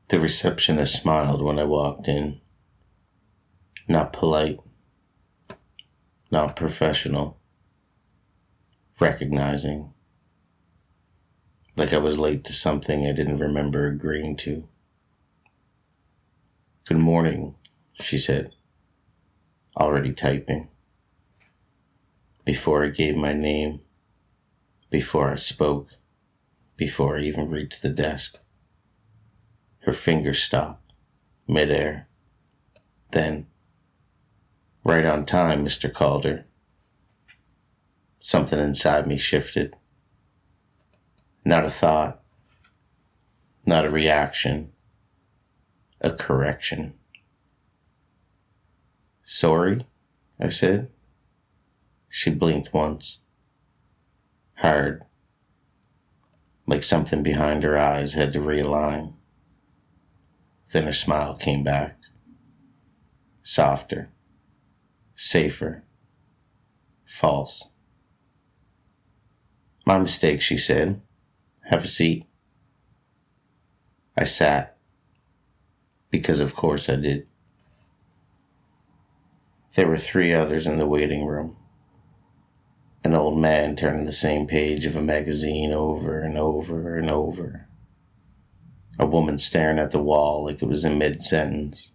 The receptionist smiled when I walked in. Not polite, not professional, recognizing, like I was late to something I didn't remember agreeing to. "Good morning," she said, already typing. Before I gave my name, before I spoke, before I even reached the desk. Her fingers stopped, midair. Then, "Right on time, Mr. Calder." Something inside me shifted. Not a thought, not a reaction, a correction. "Sorry?" I said. She blinked once. Hard. Like something behind her eyes had to realign. Then her smile came back. Softer. Safer. False. "My mistake," she said. "Have a seat." I sat. Because of course I did. There were 3 others in the waiting room. An old man turning the same page of a magazine over and over and over. A woman staring at the wall like it was in mid-sentence.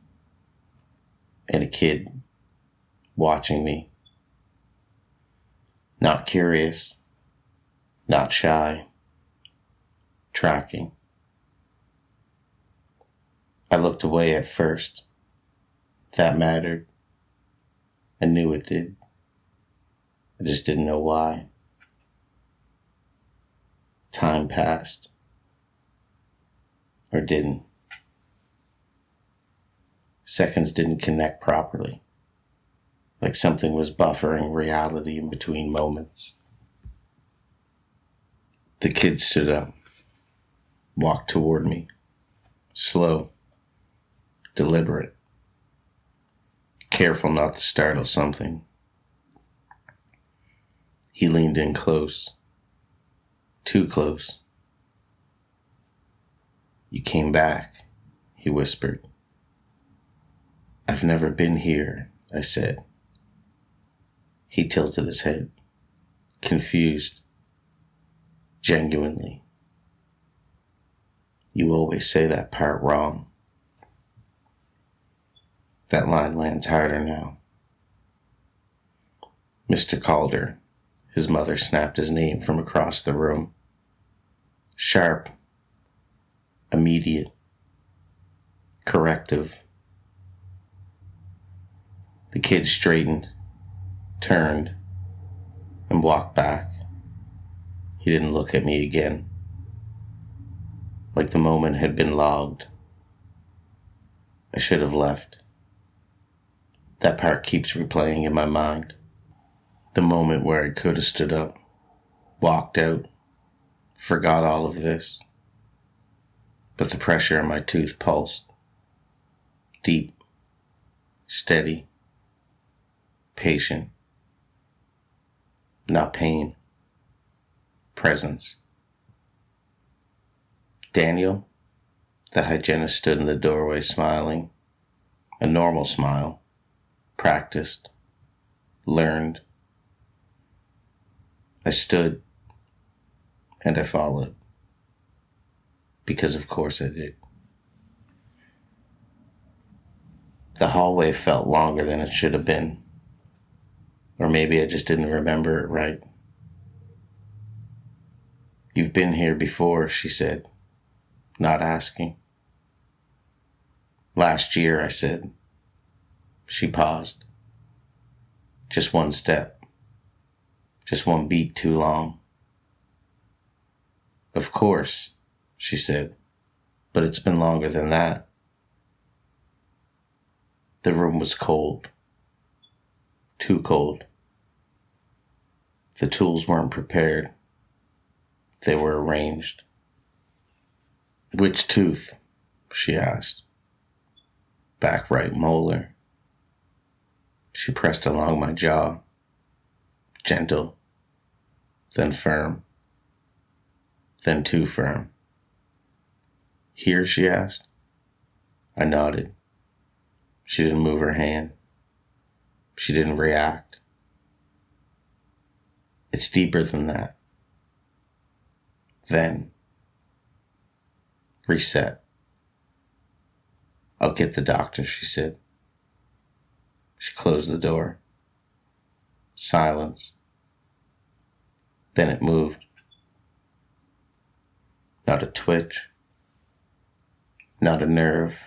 And a kid watching me. Not curious. Not shy. Tracking. I looked away at first. That mattered. I knew it did. I just didn't know why. Time passed. Or didn't. Seconds didn't connect properly. Like something was buffering reality in between moments. The kid stood up. Walked toward me. Slow. Deliberate. Careful not to startle something. He leaned in close. Too close. "You came back," he whispered. "I've never been here," I said. He tilted his head. Confused. Genuinely. "You always say that part wrong." That line lands harder now. "Mr. Calder," his mother snapped his name from across the room. Sharp. Immediate. Corrective. The kid straightened, turned, and walked back. He didn't look at me again. Like the moment had been logged. I should have left. That part keeps replaying in my mind. The moment where I could have stood up, walked out, forgot all of this. But the pressure in my tooth pulsed. Deep. Steady. Patient. Not pain. Presence. Daniel, the hygienist, stood in the doorway smiling. A normal smile. Practiced. Learned. I stood. And I followed. Because of course I did. The hallway felt longer than it should have been. Or maybe I just didn't remember it right. "You've been here before," she said, not asking. "Last year," I said. She paused. Just one step. Just one beat too long. "Of course," she said, "but it's been longer than that." The room was cold. Too cold. The tools weren't prepared. They were arranged. "Which tooth?" she asked. "Back right molar." She pressed along my jaw. Gentle. Then firm. Then too firm. "Here?" she asked. I nodded. She didn't move her hand. She didn't react. It's deeper than that. Then, reset. I'll get the doctor, she said. She closed the door. Silence. Then it moved. Not a twitch. Not a nerve.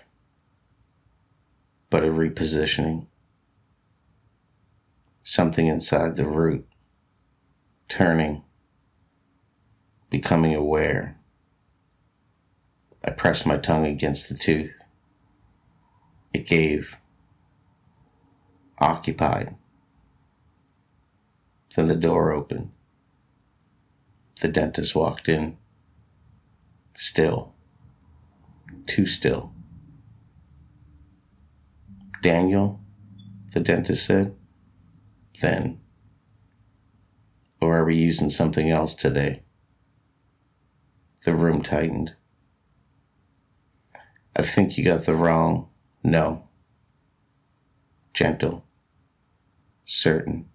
But a repositioning. Something inside the root. Turning. Becoming aware. I pressed my tongue against the tooth. It gave. Occupied. Then the door opened. The dentist walked in. Still. Too still. Daniel, the dentist said. Then. Or are we using something else today? The room tightened. I think you got the wrong. No. Gentle. Certain.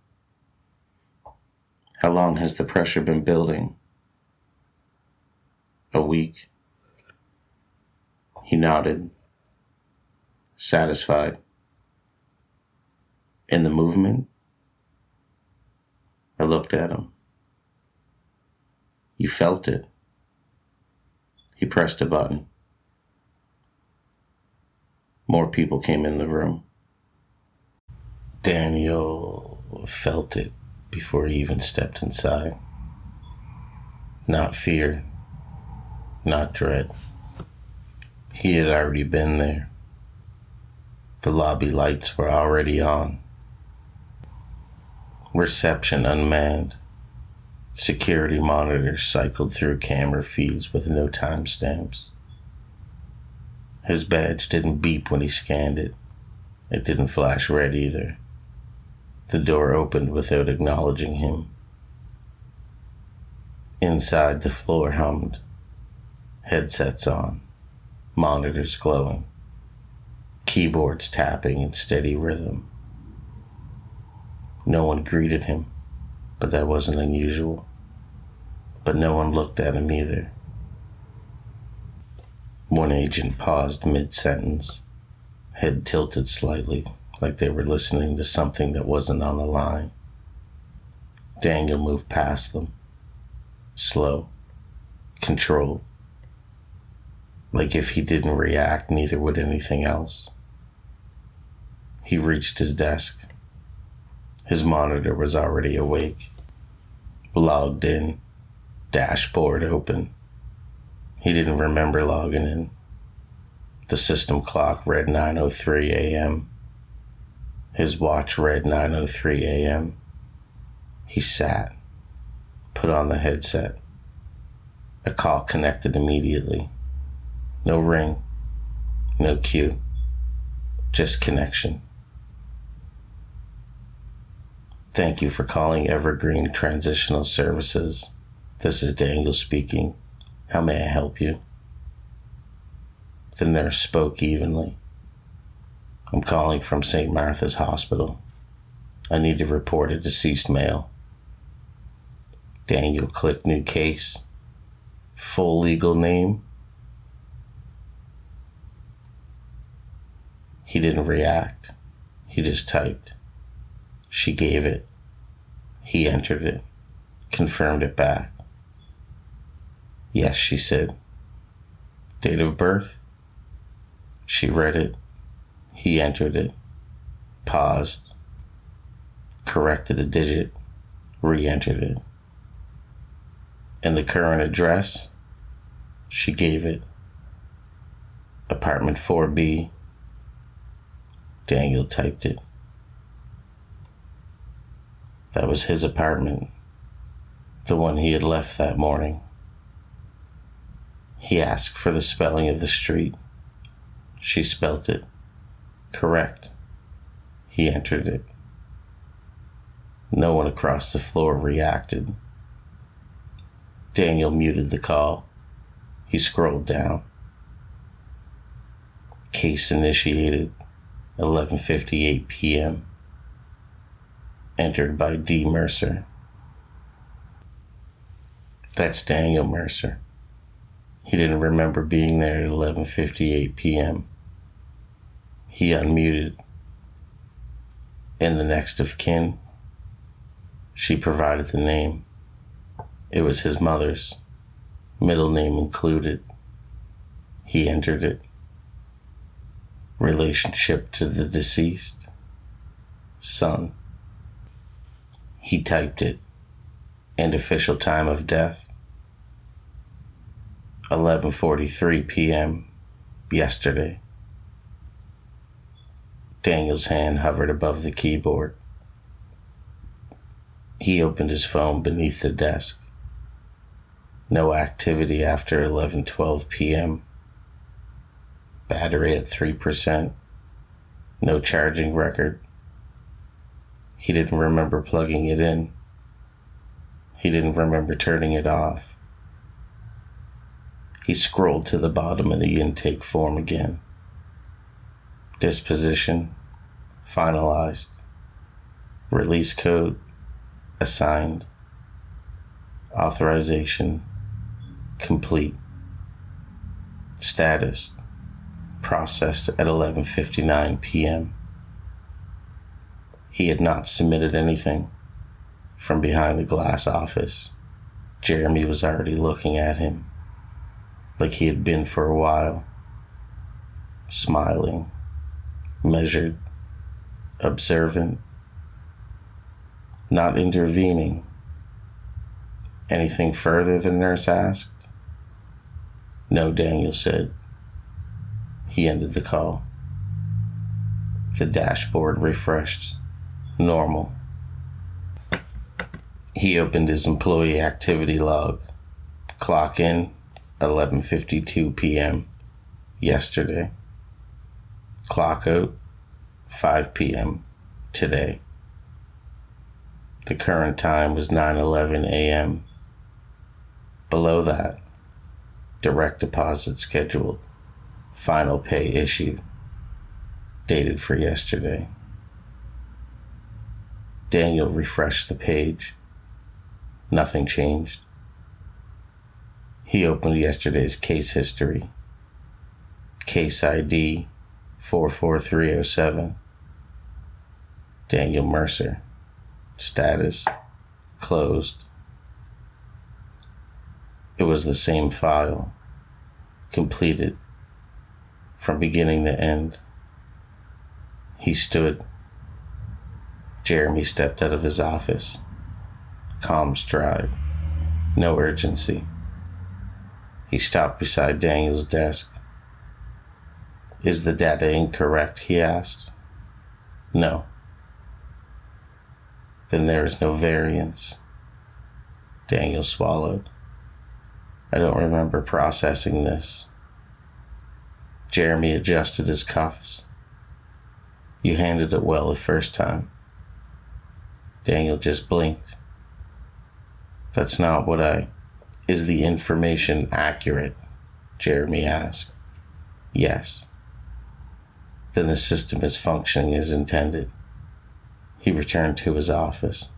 How long has the pressure been building? A week. He nodded. Satisfied. In the movement? I looked at him. You felt it. He pressed a button. More people came in the room. Daniel felt it before he even stepped inside. Not fear, not dread. He had already been there. The lobby lights were already on. Reception unmanned. Security monitors cycled through camera feeds with no timestamps. His badge didn't beep when he scanned it. It didn't flash red either. The door opened without acknowledging him. Inside, the floor hummed. Headsets on. Monitors glowing. Keyboards tapping in steady rhythm. No one greeted him, but that wasn't unusual. But no one looked at him either. One agent paused mid-sentence, head tilted slightly, like they were listening to something that wasn't on the line. Daniel moved past them, slow, controlled. Like if he didn't react, neither would anything else. He reached his desk. His monitor was already awake. Logged in, dashboard open. He didn't remember logging in. The system clock read 9:03 a.m. His watch read 9:03 a.m. He sat, put on the headset. A call connected immediately. No ring, no cue, just connection. Thank you for calling Evergreen Transitional Services. This is Daniel speaking. How may I help you? The nurse spoke evenly. I'm calling from St. Martha's Hospital. I need to report a deceased male. Daniel clicked new case. Full legal name. He didn't react. He just typed. She gave it. He entered it. Confirmed it back. Yes, she said. Date of birth? She read it. He entered it. Paused. Corrected a digit. Re-entered it. And the current address? She gave it. Apartment 4B. Daniel typed it. That was his apartment. The one he had left that morning. He asked for the spelling of the street. She spelt it. Correct. He entered it. No one across the floor reacted. Daniel muted the call. He scrolled down. Case initiated 11:58 p.m. Entered by D. Mercer. That's Daniel Mercer. He didn't remember being there at 11:58 p.m. He unmuted. In the next of kin, she provided the name. It was his mother's, middle name included. He entered it. Relationship to the deceased, son. He typed it, and official time of death, 11:43 p.m. yesterday. Daniel's hand hovered above the keyboard. He opened his phone beneath the desk. No activity after 11:12 p.m. Battery at 3%. No charging record. He didn't remember plugging it in. He didn't remember turning it off. He scrolled to the bottom of the intake form again. Disposition, finalized. Release code, assigned. Authorization, complete. Status, processed at 11:59 p.m. He had not submitted anything. From behind the glass office, Jeremy was already looking at him, like he had been for a while, smiling, measured, observant, not intervening. Anything further, the nurse asked. No, Daniel said. He ended the call. The dashboard refreshed. Normal. He opened his employee activity log. Clock in, 11:52 p.m. yesterday. Clock out, 5 p.m. today. The current time was 9:11 a.m. Below that, direct deposit scheduled. Final pay issued. Dated for yesterday. Daniel refreshed the page. Nothing changed. He opened yesterday's case history. Case ID 44307. Daniel Mercer. Status closed. It was the same file. Completed. From beginning to end. He stood. Jeremy stepped out of his office. Calm stride. No urgency. He stopped beside Daniel's desk. Is the data incorrect? He asked. No. Then there is no variance. Daniel swallowed. I don't remember processing this. Jeremy adjusted his cuffs. You handled it well the first time. Daniel just blinked. That's not what Is the information accurate? Jeremy asked. Yes. Then the system is functioning as intended. He returned to his office.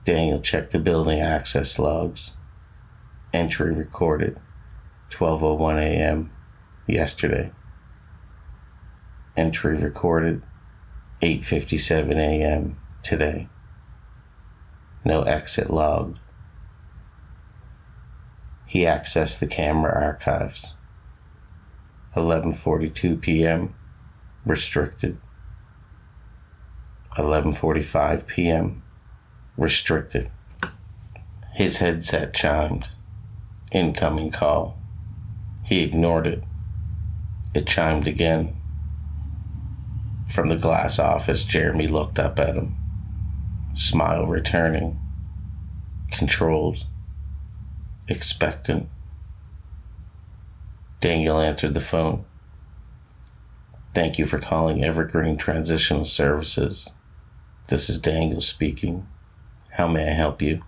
Daniel checked the building access logs. Entry recorded, 12:01 a.m. yesterday. Entry recorded, 8:57 a.m. today. No exit logged. He accessed the camera archives. 11:42 p.m. restricted. 11:45 p.m. restricted. His headset chimed. Incoming call. He ignored it. It chimed again. From the glass office, Jeremy looked up at him. Smile returning. Controlled. Expectant. Daniel answered the phone. Thank you for calling Evergreen Transitional Services. This is Daniel speaking. How may I help you?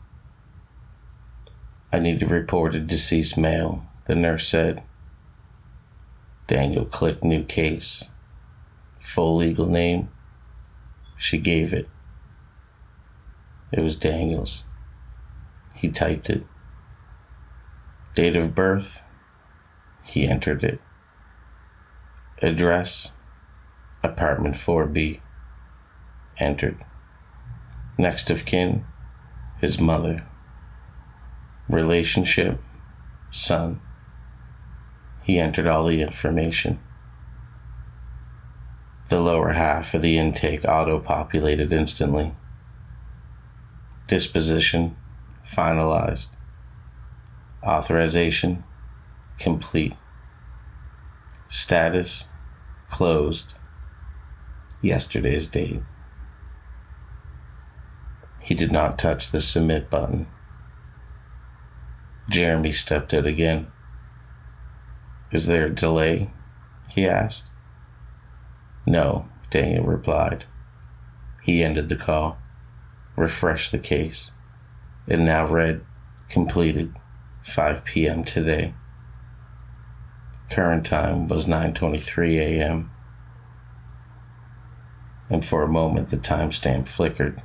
I need to report a deceased male, the nurse said. Daniel clicked new case. Full legal name. She gave it. It was Daniel's. He typed it. Date of birth. He entered it. Address. Apartment 4B. Entered. Next of kin. His mother. Relationship. Son. He entered all the information. The lower half of the intake auto-populated instantly. Disposition finalized. Authorization complete. Status closed. Yesterday's date. He did not touch the submit button. Jeremy stepped out again. Is there a delay? He asked. No, Daniel replied. He ended the call, refreshed the case. It now read, completed, 5 p.m. today. Current time was 9:23 a.m. And for a moment the timestamp flickered.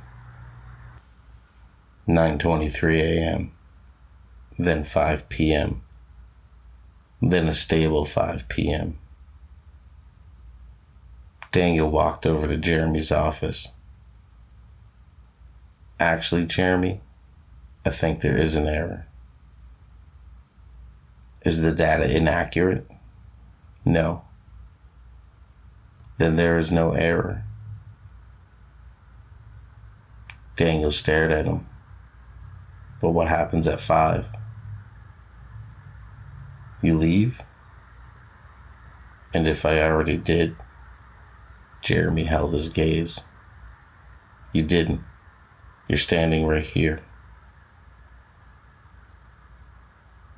9:23 a.m. Then 5 p.m. Then a stable 5 p.m. Daniel walked over to Jeremy's office. Actually, Jeremy, I think there is an error. Is the data inaccurate? No. Then there is no error. Daniel stared at him. But what happens at 5? You leave? And if I already did? Jeremy held his gaze. You didn't. You're standing right here.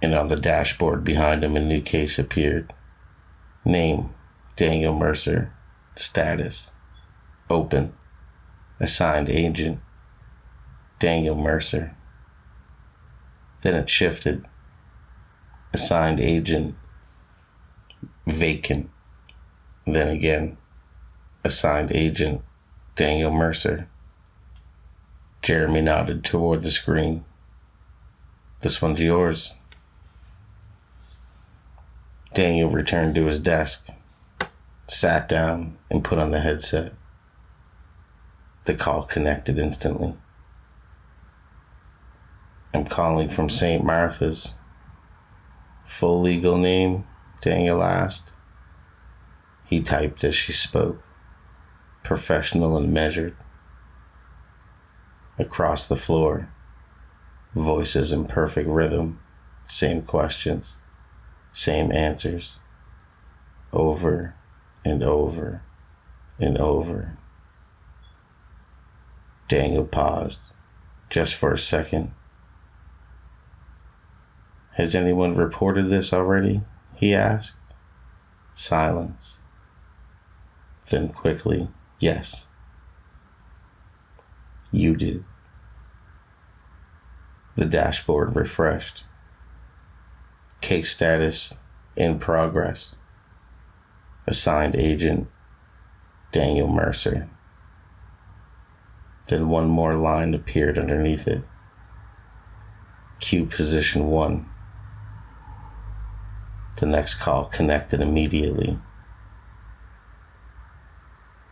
And on the dashboard behind him, a new case appeared. Name, Daniel Mercer. Status, open. Assigned agent, Daniel Mercer. Then it shifted. Assigned agent, vacant. Then again, assigned agent, Daniel Mercer. Jeremy nodded toward the screen. This one's yours. Daniel returned to his desk, sat down, and put on the headset. The call connected instantly. I'm calling from St. Martha's. Full legal name? Daniel asked. He typed as she spoke, professional and measured. Across the floor, voices in perfect rhythm, same questions, same answers, over and over and over. Daniel paused, just for a second. Has anyone reported this already? He asked. Silence. Then quickly, yes. You did. The dashboard refreshed. Case status in progress. Assigned agent, Daniel Mercer. Then one more line appeared underneath it. Queue position 1. The next call connected immediately.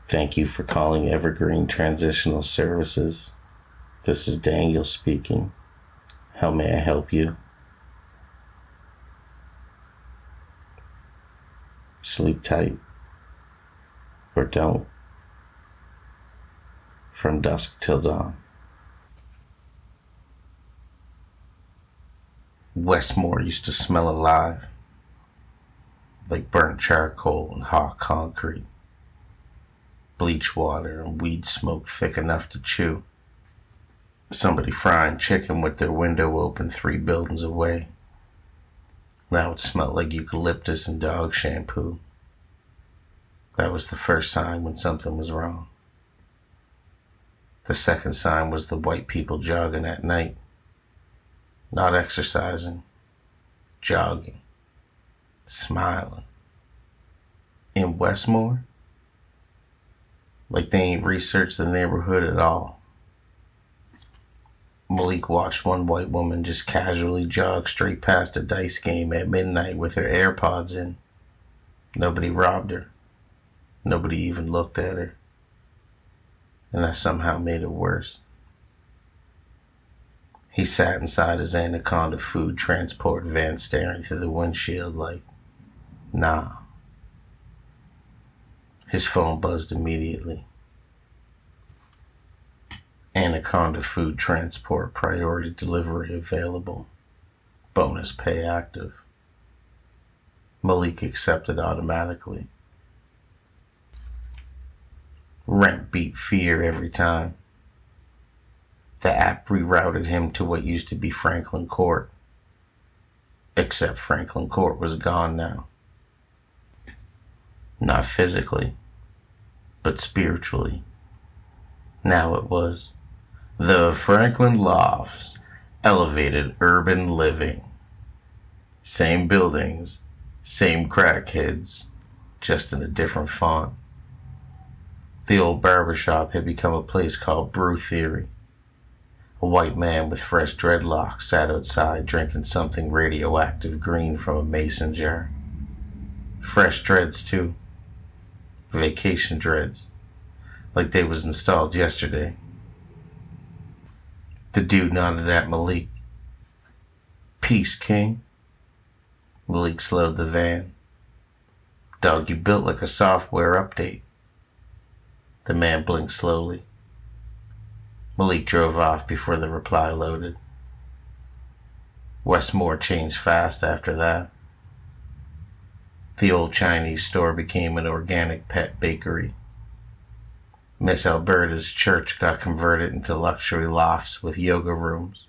Thank you for calling Evergreen Transitional Services. This is Daniel speaking. How may I help you? Sleep tight. Or don't. From Dusk Till Dawn. Westmore used to smell alive, like burnt charcoal and hot concrete, bleach water and weed smoke thick enough to chew. Somebody frying chicken with their window open 3 buildings away. Now it smelled like eucalyptus and dog shampoo. That was the first sign when something was wrong. The second sign was the white people jogging at night. Not exercising, jogging, smiling, In Westmore? Like they ain't researched the neighborhood at all. Malik watched one white woman just casually jog straight past a dice game at midnight with her AirPods in. Nobody robbed her. Nobody even looked at her. And that somehow made it worse. He sat inside his Anaconda food transport van staring through the windshield like, nah. His phone buzzed immediately. Anaconda food transport priority delivery available. Bonus pay active. Malik accepted automatically. Rent beat fear every time. The app rerouted him to what used to be Franklin Court. Except Franklin Court was gone now. Not physically, but spiritually. Now it was the Franklin Lofts, elevated urban living. Same buildings, same crackheads, just in a different font. The old barbershop had become a place called Brew Theory. A white man with fresh dreadlocks sat outside drinking something radioactive green from a mason jar. Fresh dreads, too. Vacation dreads. Like they was installed yesterday. The dude nodded at Malik. Peace, King. Malik slowed the van. Dog, you built like a software update. The man blinked slowly. Malik drove off before the reply loaded. Westmore changed fast after that. The old Chinese store became an organic pet bakery. Miss Alberta's church got converted into luxury lofts with yoga rooms.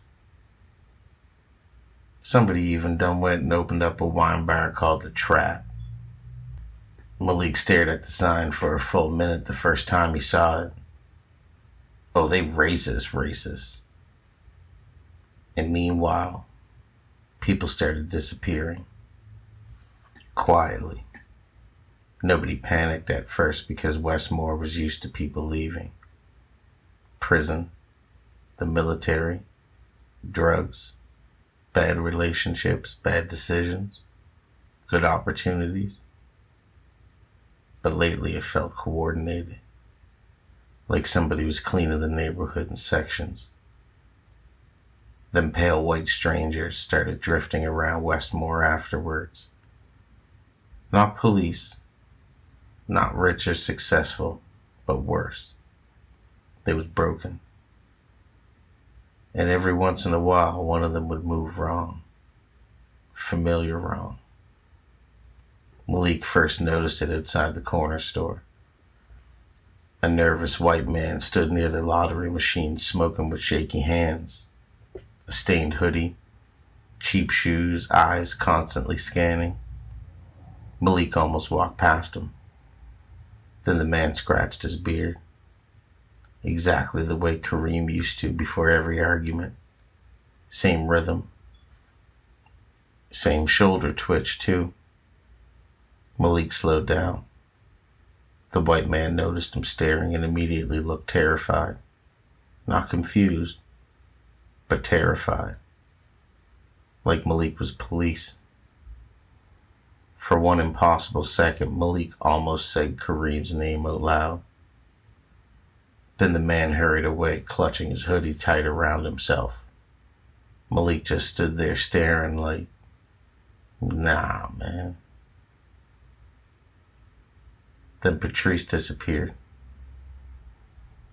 Somebody even done went and opened up a wine bar called The Trap. Malik stared at the sign for a full minute the first time he saw it. Oh, they racist. And meanwhile, people started disappearing. Quietly. Nobody panicked at first because Westmore was used to people leaving. Prison, the military, drugs, bad relationships, bad decisions, good opportunities. But lately it felt coordinated. Like somebody was cleaning the neighborhood in sections. Them pale white strangers started drifting around Westmore afterwards. Not police, not rich or successful, but worse. They was broken. And every once in a while, one of them would move wrong. Familiar wrong. Malik first noticed it outside the corner store. A nervous white man stood near the lottery machine smoking with shaky hands. A stained hoodie, cheap shoes, eyes constantly scanning. Malik almost walked past him. Then the man scratched his beard. Exactly the way Kareem used to before every argument. Same rhythm. Same shoulder twitch, too. Malik slowed down. The white man noticed him staring and immediately looked terrified. Not confused, but terrified. Like Malik was police. For one impossible second, Malik almost said Kareem's name out loud. Then the man hurried away, clutching his hoodie tight around himself. Malik just stood there staring like, nah, man. Then Patrice disappeared.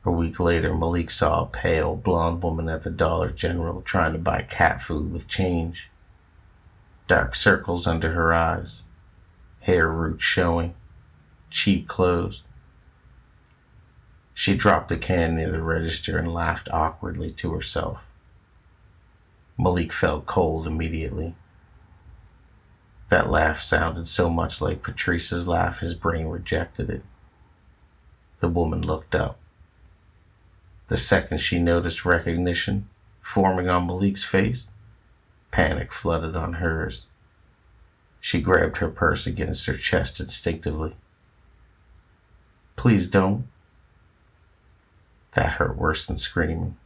A week later, Malik saw a pale, blonde woman at the Dollar General trying to buy cat food with change. Dark circles under her eyes, hair roots showing, cheap clothes. She dropped the can near the register and laughed awkwardly to herself. Malik felt cold immediately. That laugh sounded so much like Patrice's laugh, his brain rejected it. The woman looked up. The second she noticed recognition forming on Malik's face, panic flooded on hers. She grabbed her purse against her chest instinctively. Please don't. That hurt worse than screaming.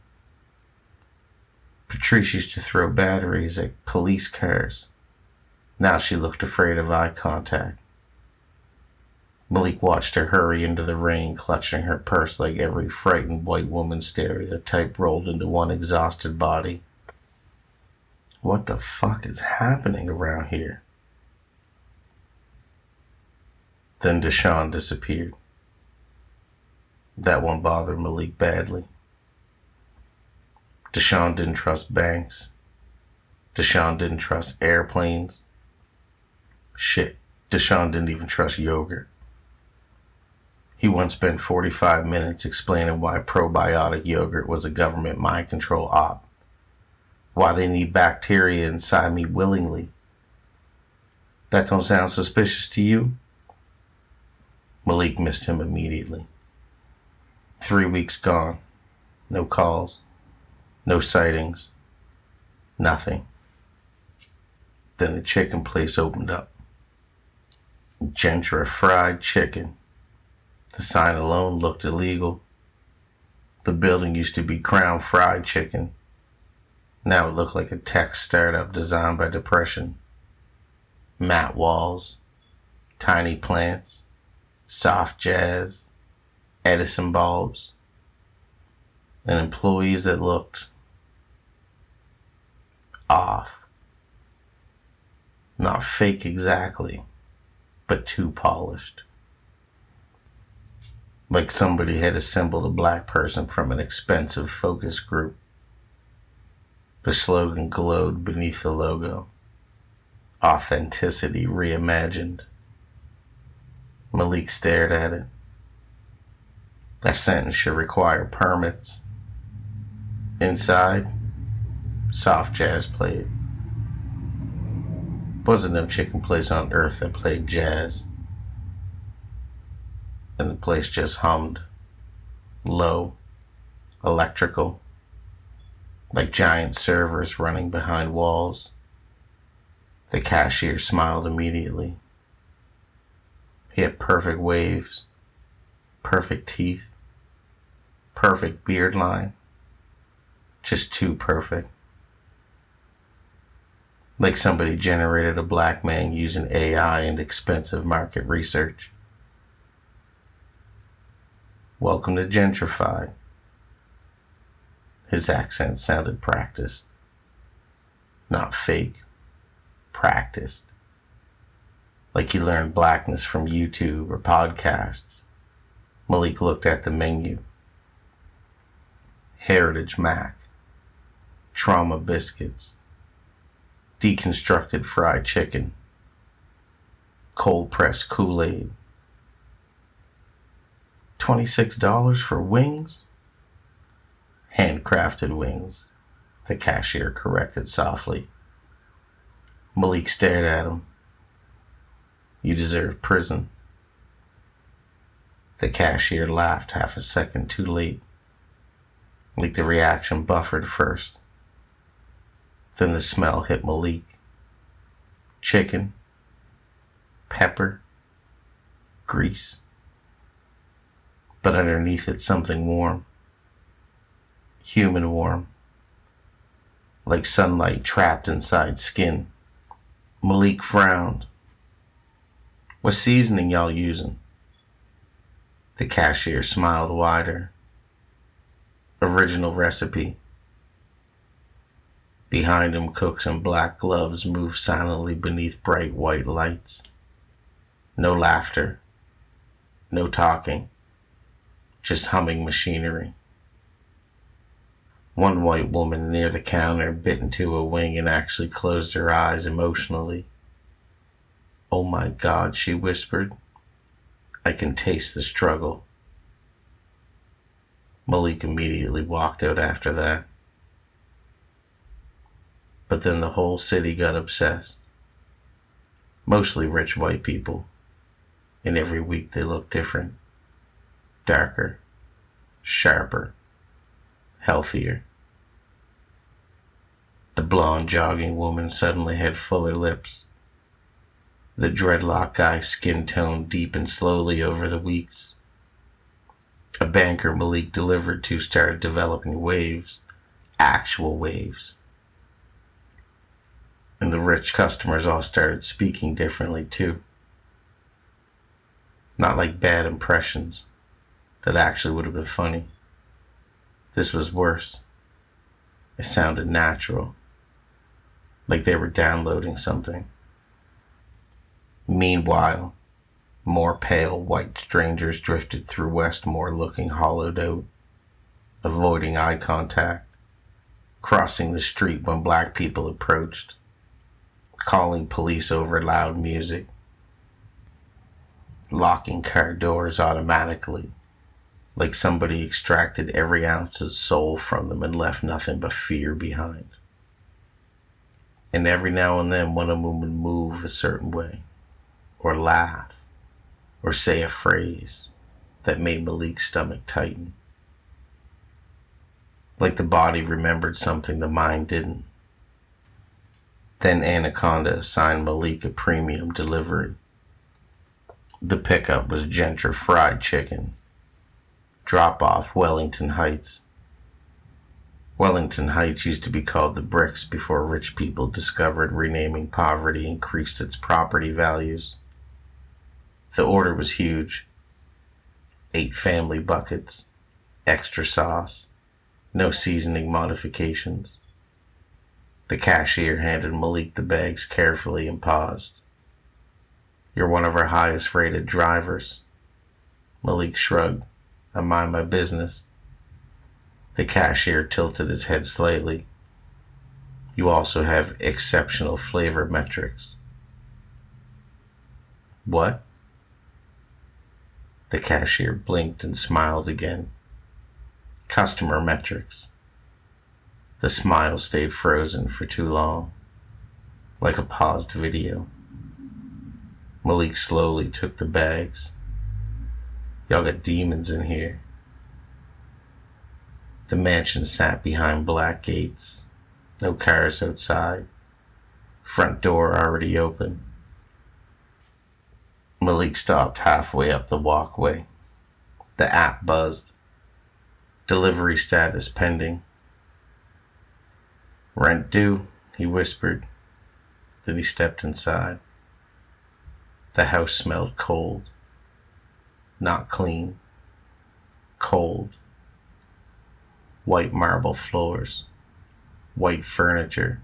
Patrice used to throw batteries at police cars. Now she looked afraid of eye contact. Malik watched her hurry into the rain, clutching her purse like every frightened white woman stereotype rolled into one exhausted body. What the fuck is happening around here? Then Deshaun disappeared. That one bothered Malik badly. Deshaun didn't trust banks. Deshaun didn't trust airplanes. Shit, Deshaun didn't even trust yogurt. He once spent 45 minutes explaining why probiotic yogurt was a government mind control op. Why they need bacteria inside me willingly. That don't sound suspicious to you? Malik missed him immediately. 3 weeks gone. No calls. No sightings. Nothing. Then the chicken place opened up. Gentrifried Chicken. The sign alone looked illegal. The building used to be Crown Fried Chicken. Now it looked like a tech startup designed by depression. Matte walls, tiny plants, soft jazz, Edison bulbs, and employees that looked off. Not fake exactly, but too polished. Like somebody had assembled a black person from an expensive focus group. The slogan glowed beneath the logo. Authenticity reimagined. Malik stared at it. That sentence should require permits. Inside, soft jazz played. Wasn't no chicken place on earth that played jazz. And the place just hummed. Low, electrical, like giant servers running behind walls. The cashier smiled immediately. He had perfect waves, perfect teeth, perfect beard line. Just too perfect. Like somebody generated a black man using AI and expensive market research. Welcome to Gentrified. His accent sounded practiced. Not fake. Practiced. Like he learned blackness from YouTube or podcasts. Malik looked at the menu. Heritage Mac. Trauma biscuits. Deconstructed fried chicken. Cold pressed Kool-Aid. $26 for wings? Handcrafted wings, the cashier corrected softly. Malik stared at him. You deserve prison. The cashier laughed half a second too late. Like the reaction buffered first. Then the smell hit Malik. Chicken, pepper, grease. But underneath it something warm. Human warm. Like sunlight trapped inside skin. Malik frowned. What seasoning y'all using? The cashier smiled wider. Original recipe. Behind him, cooks in black gloves moved silently beneath bright white lights. No laughter. No talking. Just humming machinery. One white woman near the counter bit into a wing and actually closed her eyes emotionally. Oh my God, she whispered. I can taste the struggle. Malik immediately walked out after that. But then the whole city got obsessed. Mostly rich white people. And every week they looked different. Darker, sharper, healthier. The blonde jogging woman suddenly had fuller lips. The dreadlock guy's skin tone deepened slowly over the weeks. A banker Malik delivered to started developing waves, actual waves. And the rich customers all started speaking differently too. Not like bad impressions that actually would have been funny. This was worse. It sounded natural, like they were downloading something. Meanwhile, more pale white strangers drifted through Westmore looking hollowed out, avoiding eye contact, crossing the street when black people approached, calling police over loud music, locking car doors automatically, like somebody extracted every ounce of soul from them and left nothing but fear behind. And every now and then one of them would move a certain way, or laugh, or say a phrase that made Malik's stomach tighten. Like the body remembered something the mind didn't. Then Anaconda assigned Malik a premium delivery. The pickup was Gentrifried Chicken. Drop off Wellington Heights. Wellington Heights used to be called the Bricks before rich people discovered renaming poverty increased its property values. The order was huge. 8 family buckets, extra sauce, no seasoning modifications. The cashier handed Malik the bags carefully and paused. "You're one of our highest rated drivers." Malik shrugged. "I mind my business." The cashier tilted his head slightly. "You also have exceptional flavor metrics." "What?" The cashier blinked and smiled again. "Customer metrics." The smile stayed frozen for too long, like a paused video. Malik slowly took the bags. "Y'all got demons in here." The mansion sat behind black gates. No cars outside. Front door already open. Malik stopped halfway up the walkway. The app buzzed. Delivery status pending. "Rent due," he whispered. Then he stepped inside. The house smelled cold. Not clean. Cold. White marble floors. White furniture.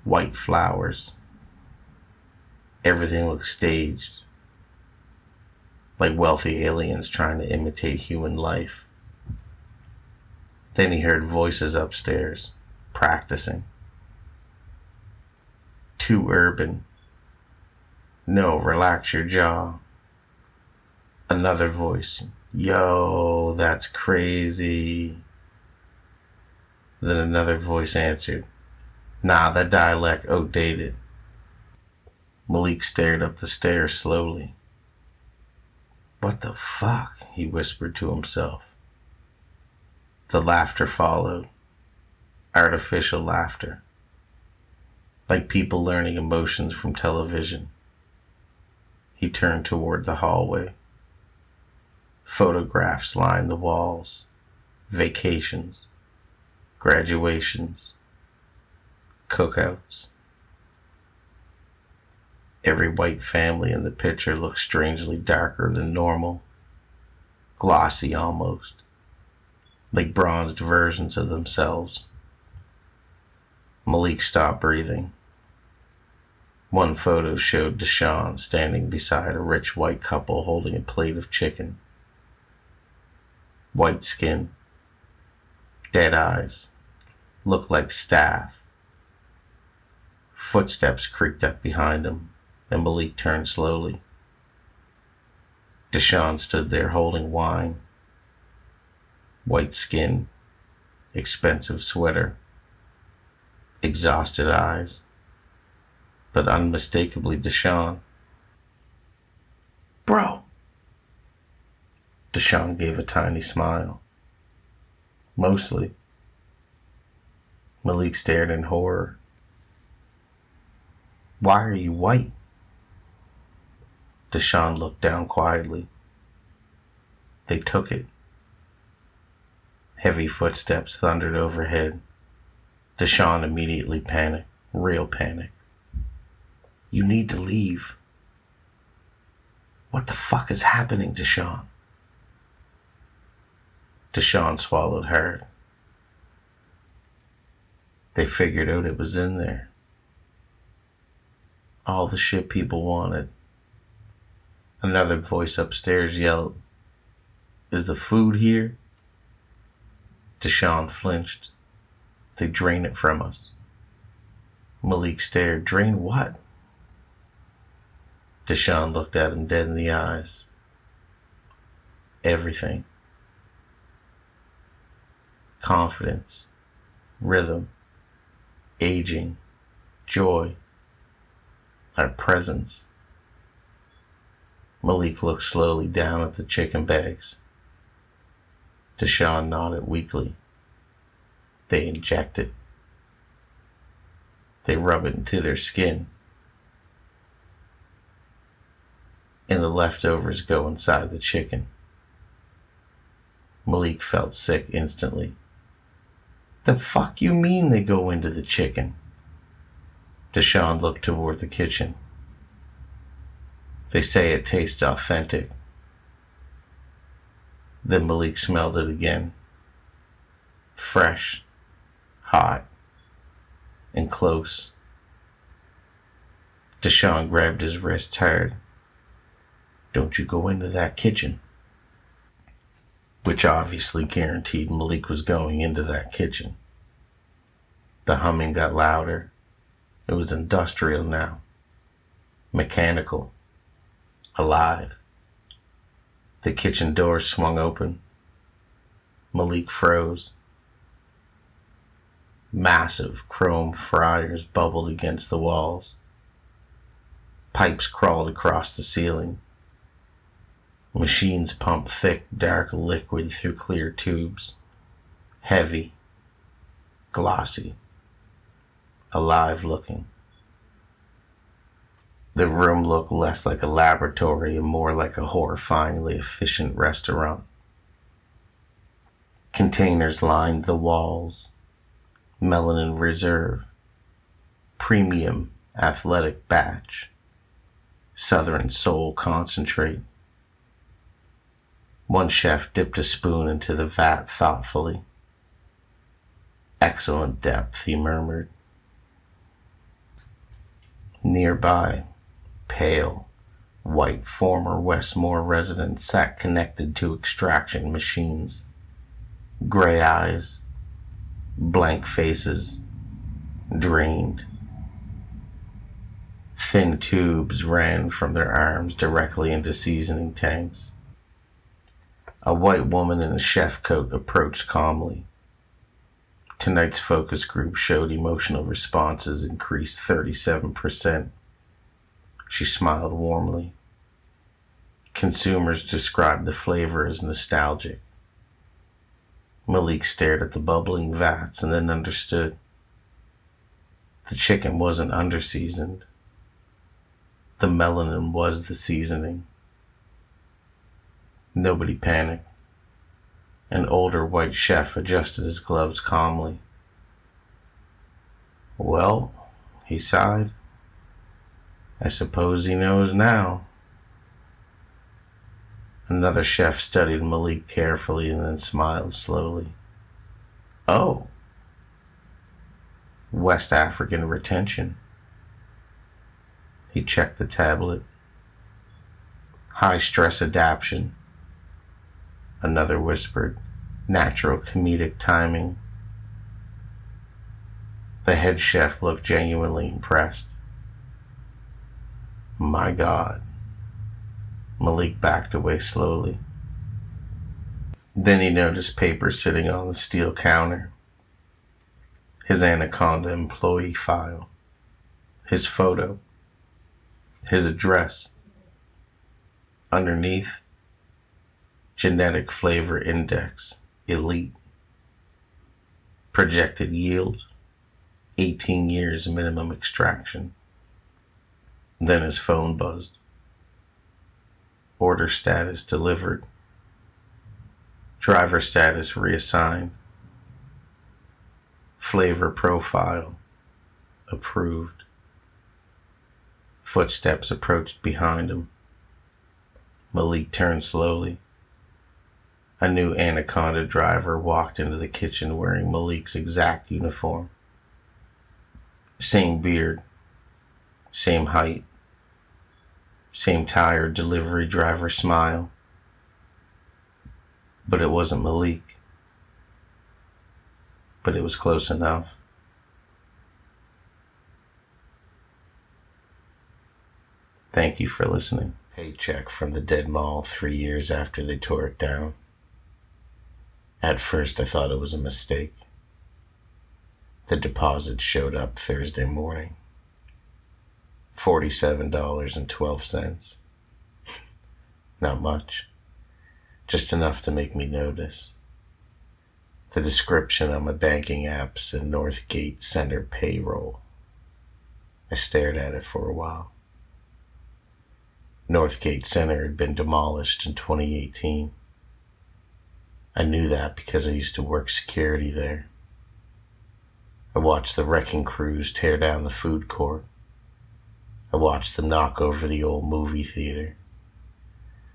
White flowers. Everything looked staged, like wealthy aliens trying to imitate human life. Then he heard voices upstairs, practicing. "Too urban." "No, relax your jaw." Another voice. "Yo, that's crazy." Then another voice answered. "Nah, that dialect outdated." Malik stared up the stairs slowly. "What the fuck?" he whispered to himself. The laughter followed. Artificial laughter. Like people learning emotions from television. He turned toward the hallway. Photographs lined the walls. Vacations. Graduations. Cookouts. Every white family in the picture looked strangely darker than normal. Glossy almost. Like bronzed versions of themselves. Malik stopped breathing. One photo showed Deshaun standing beside a rich white couple holding a plate of chicken. White skin. Dead eyes. Looked like staff. Footsteps creaked up behind him, and Malik turned slowly. Deshaun stood there holding wine. White skin. Expensive sweater. Exhausted eyes. But unmistakably Deshaun. "Bro!" Deshaun gave a tiny smile. "Mostly." Malik stared in horror. "Why are you white?" Deshaun looked down quietly. They took it. Heavy footsteps thundered overhead. Deshawn immediately panicked. Real panic. You need to leave. What the fuck is happening, Deshawn? Deshawn swallowed hard. They figured out it was in there. All the shit people wanted. Another voice upstairs yelled, Is the food here? Deshawn flinched. They drain it from us. Malik stared. Drain what? Deshawn looked at him dead in the eyes. Everything. Confidence, rhythm, aging, joy, our presence. Malik looked slowly down at the chicken bags. Deshawn nodded weakly. They inject it. They rub it into their skin. And the leftovers go inside the chicken. Malik felt sick instantly. The fuck you mean they go into the chicken? Deshawn looked toward the kitchen. They say it tastes authentic. Then Malik smelled it again. Fresh, hot, and close. Deshawn grabbed his wrist hard. Don't you go into that kitchen. Which obviously guaranteed Malik was going into that kitchen. The humming got louder. It was industrial now. Mechanical. Alive. The kitchen door swung open. Malik froze. Massive chrome fryers bubbled against the walls. Pipes crawled across the ceiling. Machines pumped thick, dark liquid through clear tubes. Heavy. Glossy. Alive looking. The room looked less like a laboratory and more like a horrifyingly efficient restaurant. Containers lined the walls. Melanin Reserve. Premium Athletic Batch. Southern Soul Concentrate. One chef dipped a spoon into the vat thoughtfully. Excellent depth, he murmured. Nearby, pale, white former Westmore resident sat connected to extraction machines. Gray eyes, blank faces, drained. Thin tubes ran from their arms directly into seasoning tanks. A white woman in a chef coat approached calmly. Tonight's focus group showed emotional responses increased 37%. She smiled warmly. Consumers described the flavor as nostalgic. Malik stared at the bubbling vats and then understood. The chicken wasn't underseasoned. The melanin was the seasoning. Nobody panicked. An older white chef adjusted his gloves calmly. Well, he sighed. I suppose he knows now. Another chef studied Malik carefully and then smiled slowly. Oh. West African retention. He checked the tablet. High stress adaptation. Another whispered, natural comedic timing. The head chef looked genuinely impressed. My God. Malik backed away slowly. Then he noticed papers sitting on the steel counter. His Anaconda employee file. His photo. His address. Underneath, genetic flavor index, elite. Projected yield, 18 years minimum extraction. Then his phone buzzed. Order status delivered. Driver status reassigned. Flavor profile approved. Footsteps approached behind him. Malik turned slowly. A new Anaconda driver walked into the kitchen wearing Malik's exact uniform. Same beard, same height, same tired delivery driver smile. But it wasn't Malik. But it was close enough. Thank you for listening. Paycheck from the dead mall 3 years after they tore it down. At first I thought it was a mistake. The deposit showed up Thursday morning. $47.12. Not much. Just enough to make me notice. The description on my banking app said Northgate Center payroll. I stared at it for a while. Northgate Center had been demolished in 2018. I knew that because I used to work security there. I watched the wrecking crews tear down the food court. I watched them knock over the old movie theater.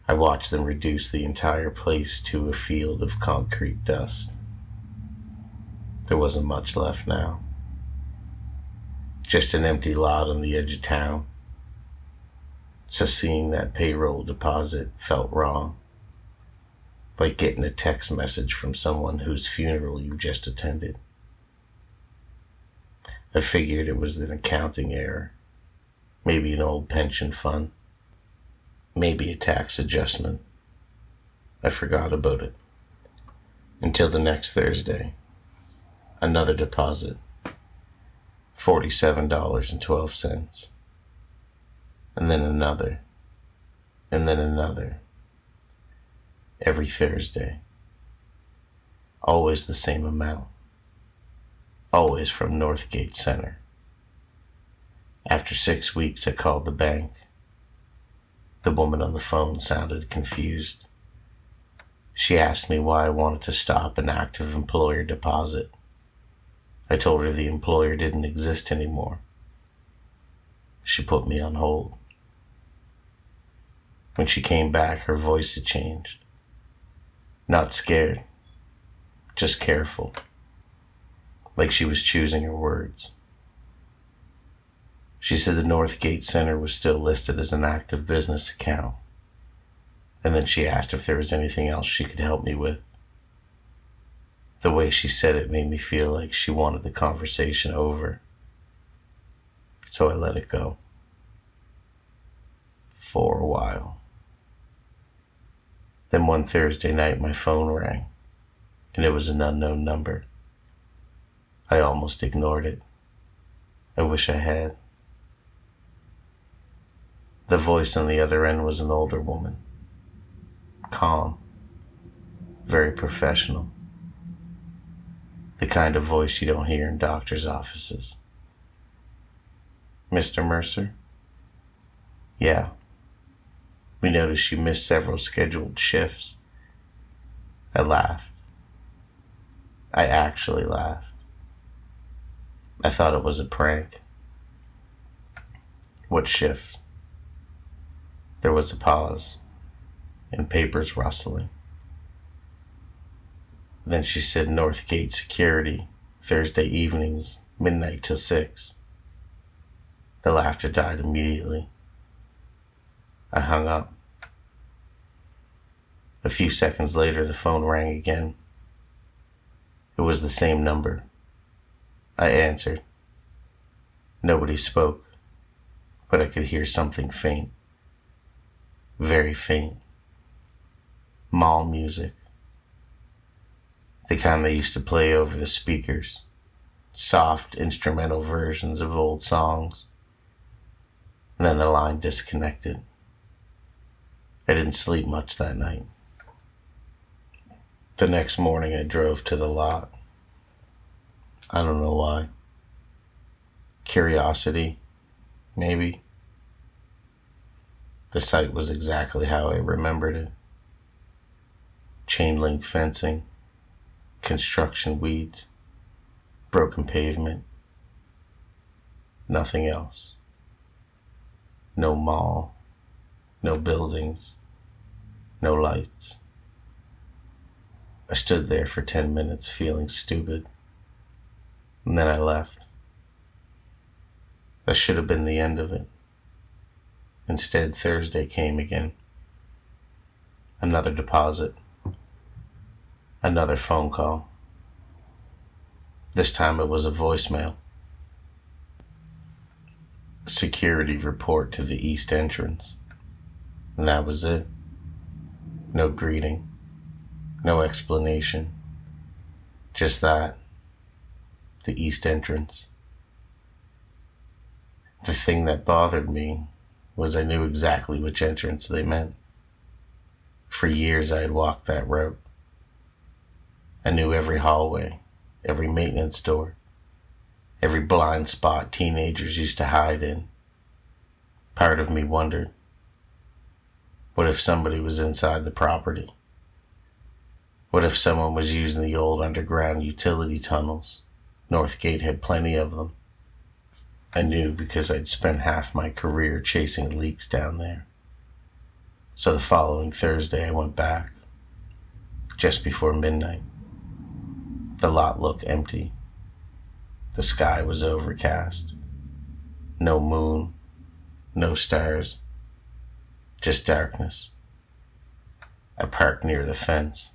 I watched them reduce the entire place to a field of concrete dust. There wasn't much left now. Just an empty lot on the edge of town. So seeing that payroll deposit felt wrong. Like getting a text message from someone whose funeral you just attended. I figured it was an accounting error. Maybe an old pension fund. Maybe a tax adjustment. I forgot about it. Until the next Thursday. Another deposit. $47.12. And then another. And then another. Every Thursday. Always the same amount. Always from Northgate Center. After 6 weeks, I called the bank. The woman on the phone sounded confused. She asked me why I wanted to stop an active employer deposit. I told her the employer didn't exist anymore. She put me on hold. When she came back, her voice had changed. Not scared, just careful. Like she was choosing her words. She said the Northgate Center was still listed as an active business account. And then she asked if there was anything else she could help me with. The way she said it made me feel like she wanted the conversation over. So I let it go. For a while. Then one Thursday night my phone rang, and it was an unknown number. I almost ignored it. I wish I had. The voice on the other end was an older woman. Calm. Very professional. The kind of voice you don't hear in doctor's offices. Mr. Mercer? Yeah. We noticed you missed several scheduled shifts. I laughed. I actually laughed. I thought it was a prank. What shift? There was a pause, and papers rustling. Then she said Northgate Security, Thursday evenings, midnight till 6. The laughter died immediately. I hung up. A few seconds later, the phone rang again. It was the same number. I answered. Nobody spoke, but I could hear something faint. Very faint. Mall music. The kind they used to play over the speakers. Soft instrumental versions of old songs. And then the line disconnected. I didn't sleep much that night. The next morning I drove to the lot. I don't know why. Curiosity, maybe. The site was exactly how I remembered it. chain link fencing, construction weeds, broken pavement, nothing else. No mall, no buildings, no lights. I stood there for 10 minutes feeling stupid, and then I left. That should have been the end of it. Instead, Thursday came again. Another deposit. Another phone call. This time it was a voicemail. Security report to the east entrance. And that was it. No greeting. No explanation. Just that. The east entrance. The thing that bothered me was I knew exactly which entrance they meant. For years I had walked that route. I knew every hallway, every maintenance door, every blind spot teenagers used to hide in. Part of me wondered, what if somebody was inside the property? What if someone was using the old underground utility tunnels? Northgate had plenty of them. I knew because I'd spent half my career chasing leaks down there. So the following Thursday I went back, just before midnight. The lot looked empty. The sky was overcast. No moon, no stars, just darkness. I parked near the fence.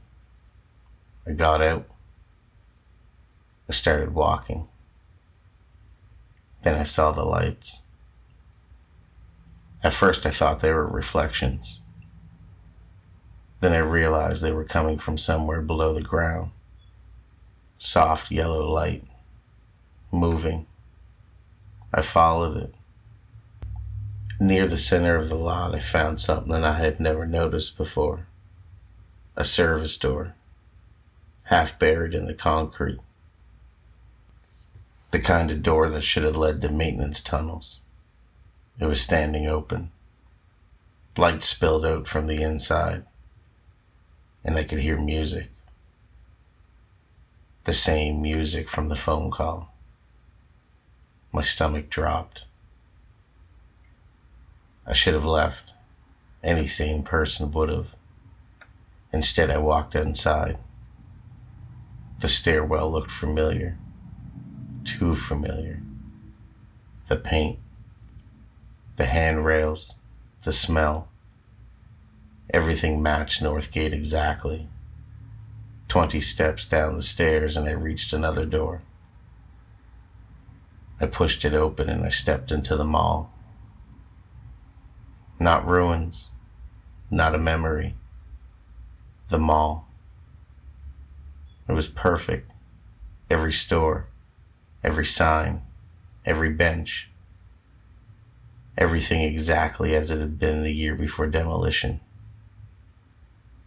I got out. I started walking. Then I saw the lights. At first I thought they were reflections. Then I realized they were coming from somewhere below the ground. Soft yellow light, moving. I followed it. Near the center of the lot I found something that I had never noticed before. A service door, half buried in the concrete. The kind of door that should have led to maintenance tunnels. It was standing open. Light spilled out from the inside, and I could hear music. The same music from the phone call. My stomach dropped. I should have left. Any sane person would have. Instead, I walked inside. The stairwell looked familiar. Too familiar. The paint, the handrails, the smell. Everything matched Northgate exactly. 20 steps down the stairs and I reached another door. I pushed it open and I stepped into the mall. Not ruins, not a memory. The mall. It was perfect. Every store, every sign, every bench. Everything exactly as it had been the year before demolition.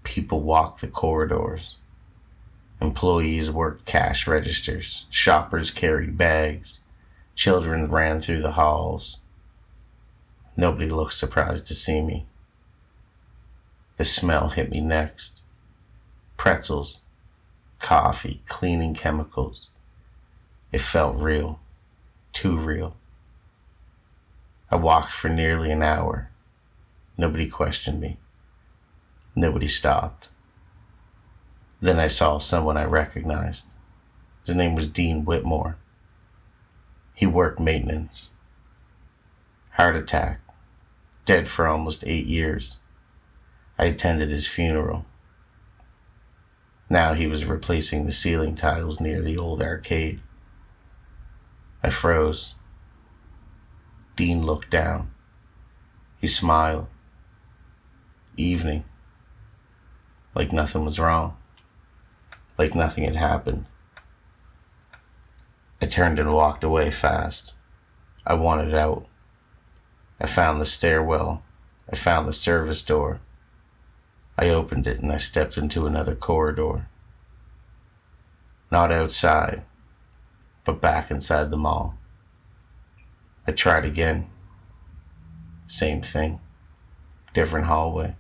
People walked the corridors. Employees worked cash registers. Shoppers carried bags. Children ran through the halls. Nobody looked surprised to see me. The smell hit me next. Pretzels, coffee, cleaning chemicals. It felt real, too real. I walked for nearly an hour. Nobody questioned me. Nobody stopped. Then I saw someone I recognized. His name was Dean Whitmore. He worked maintenance. Heart attack. Dead for almost 8 years. I attended his funeral. Now he was replacing the ceiling tiles near the old arcade. I froze. Dean looked down. He smiled. Evening. Like nothing was wrong. Like nothing had happened. I turned and walked away fast. I wanted out. I found the stairwell. I found the service door. I opened it and I stepped into another corridor. Not outside, but back inside the mall. I tried again. Same thing. Different hallway.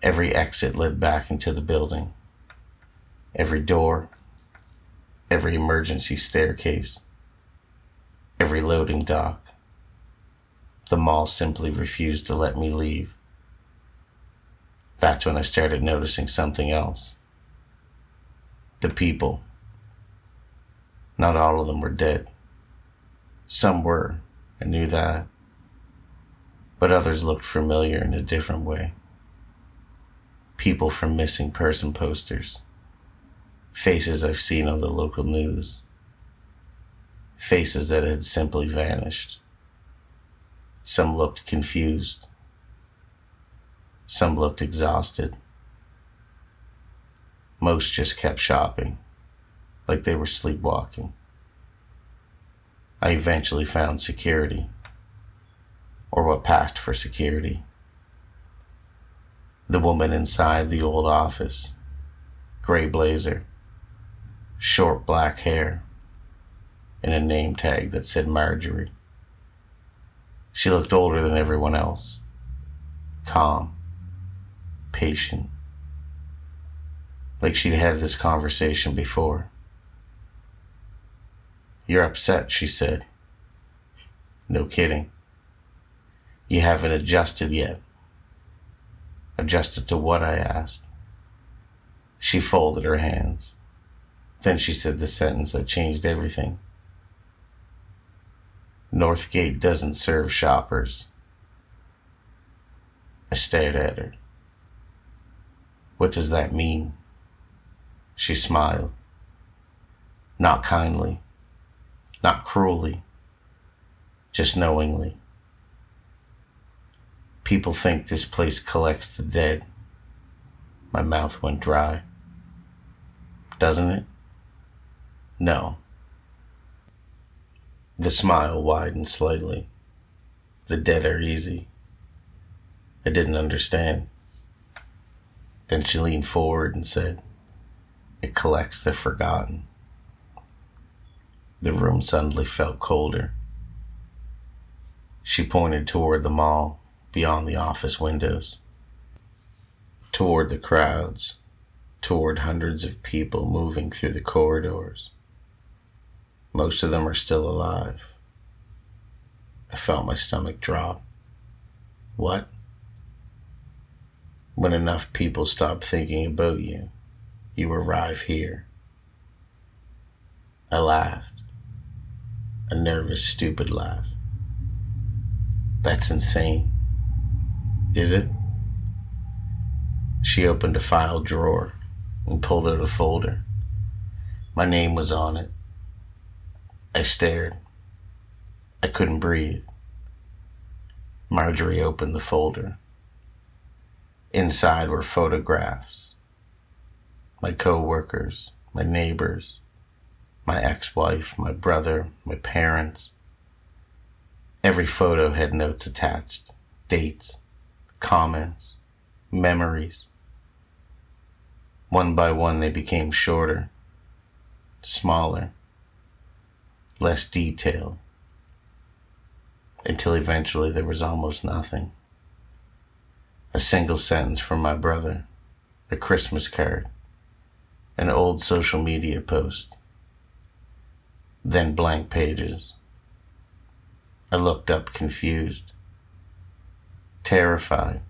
Every exit led back into the building. Every door, every emergency staircase, every loading dock. The mall simply refused to let me leave. That's when I started noticing something else. The people. Not all of them were dead. Some were, I knew that. But others looked familiar in a different way. People from missing person posters. Faces I've seen on the local news. Faces that had simply vanished. Some looked confused. Some looked exhausted. Most just kept shopping, like they were sleepwalking. I eventually found security, or what passed for security. The woman inside the old office, gray blazer, short black hair, and a name tag that said Marjorie. She looked older than everyone else, calm, patient, like she'd had this conversation before. "You're upset," she said. "No kidding. You haven't adjusted yet." "Adjusted to what?" I asked. She folded her hands. Then she said the sentence that changed everything. "Northgate doesn't serve shoppers." I stared at her. "What does that mean?" She smiled. Not kindly, not cruelly, just knowingly. "People think this place collects the dead." My mouth went dry. "Doesn't it?" "No." The smile widened slightly. "The dead are easy." I didn't understand. Then she leaned forward and said, "It collects the forgotten." The room suddenly felt colder. She pointed toward the mall, beyond the office windows, toward the crowds, toward hundreds of people moving through the corridors. Most of them are still alive. I felt my stomach drop. What? When enough people stop thinking about you, you arrive here. I laughed. A nervous, stupid laugh. "That's insane." "Is it?" She opened a file drawer and pulled out a folder. My name was on it. I stared. I couldn't breathe. Marjorie opened the folder. Inside were photographs. My co-workers, my neighbors, my ex-wife, my brother, my parents. Every photo had notes attached, dates, comments, memories. One by one they became shorter, smaller, less detailed, until eventually there was almost nothing. A single sentence from my brother, a Christmas card, an old social media post, then blank pages. I looked up confused, terrified.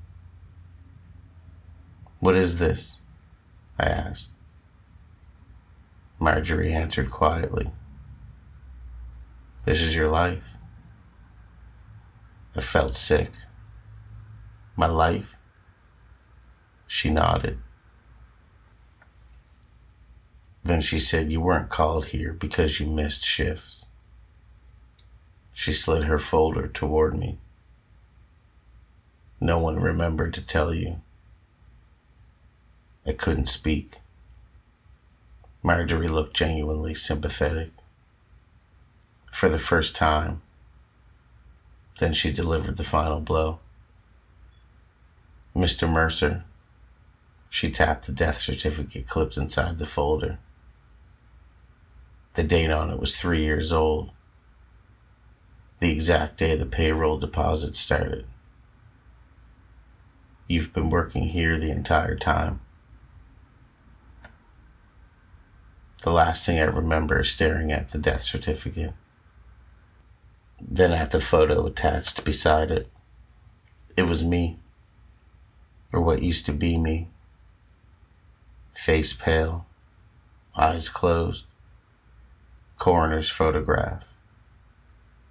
"What is this?" I asked. Marjorie answered quietly, "This is your life." I felt sick. "My life?" She nodded. Then she said, "You weren't called here because you missed shifts." She slid her folder toward me. "No one remembered to tell you." I couldn't speak. Marjorie looked genuinely sympathetic. For the first time. Then she delivered the final blow. "Mr. Mercer." She tapped the death certificate clipped inside the folder. The date on it was 3 years old. The exact day the payroll deposit started. You've been working here the entire time. The last thing I remember is staring at the death certificate, then at the photo attached beside it. It was me, or what used to be me. Face pale, eyes closed, coroner's photograph.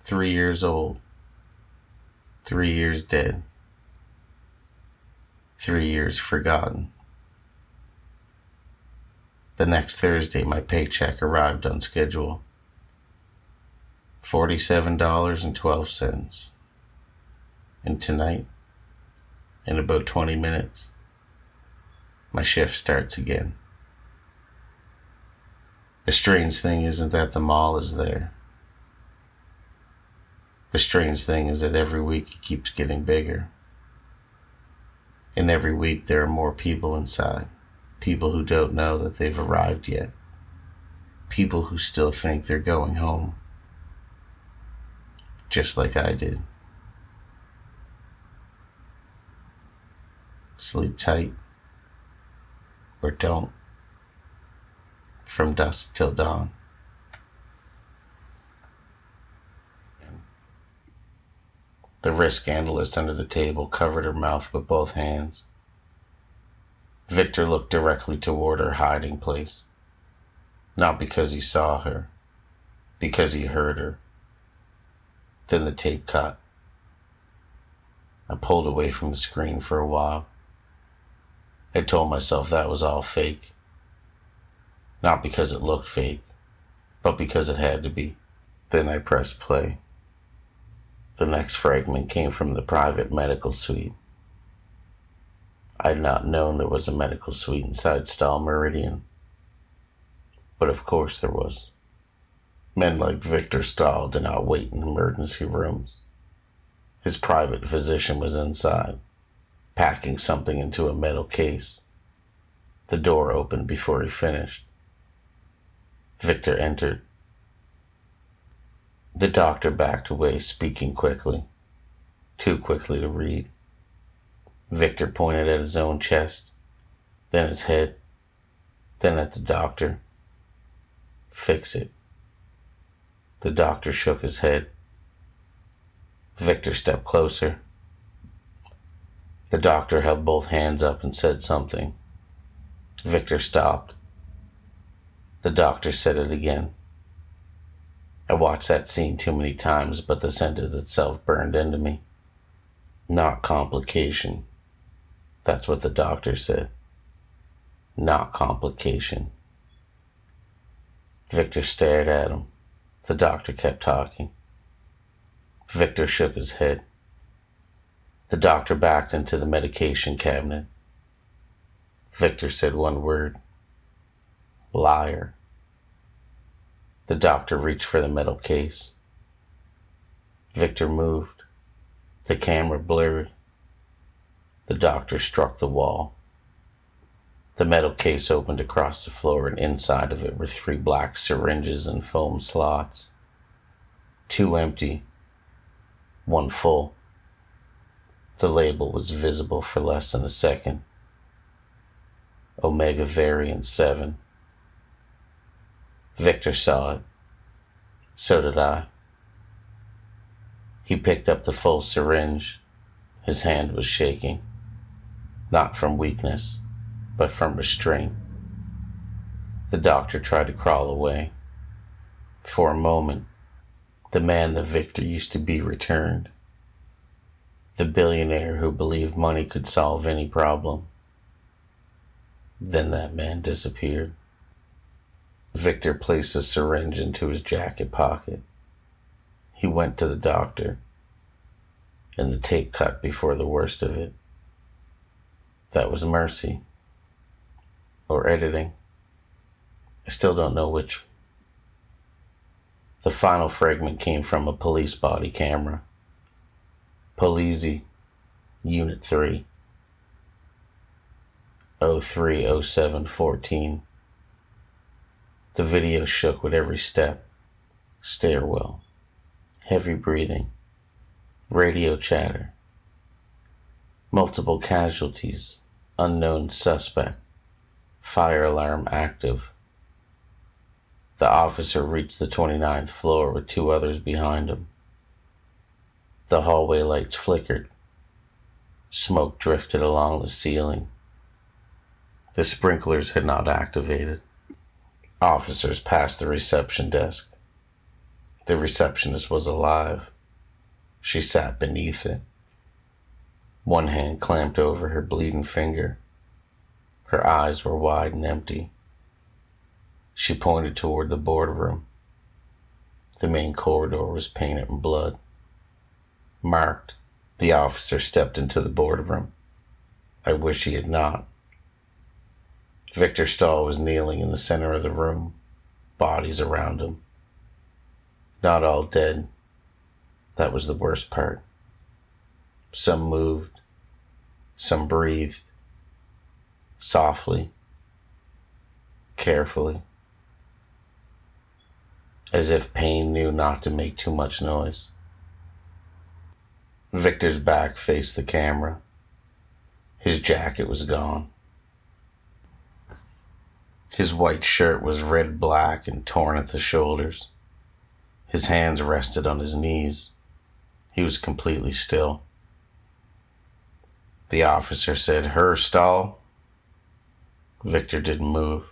3 years old, 3 years dead, 3 years forgotten. The next Thursday, my paycheck arrived on schedule. $47.12. And tonight, in about 20 minutes, my shift starts again. The strange thing isn't that the mall is there. The strange thing is that every week it keeps getting bigger. And every week there are more people inside. People who don't know that they've arrived yet. People who still think they're going home. Just like I did. Sleep tight. Or don't. From dusk till dawn. The risk analyst under the table covered her mouth with both hands. Victor looked directly toward her hiding place. Not because he saw her, because he heard her. Then the tape cut. I pulled away from the screen for a while. I told myself that was all fake. Not because it looked fake, but because it had to be. Then I pressed play. The next fragment came from the private medical suite. I had not known there was a medical suite inside Stahl Meridian. But of course there was. Men like Victor Stahl did not wait in emergency rooms. His private physician was inside, packing something into a metal case. The door opened before he finished. Victor entered. The doctor backed away, speaking quickly, too quickly to read. Victor pointed at his own chest, then his head, then at the doctor. Fix it. The doctor shook his head. Victor stepped closer. The doctor held both hands up and said something. Victor stopped. The doctor said it again. I watched that scene too many times, but the sentence itself burned into me. Not complication. That's what the doctor said. Not complication. Victor stared at him. The doctor kept talking. Victor shook his head. The doctor backed into the medication cabinet. Victor said one word. Liar. The doctor reached for the metal case. Victor moved. The camera blurred. The doctor struck the wall. The metal case opened across the floor, and inside of it were 3 black syringes and foam slots. 2 empty, 1 full. The label was visible for less than a second. Omega Variant 7. Victor saw it. So did I. He picked up the full syringe. His hand was shaking. Not from weakness, but from restraint. The doctor tried to crawl away. For a moment, the man that Victor used to be returned. The billionaire who believed money could solve any problem. Then that man disappeared. Victor placed the syringe into his jacket pocket. He went to the doctor, and the tape cut before the worst of it. That was mercy. Or editing. I still don't know which. The final fragment came from a police body camera. Polizzi, Unit 3. 030714. The video shook with every step. Stairwell. Heavy breathing. Radio chatter. Multiple casualties. Unknown suspect. Fire alarm active. The officer reached the 29th floor with two others behind him. The hallway lights flickered. Smoke drifted along the ceiling. The sprinklers had not activated. Officers passed the reception desk. The receptionist was alive. She sat beneath it. One hand clamped over her bleeding finger. Her eyes were wide and empty. She pointed toward the boardroom. The main corridor was painted in blood. Marked. The officer stepped into the boardroom. I wish he had not. Victor Stahl was kneeling in the center of the room, bodies around him. Not all dead. That was the worst part. Some moved. Some breathed. Softly. Carefully. As if pain knew not to make too much noise. Victor's back faced the camera. His jacket was gone. His white shirt was red-black and torn at the shoulders. His hands rested on his knees. He was completely still. The officer said, "Herr Stahl?" Victor didn't move.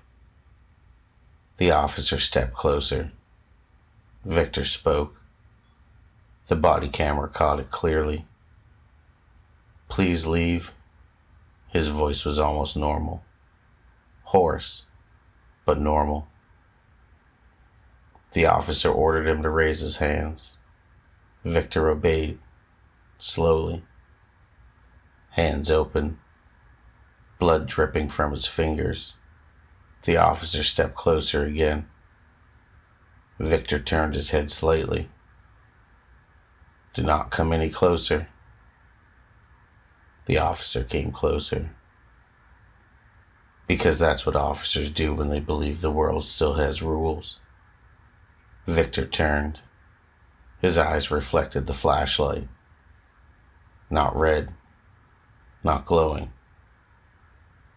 The officer stepped closer. Victor spoke. The body camera caught it clearly. "Please leave." His voice was almost normal. Hoarse, but normal. The officer ordered him to raise his hands. Victor obeyed, slowly. Hands open, blood dripping from his fingers. The officer stepped closer again. Victor turned his head slightly. "Do not come any closer." The officer came closer. Because that's what officers do when they believe the world still has rules. Victor turned. His eyes reflected the flashlight. Not red, not glowing,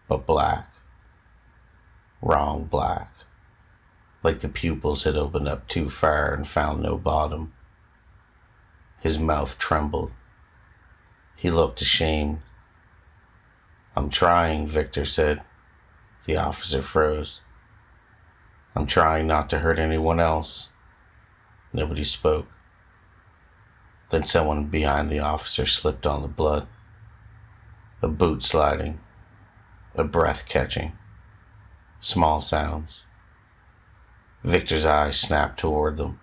but black. Wrong black. Like the pupils had opened up too far and found no bottom. His mouth trembled. He looked ashamed. "I'm trying," Victor said. The officer froze. "I'm trying not to hurt anyone else." Nobody spoke. Then someone behind the officer slipped on the blood. A boot sliding. A breath catching. Small sounds. Victor's eyes snapped toward them.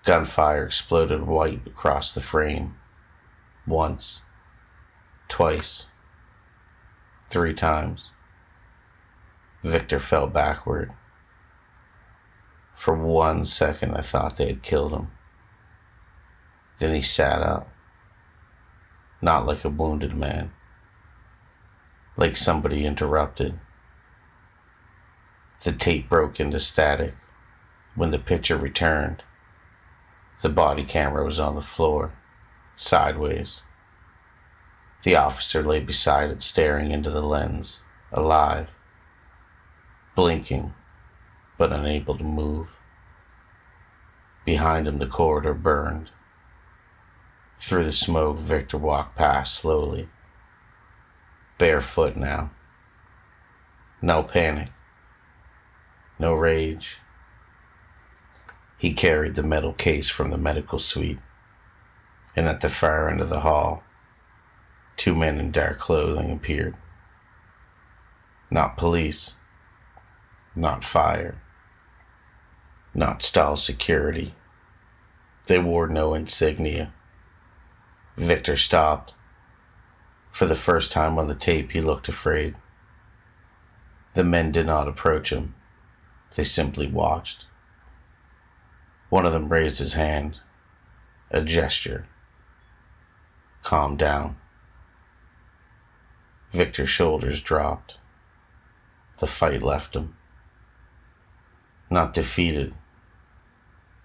Gunfire exploded white across the frame. Once. Twice. 3 times. Victor fell backward. For 1 second I thought they had killed him. Then he sat up. Not like a wounded man. Like somebody interrupted. The tape broke into static. When the picture returned, the body camera was on the floor, sideways. The officer lay beside it, staring into the lens, alive, blinking, but unable to move. Behind him, the corridor burned. Through the smoke, Victor walked past slowly. Barefoot now. No panic. No rage. He carried the metal case from the medical suite, and at the far end of the hall, 2 men in dark clothing appeared. Not police. Not fire. Not Stahl security. They wore no insignia. Victor stopped. For the first time on the tape, he looked afraid. The men did not approach him. They simply watched. One of them raised his hand. A gesture. Calm down. Victor's shoulders dropped. The fight left him. Not defeated,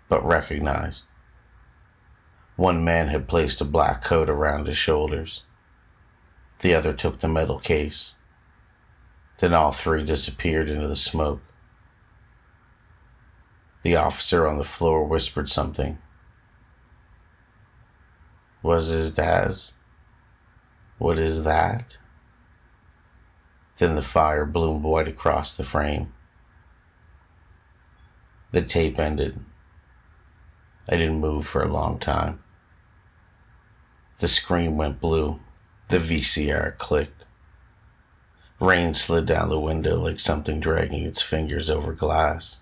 but recognized. One man had placed a black coat around his shoulders. The other took the metal case. Then all three disappeared into the smoke. The officer on the floor whispered something. Was his Daz? What is that? Then the fire bloomed white across the frame. The tape ended. I didn't move for a long time. The screen went blue. The VCR clicked. Rain slid down the window like something dragging its fingers over glass.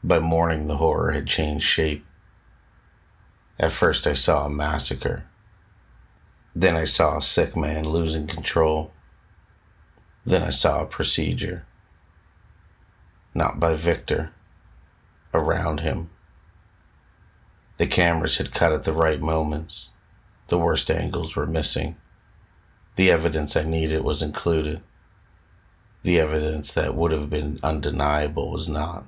By morning, the horror had changed shape. At first, I saw a massacre. Then I saw a sick man losing control. Then I saw a procedure. Not by Victor. Around him. The cameras had cut at the right moments. The worst angles were missing. The evidence I needed was included. The evidence that would have been undeniable was not.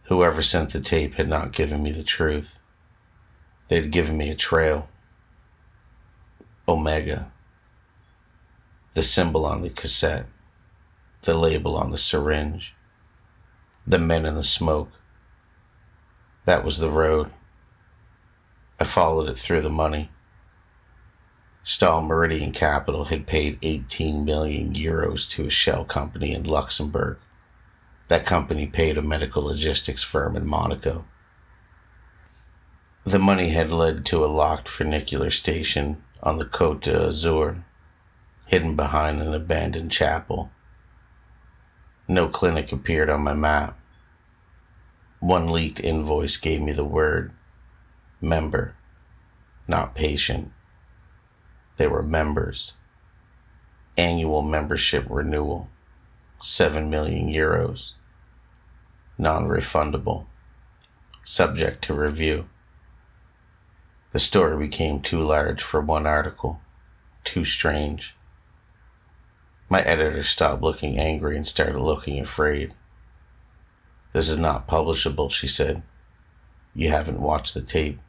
Whoever sent the tape had not given me the truth. They had given me a trail. Omega. The symbol on the cassette. The label on the syringe. The men in the smoke. That was the road. I followed it through the money. Stahl Meridian Capital had paid 18 million euros to a shell company in Luxembourg. That company paid a medical logistics firm in Monaco. The money had led to a locked funicular station on the Côte d'Azur, hidden behind an abandoned chapel. No clinic appeared on my map. One leaked invoice gave me the word member, not patient. They were members. Annual membership renewal, 7 million euros. Non-refundable. Subject to review. The story became too large for one article. Too strange. My editor stopped looking angry and started looking afraid. This is not publishable, she said. You haven't watched the tape.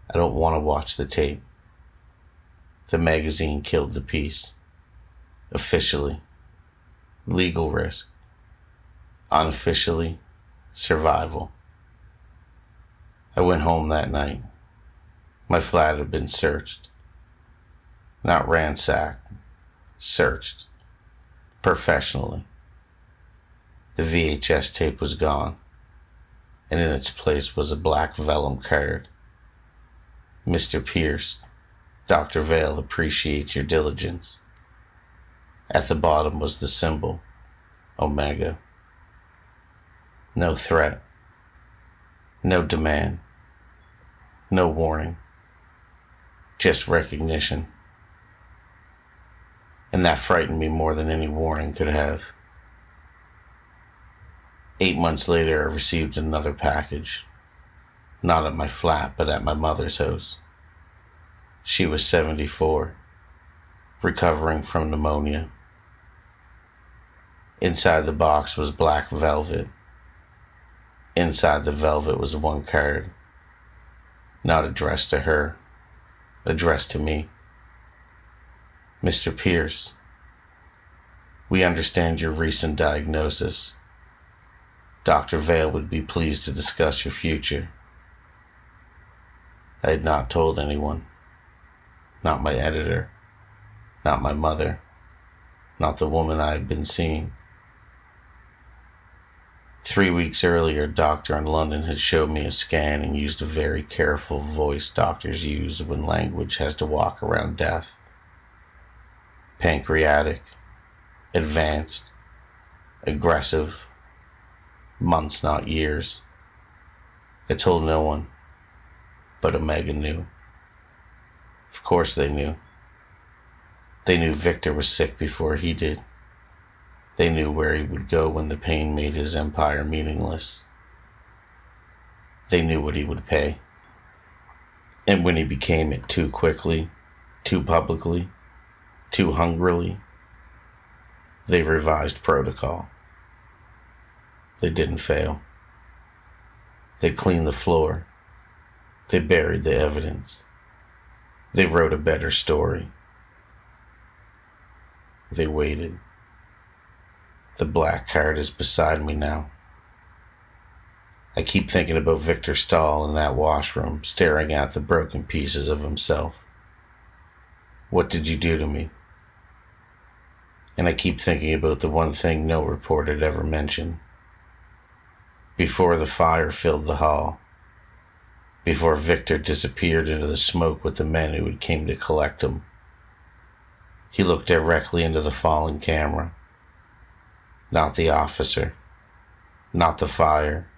I don't want to watch the tape. The magazine killed the piece. Officially. Legal risk. Unofficially. Survival. I went home that night. My flat had been searched. Not ransacked. Searched. Professionally. The VHS tape was gone, and in its place was a black vellum card. Mr. Pierce, Dr. Vale appreciates your diligence. At the bottom was the symbol, Omega. No threat. No demand. No warning. Just recognition. And that frightened me more than any warning could have. 8 months later, I received another package. Not at my flat, but at my mother's house. She was 74, recovering from pneumonia. Inside the box was black velvet. Inside the velvet was one card, not addressed to her, addressed to me. Mr. Pierce, we understand your recent diagnosis. Dr. Vale would be pleased to discuss your future. I had not told anyone. Not my editor. Not my mother. Not the woman I had been seeing. 3 weeks earlier, a doctor in London had showed me a scan and used a very careful voice doctors use when language has to walk around death. Pancreatic. Advanced. Aggressive. Months, not years. I told no one, but Omega knew. Of course they knew. They knew Victor was sick before he did. They knew where he would go when the pain made his empire meaningless. They knew what he would pay. And when he became it too quickly, too publicly, too hungrily, they revised protocol. They didn't fail. They cleaned the floor. They buried the evidence. They wrote a better story. They waited. The black card is beside me now. I keep thinking about Victor Stahl in that washroom, staring at the broken pieces of himself. What did you do to me? And I keep thinking about the one thing no report had ever mentioned. Before the fire filled the hall, before Victor disappeared into the smoke with the men who had came to collect him, he looked directly into the fallen camera. Not the officer, not the fire,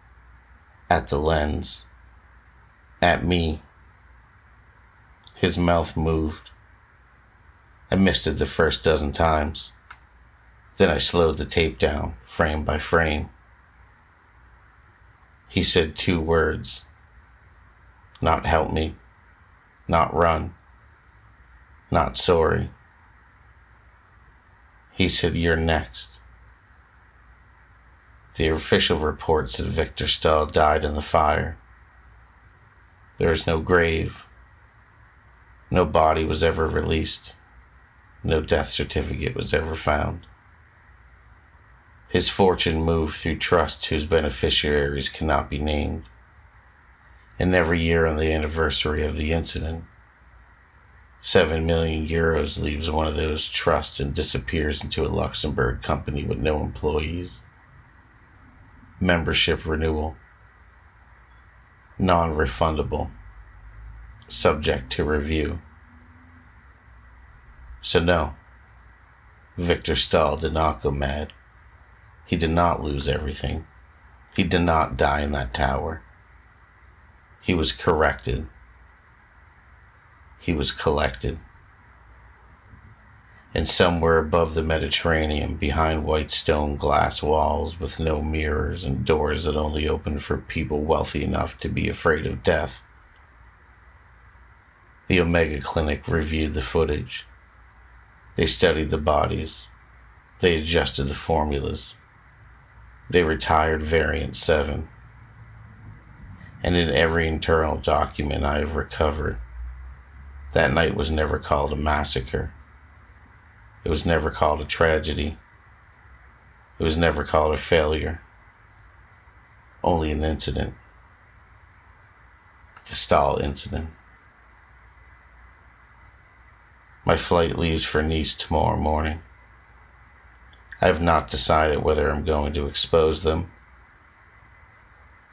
at the lens, at me. His mouth moved. I missed it the first dozen times. Then I slowed the tape down, frame by frame. He said 2 words. Not help me, not run, not sorry. He said, you're next. The official report said Victor Stahl died in the fire. There is no grave. No body was ever released. No death certificate was ever found. His fortune moved through trusts whose beneficiaries cannot be named. And every year on the anniversary of the incident, 7 million euros leaves one of those trusts and disappears into a Luxembourg company with no employees. Membership renewal. Non-refundable. Subject to review. So no, Victor Stahl did not go mad. He did not lose everything. He did not die in that tower. He was corrected. He was collected. And somewhere above the Mediterranean, behind white stone glass walls with no mirrors and doors that only opened for people wealthy enough to be afraid of death, the Omega Clinic reviewed the footage. They studied the bodies. They adjusted the formulas. They retired Variant 7. And in every internal document I have recovered, that night was never called a massacre. It was never called a tragedy. It was never called a failure. Only an incident. The Stahl Incident. My flight leaves for Nice tomorrow morning. I have not decided whether I'm going to expose them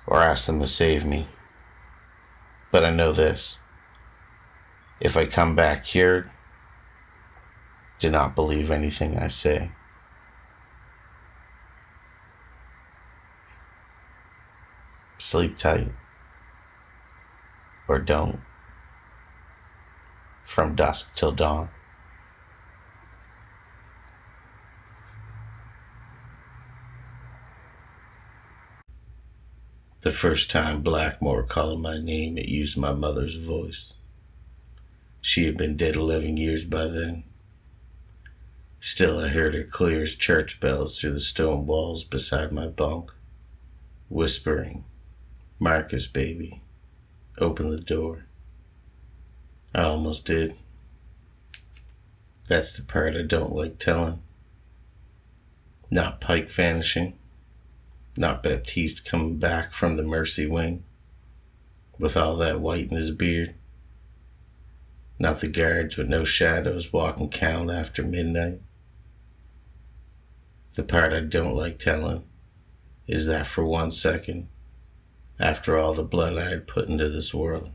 or ask them to save me. But I know this. If I come back cured, do not believe anything I say. Sleep tight. Or don't. From dusk till dawn. The first time Blackmoor called my name, it used my mother's voice. She had been dead 11 years by then. Still, I heard her clear as church bells through the stone walls beside my bunk, whispering, "Marcus, baby, open the door." I almost did. That's the part I don't like telling. Not Pike vanishing. Not Baptiste coming back from the mercy wing with all that white in his beard. Not the guards with no shadows walking count after midnight. The part I don't like telling is that for 1 second, after all the blood I had put into this world,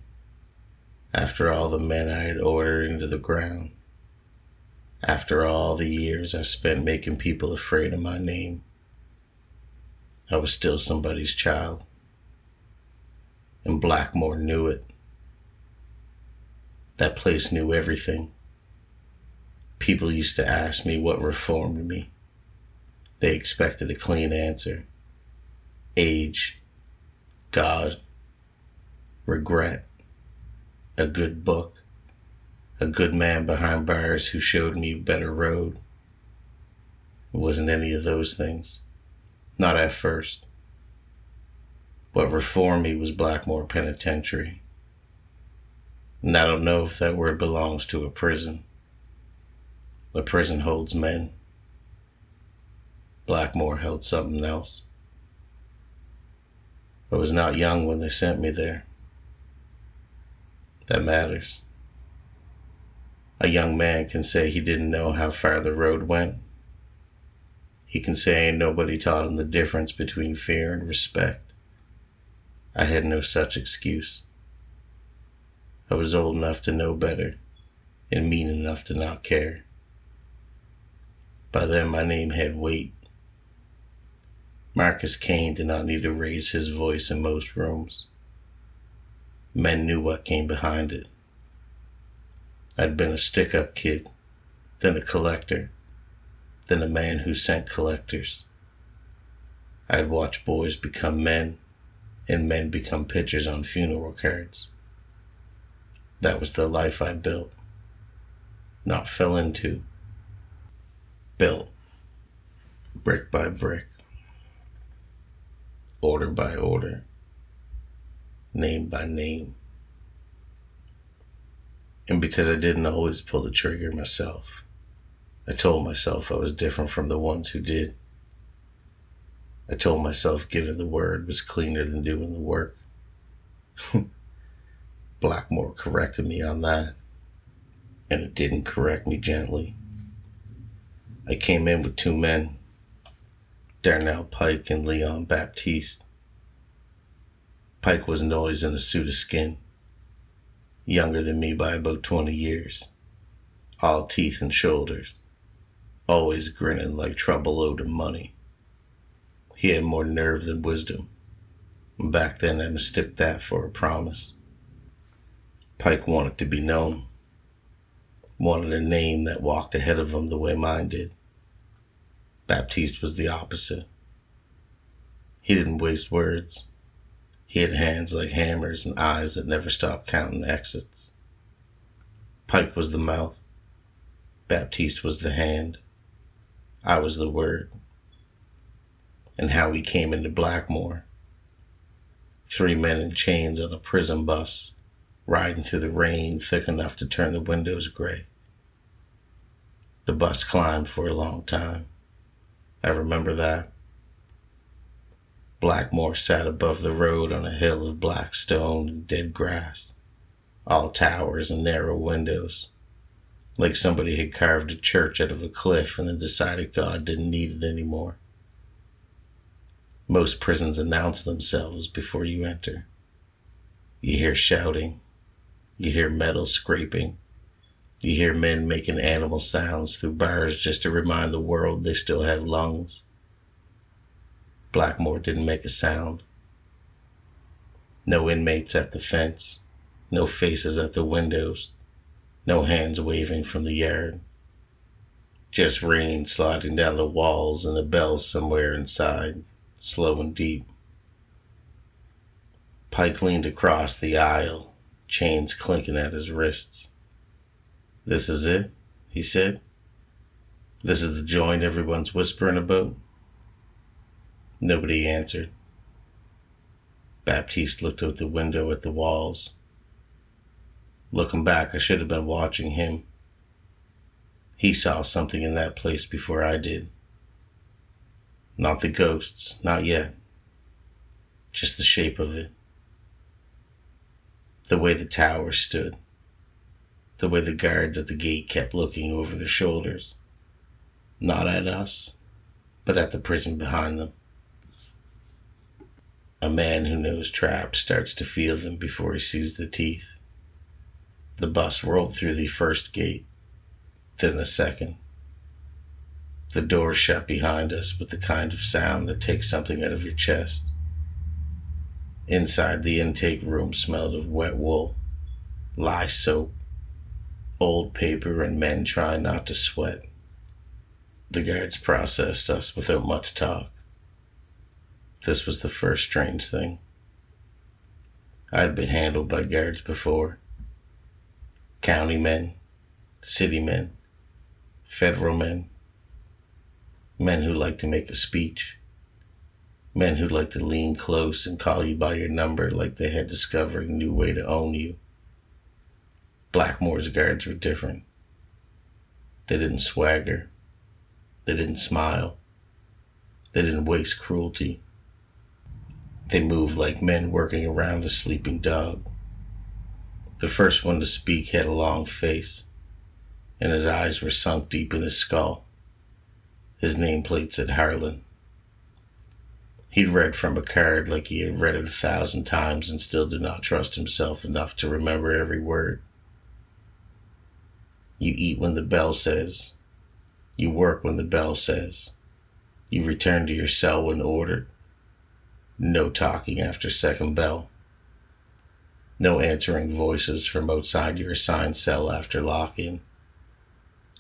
after all the men I had ordered into the ground, after all the years I spent making people afraid of my name, I was still somebody's child. And Blackmoor knew it. That place knew everything. People used to ask me what reformed me. They expected a clean answer. Age, God, regret, a good book, a good man behind bars who showed me a better road. It wasn't any of those things. Not at first. What reformed me was Blackmoor Penitentiary. And I don't know if that word belongs to a prison. The prison holds men. Blackmoor held something else. I was not young when they sent me there. That matters. A young man can say he didn't know how far the road went. He can say ain't nobody taught him the difference between fear and respect. I had no such excuse. I was old enough to know better and mean enough to not care. By then my name had weight. Marcus Kane did not need to raise his voice in most rooms. Men knew what came behind it. I'd been a stick-up kid, then a collector, then a man who sent collectors. I'd watched boys become men, and men become pictures on funeral cards. That was the life I built, not fell into. Built, brick by brick, order by order, name by name. And because I didn't always pull the trigger myself, I told myself I was different from the ones who did. I told myself giving the word was cleaner than doing the work. Blackmoor corrected me on that, and it didn't correct me gently. I came in with two men, Darnell Pike and Leon Baptiste. Pike wasn't always in a suit of skin, younger than me by about 20 years, all teeth and shoulders, always grinning like trouble owed him money. He had more nerve than wisdom, and back then I mistook that for a promise. Pike wanted to be known, wanted a name that walked ahead of him the way mine did. Baptiste was the opposite. He didn't waste words. He had hands like hammers and eyes that never stopped counting exits. Pike was the mouth. Baptiste was the hand. I was the word. And how we came into Blackmoor. 3 men in chains on a prison bus, riding through the rain thick enough to turn the windows gray. The bus climbed for a long time. I remember that. Blackmoor sat above the road on a hill of black stone and dead grass, all towers and narrow windows, like somebody had carved a church out of a cliff and then decided God didn't need it anymore. Most prisons announce themselves before you enter. You hear shouting, you hear metal scraping, you hear men making animal sounds through bars just to remind the world they still have lungs. Blackmoor didn't make a sound. No inmates at the fence, no faces at the windows, no hands waving from the yard. Just rain sliding down the walls and a bell somewhere inside, slow and deep. Pike leaned across the aisle, chains clinking at his wrists. "This is it," he said. "This is the joint everyone's whispering about?" Nobody answered. Baptiste looked out the window at the walls. Looking back, I should have been watching him. He saw something in that place before I did. Not the ghosts, not yet. Just the shape of it. The way the tower stood. The way the guards at the gate kept looking over their shoulders. Not at us, but at the prison behind them. A man who knows traps starts to feel them before he sees the teeth. The bus rolled through the first gate, then the second. The door shut behind us with the kind of sound that takes something out of your chest. Inside, the intake room smelled of wet wool, lye soap, old paper, and men trying not to sweat. The guards processed us without much talk. This was the first strange thing. I had been handled by guards before. County men, city men, federal men. Men who like to make a speech. Men who like to lean close and call you by your number like they had discovered a new way to own you. Blackmoor's guards were different. They didn't swagger. They didn't smile. They didn't waste cruelty. They moved like men working around a sleeping dog. The first one to speak had a long face, and his eyes were sunk deep in his skull. His nameplate said Harlan. He'd read from a card like he had read it 1,000 times and still did not trust himself enough to remember every word. You eat when the bell says. You work when the bell says. You return to your cell when ordered. No talking after second bell. No answering voices from outside your assigned cell after lock-in.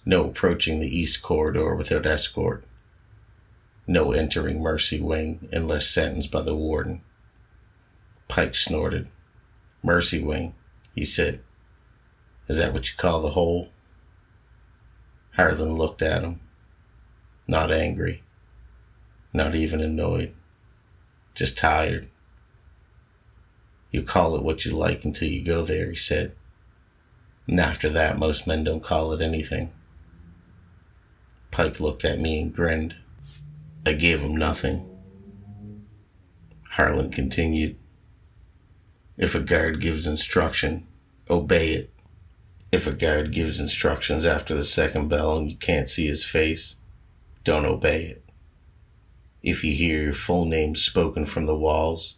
No approaching the east corridor without escort. No entering Mercy Wing unless sentenced by the warden. Pike snorted. Mercy Wing, he said. Is that what you call the hole? Harlan looked at him. Not angry. Not even annoyed. Just tired. You call it what you like until you go there, he said. And after that, most men don't call it anything. Pike looked at me and grinned. I gave him nothing. Harlan continued. If a guard gives instruction, obey it. If a guard gives instructions after the second bell and you can't see his face, don't obey it. If you hear your full name spoken from the walls,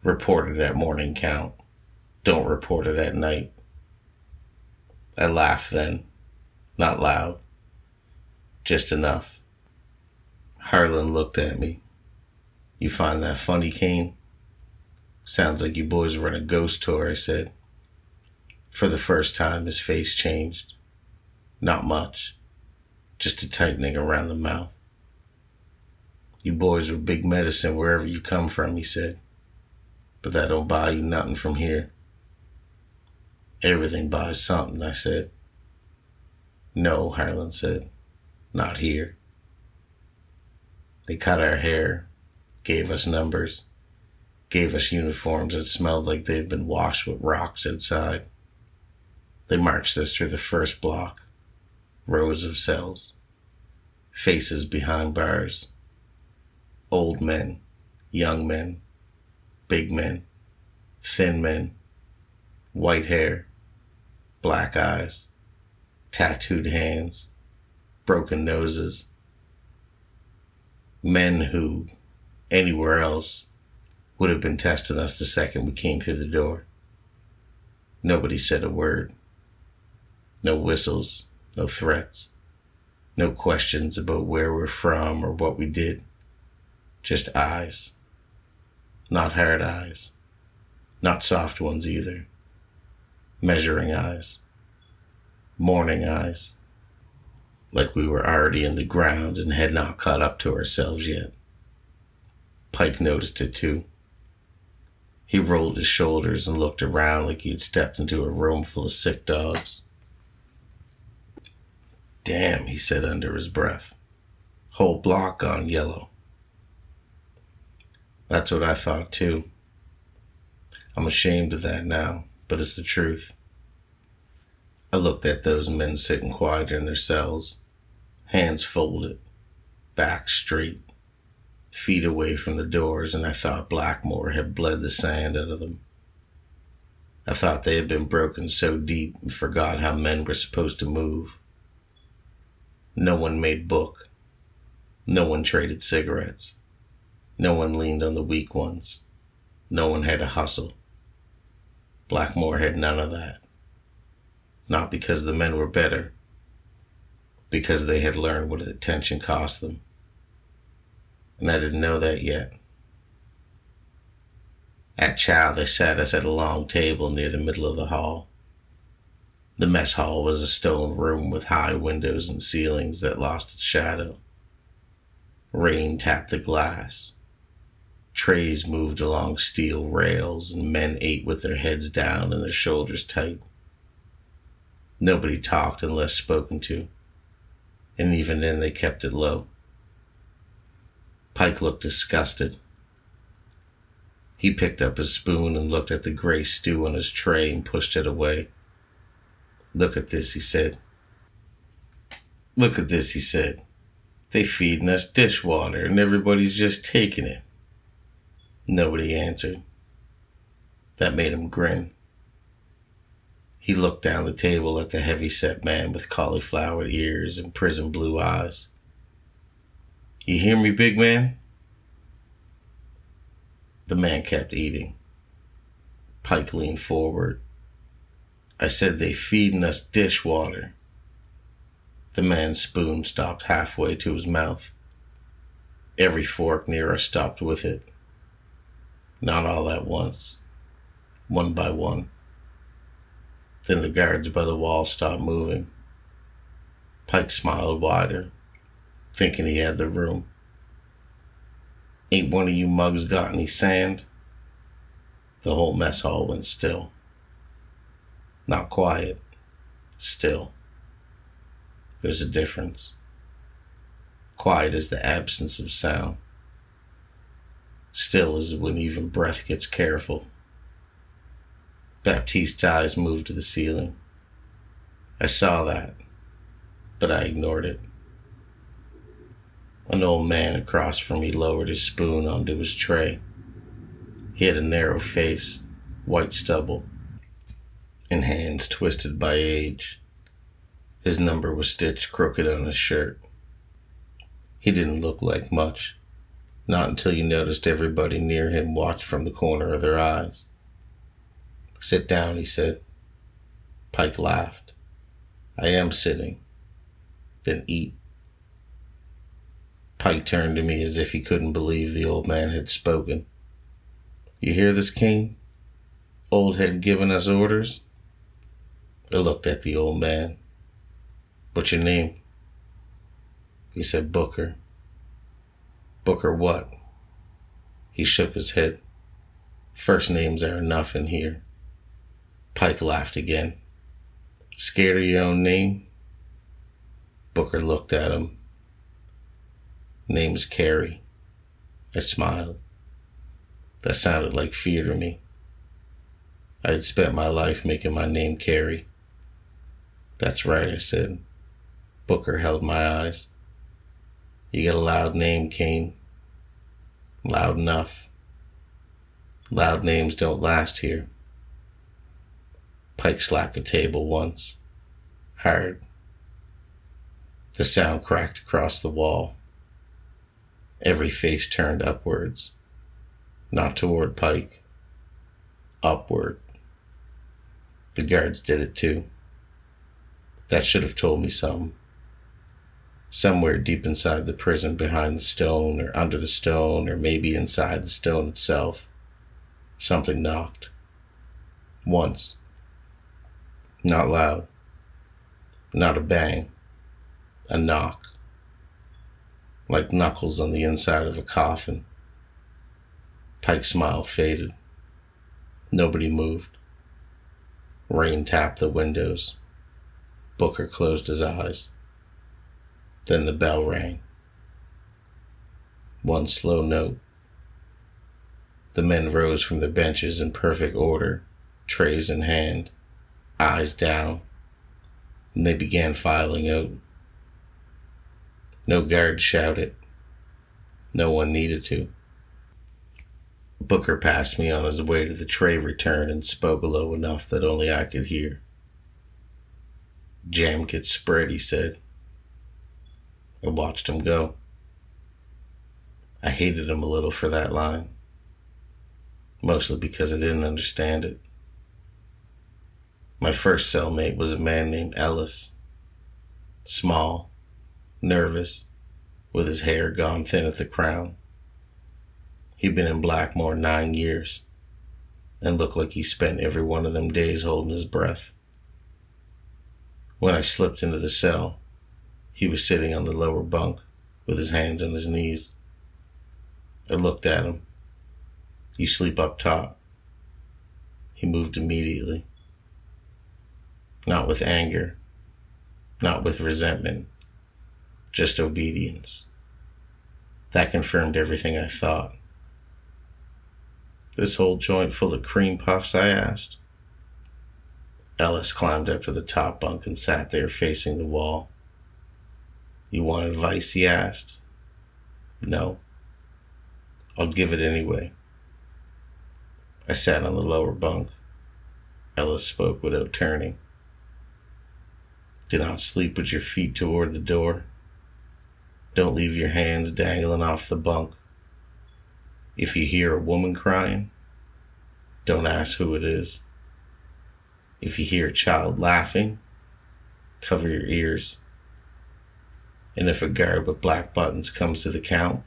report it at morning count. Don't report it at night. I laughed then, not loud, just enough. Harlan looked at me. You find that funny, Kane? Sounds like you boys run a ghost tour, I said. For the first time, his face changed. Not much, just a tightening around the mouth. You boys were big medicine wherever you come from, he said. But that don't buy you nothing from here. Everything buys something, I said. No, Harlan said. Not here. They cut our hair, gave us numbers, gave us uniforms that smelled like they'd been washed with rocks outside. They marched us through the first block, rows of cells, faces behind bars, old men, young men, big men, thin men, white hair, black eyes, tattooed hands, broken noses. Men who, anywhere else, would have been testing us the second we came through the door. Nobody said a word. No whistles, no threats, no questions about where we're from or what we did. Just eyes. Not hard eyes. Not soft ones either. Measuring eyes. Morning eyes. Like we were already in the ground and had not caught up to ourselves yet. Pike noticed it too. He rolled his shoulders and looked around like he had stepped into a room full of sick dogs. Damn, he said under his breath. Whole block gone yellow. That's what I thought too. I'm ashamed of that now, but it's the truth. I looked at those men sitting quiet in their cells, hands folded, back straight, feet away from the doors, and I thought Blackmoor had bled the sand out of them. I thought they had been broken so deep and forgot how men were supposed to move. No one made book. No one traded cigarettes. No one leaned on the weak ones. No one had to hustle. Blackmoor had none of that. Not because the men were better, because they had learned what attention cost them. And I didn't know that yet. At chow, they sat us at a long table near the middle of the hall. The mess hall was a stone room with high windows and ceilings that lost its shadow. Rain tapped the glass. Trays moved along steel rails, and men ate with their heads down and their shoulders tight. Nobody talked unless spoken to, and even then they kept it low. Pike looked disgusted. He picked up his spoon and looked at the gray stew on his tray and pushed it away. Look at this, he said. Look at this, he said. They feeding us dishwater and everybody's just taking it. Nobody answered. That made him grin. He looked down the table at the heavy-set man with cauliflowered ears and prism blue eyes. You hear me, big man? The man kept eating. Pike leaned forward. I said they feeding us dishwater. The man's spoon stopped halfway to his mouth. Every fork near us stopped with it. Not all at once. One by one. Then the guards by the wall stopped moving. Pike smiled wider, thinking he had the room. Ain't one of you mugs got any sand? The whole mess hall went still. Not quiet. Still. There's a difference. Quiet is the absence of sound. Still is when even breath gets careful. Baptiste's eyes moved to the ceiling. I saw that, but I ignored it. An old man across from me lowered his spoon onto his tray. He had a narrow face, white stubble, and hands twisted by age. His number was stitched crooked on his shirt. He didn't look like much, not until you noticed everybody near him watched from the corner of their eyes. Sit down, he said. Pike laughed. I am sitting. Then eat. Pike turned to me as if he couldn't believe the old man had spoken. You hear this, King? Old head giving us orders? I looked at the old man. What's your name? He said, Booker. Booker what? He shook his head. First names are enough in here. Pike laughed again. Scared of your own name? Booker looked at him. Name's Carrie. I smiled. That sounded like fear to me. I had spent my life making my name Carrie. That's right, I said. Booker held my eyes. You got a loud name, Kane. Loud enough. Loud names don't last here. Pike slapped the table once. Hard. The sound cracked across the wall. Every face turned upwards. Not toward Pike. Upward. The guards did it too. That should have told me something. Somewhere deep inside the prison, behind the stone, or under the stone, or maybe inside the stone itself, something knocked. Once. Not loud. Not a bang. A knock. Like knuckles on the inside of a coffin. Pike's smile faded. Nobody moved. Rain tapped the windows. Booker closed his eyes. Then the bell rang. One slow note. The men rose from the benches in perfect order, trays in hand, eyes down, and they began filing out. No guard shouted. No one needed to. Booker passed me on his way to the tray return and spoke low enough that only I could hear. Jam gets spread, he said. I watched him go. I hated him a little for that line. Mostly because I didn't understand it. My first cellmate was a man named Ellis. Small, nervous, with his hair gone thin at the crown. He'd been in Blackmoor 9 years, and looked like he spent every one of them days holding his breath. When I slipped into the cell, he was sitting on the lower bunk with his hands on his knees. I looked at him. You sleep up top. He moved immediately. Not with anger, not with resentment, just obedience. That confirmed everything I thought. This whole joint full of cream puffs, I asked. Ellis climbed up to the top bunk and sat there facing the wall. You want advice, he asked. No. I'll give it anyway. I sat on the lower bunk. Ellis spoke without turning. Do not sleep with your feet toward the door. Don't leave your hands dangling off the bunk. If you hear a woman crying, don't ask who it is. If you hear a child laughing, cover your ears. And if a guard with black buttons comes to the count,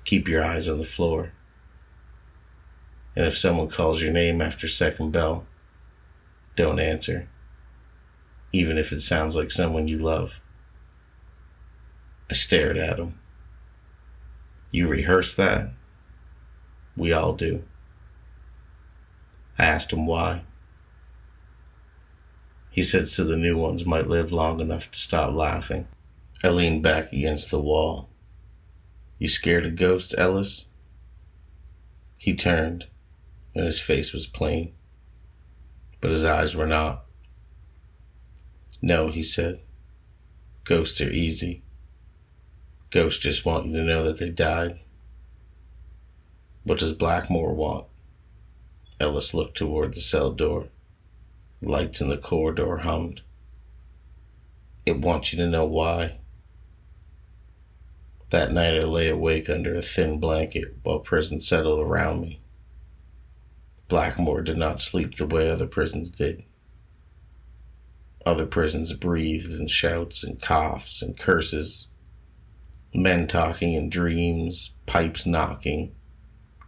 keep your eyes on the floor. And if someone calls your name after second bell, don't answer, even if it sounds like someone you love. I stared at him. You rehearse that? We all do. I asked him why. He said so the new ones might live long enough to stop laughing. I leaned back against the wall. You scared of ghosts, Ellis? He turned, and his face was plain, but his eyes were not. No, he said. Ghosts are easy. Ghosts just want you to know that they died. What does Blackmoor want? Ellis looked toward the cell door. Lights in the corridor hummed. It wants you to know why. That night I lay awake under a thin blanket while prison settled around me. Blackmoor did not sleep the way other prisons did. Other prisons breathed in shouts and coughs and curses. Men talking in dreams, pipes knocking,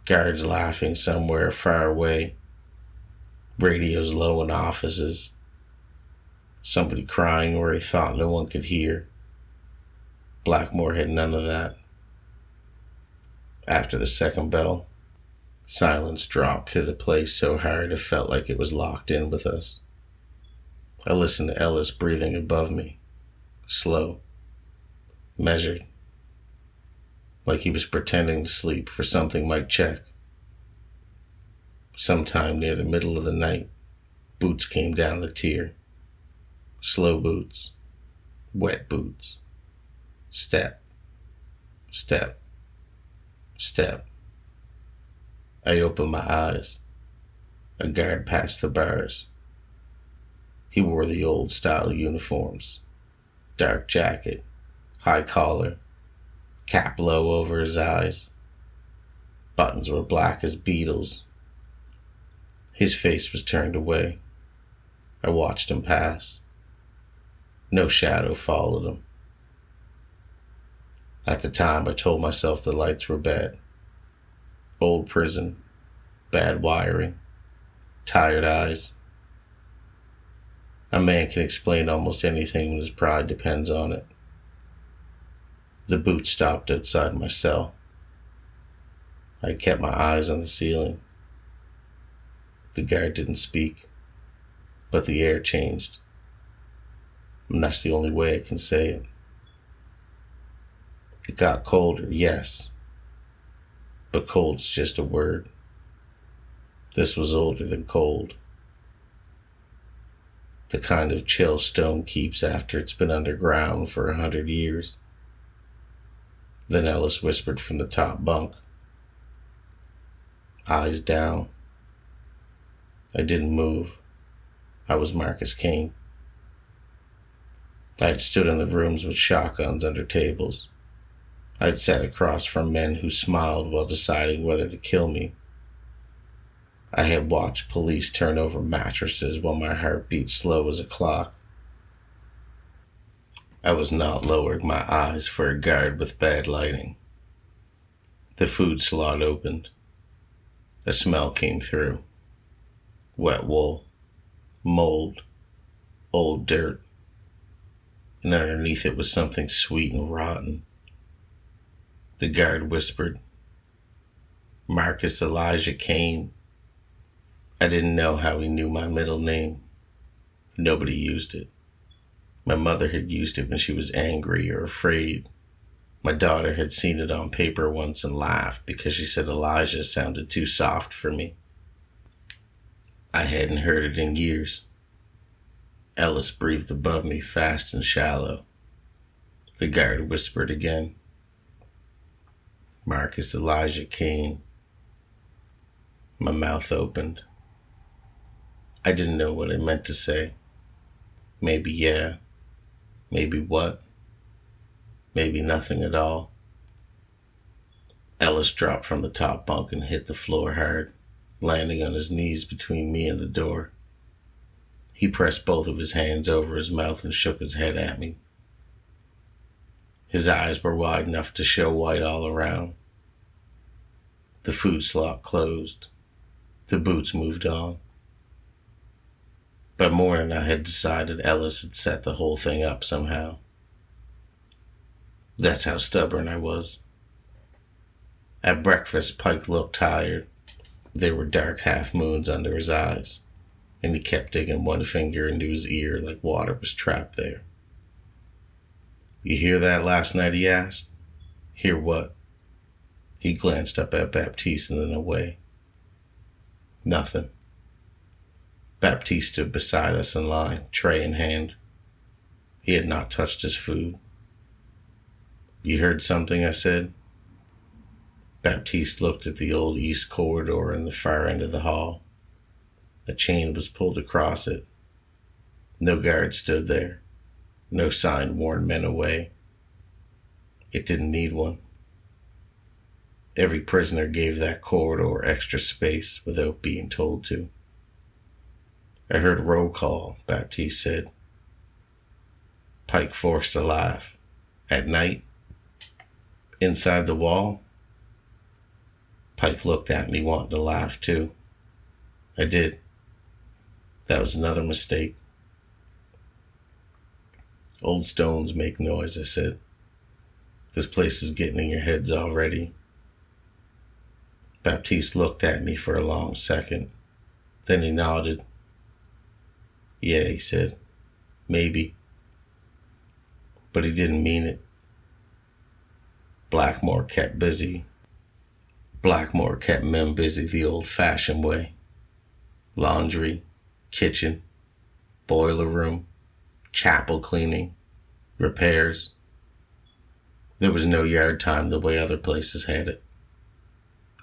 guards laughing somewhere far away, radios low in offices, somebody crying where he thought no one could hear. Blackmoor had none of that. After the second bell, silence dropped through the place so hard it felt like it was locked in with us. I listened to Ellis breathing above me, slow, measured, like he was pretending to sleep for something might check. Sometime near the middle of the night, boots came down the tier. Slow boots, wet boots. Step, step, step. I opened my eyes. A guard passed the bars. He wore the old style uniforms. Dark jacket, high collar, cap low over his eyes. Buttons were black as beetles. His face was turned away. I watched him pass. No shadow followed him. At the time, I told myself the lights were bad. Old prison, bad wiring, tired eyes. A man can explain almost anything when his pride depends on it. The boot stopped outside my cell. I kept my eyes on the ceiling. The guard didn't speak, but the air changed. And that's the only way I can say it. It got colder, yes, but cold's just a word. This was older than cold. The kind of chill stone keeps after it's been underground for 100 years. Then Ellis whispered from the top bunk. Eyes down. I didn't move. I was Marcus King. I had stood in the rooms with shotguns under tables. I had sat across from men who smiled while deciding whether to kill me. I had watched police turn over mattresses while my heart beat slow as a clock. I was not lowering my eyes for a guard with bad lighting. The food slot opened. A smell came through. Wet wool, mold, old dirt, and underneath it was something sweet and rotten. The guard whispered, Marcus Elijah Kane. I didn't know how he knew my middle name. Nobody used it. My mother had used it when she was angry or afraid. My daughter had seen it on paper once and laughed because she said Elijah sounded too soft for me. I hadn't heard it in years. Ellis breathed above me fast and shallow. The guard whispered again. Marcus Elijah Kane. My mouth opened. I didn't know what I meant to say. Maybe yeah. Maybe what? Maybe nothing at all. Ellis dropped from the top bunk and hit the floor hard, landing on his knees between me and the door. He pressed both of his hands over his mouth and shook his head at me. His eyes were wide enough to show white all around. The food slot closed. The boots moved on. By morning I had decided Ellis had set the whole thing up somehow. That's how stubborn I was. At breakfast, Pike looked tired. There were dark half moons under his eyes, and he kept digging one finger into his ear like water was trapped there. You hear that last night? He asked. Hear what? He glanced up at Baptiste and then away. Nothing. Baptiste stood beside us in line, tray in hand. He had not touched his food. You heard something? I said. Baptiste looked at the old east corridor in the far end of the hall. A chain was pulled across it. No guard stood there. No sign warned men away. It didn't need one. Every prisoner gave that corridor extra space without being told to. I heard roll call, Baptiste said. Pike forced a laugh. At night? Inside the wall? Pike looked at me wanting to laugh too. I did. That was another mistake. Old stones make noise, I said. This place is getting in your heads already. Baptiste looked at me for a long second. Then he nodded. Yeah, he said. Maybe. But he didn't mean it. Blackmoor kept men busy the old-fashioned way. Laundry, kitchen, boiler room, chapel cleaning, repairs. There was no yard time the way other places had it.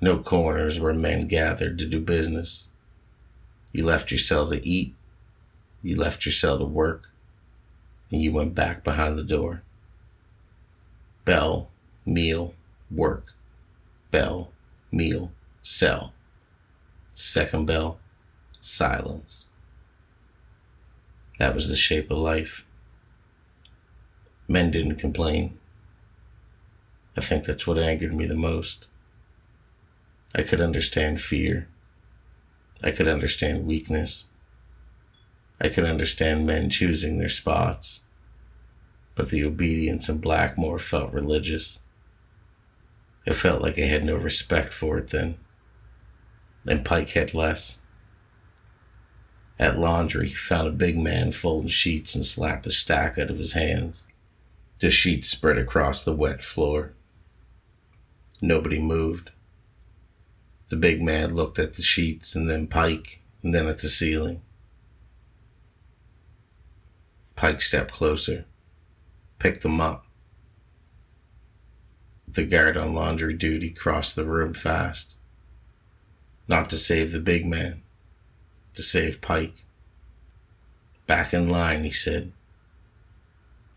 No corners where men gathered to do business. You left your cell to eat, you left your cell to work, and you went back behind the door. Bell, meal, work. Bell, meal, cell. Second bell, silence. That was the shape of life. Men didn't complain. I think that's what angered me the most. I could understand fear. I could understand weakness. I could understand men choosing their spots. But the obedience in Blackmoor felt religious. It felt like I had no respect for it then. And Pike had less. At laundry, he found a big man folding sheets and slapped a stack out of his hands. The sheets spread across the wet floor. Nobody moved. The big man looked at the sheets and then Pike and then at the ceiling. Pike stepped closer, picked them up. The guard on laundry duty crossed the room fast. Not to save the big man, to save Pike. Back in line, he said.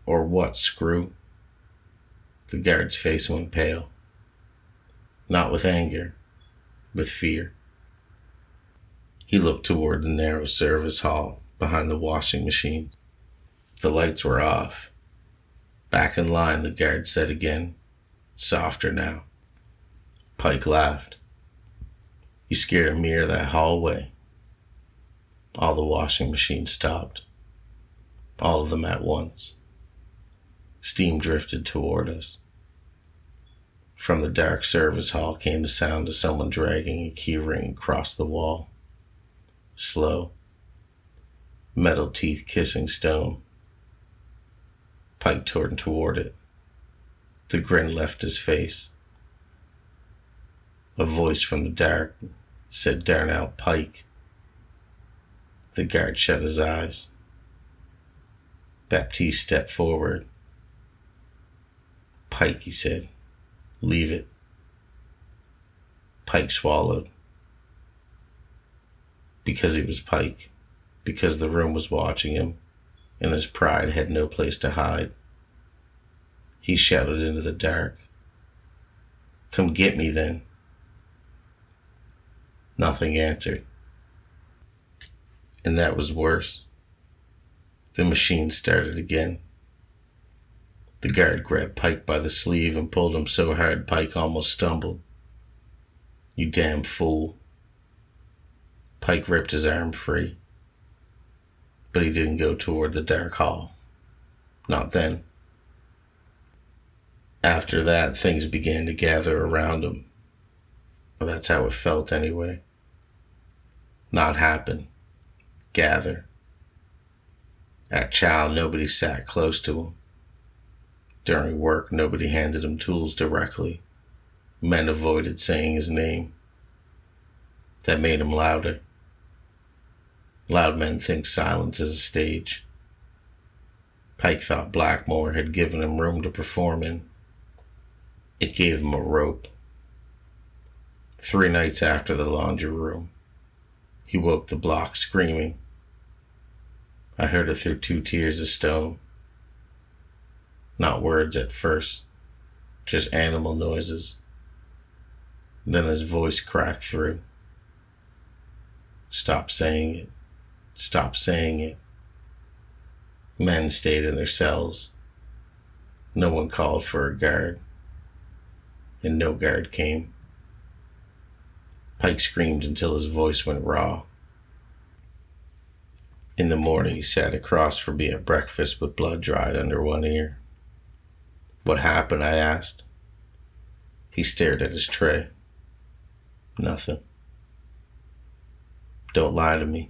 Or what, screw? The guard's face went pale. Not with anger, with fear. He looked toward the narrow service hall behind the washing machines. The lights were off. Back in line, the guard said again, softer now. Pike laughed. You scared me of that hallway. All the washing machines stopped. All of them at once. Steam drifted toward us. From the dark service hall came the sound of someone dragging a key ring across the wall. Slow. Metal teeth kissing stone. Pike turned toward it. The grin left his face. A voice from the dark said, "Darn out, Pike." The guard shut his eyes. Baptiste stepped forward. "Pike," he said. "Leave it." Pike swallowed. Because he was Pike. Because the room was watching him, and his pride had no place to hide. He shouted into the dark, "Come get me then." Nothing answered. And that was worse. The machine started again. The guard grabbed Pike by the sleeve and pulled him so hard Pike almost stumbled. "You damn fool." Pike ripped his arm free. But he didn't go toward the dark hall. Not then. After that, things began to gather around him. Well, that's how it felt anyway. Not happen. Gather. At chow, nobody sat close to him. During work, nobody handed him tools directly. Men avoided saying his name. That made him louder. Loud men think silence is a stage. Pike thought Blackmoor had given him room to perform in. It gave him a rope. 3 nights after the laundry room, he woke the block screaming. I heard it through 2 tiers of stone. Not words at first, just animal noises. Then his voice cracked through. "Stop saying it. Stop saying it." Men stayed in their cells. No one called for a guard. And no guard came. Pike screamed until his voice went raw. In the morning, he sat across from me at breakfast with blood dried under one ear. "What happened?" I asked. He stared at his tray. "Nothing." "Don't lie to me."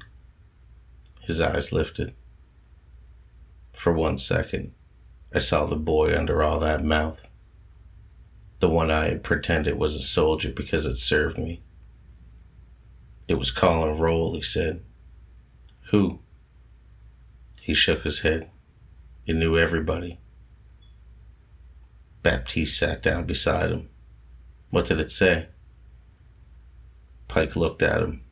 His eyes lifted. For 1 second, I saw the boy under all that mouth. The one I had pretended was a soldier because it served me. "It was call and roll," he said. "Who?" He shook his head. "It knew everybody." Baptiste sat down beside him. "What did it say?" Pike looked at him.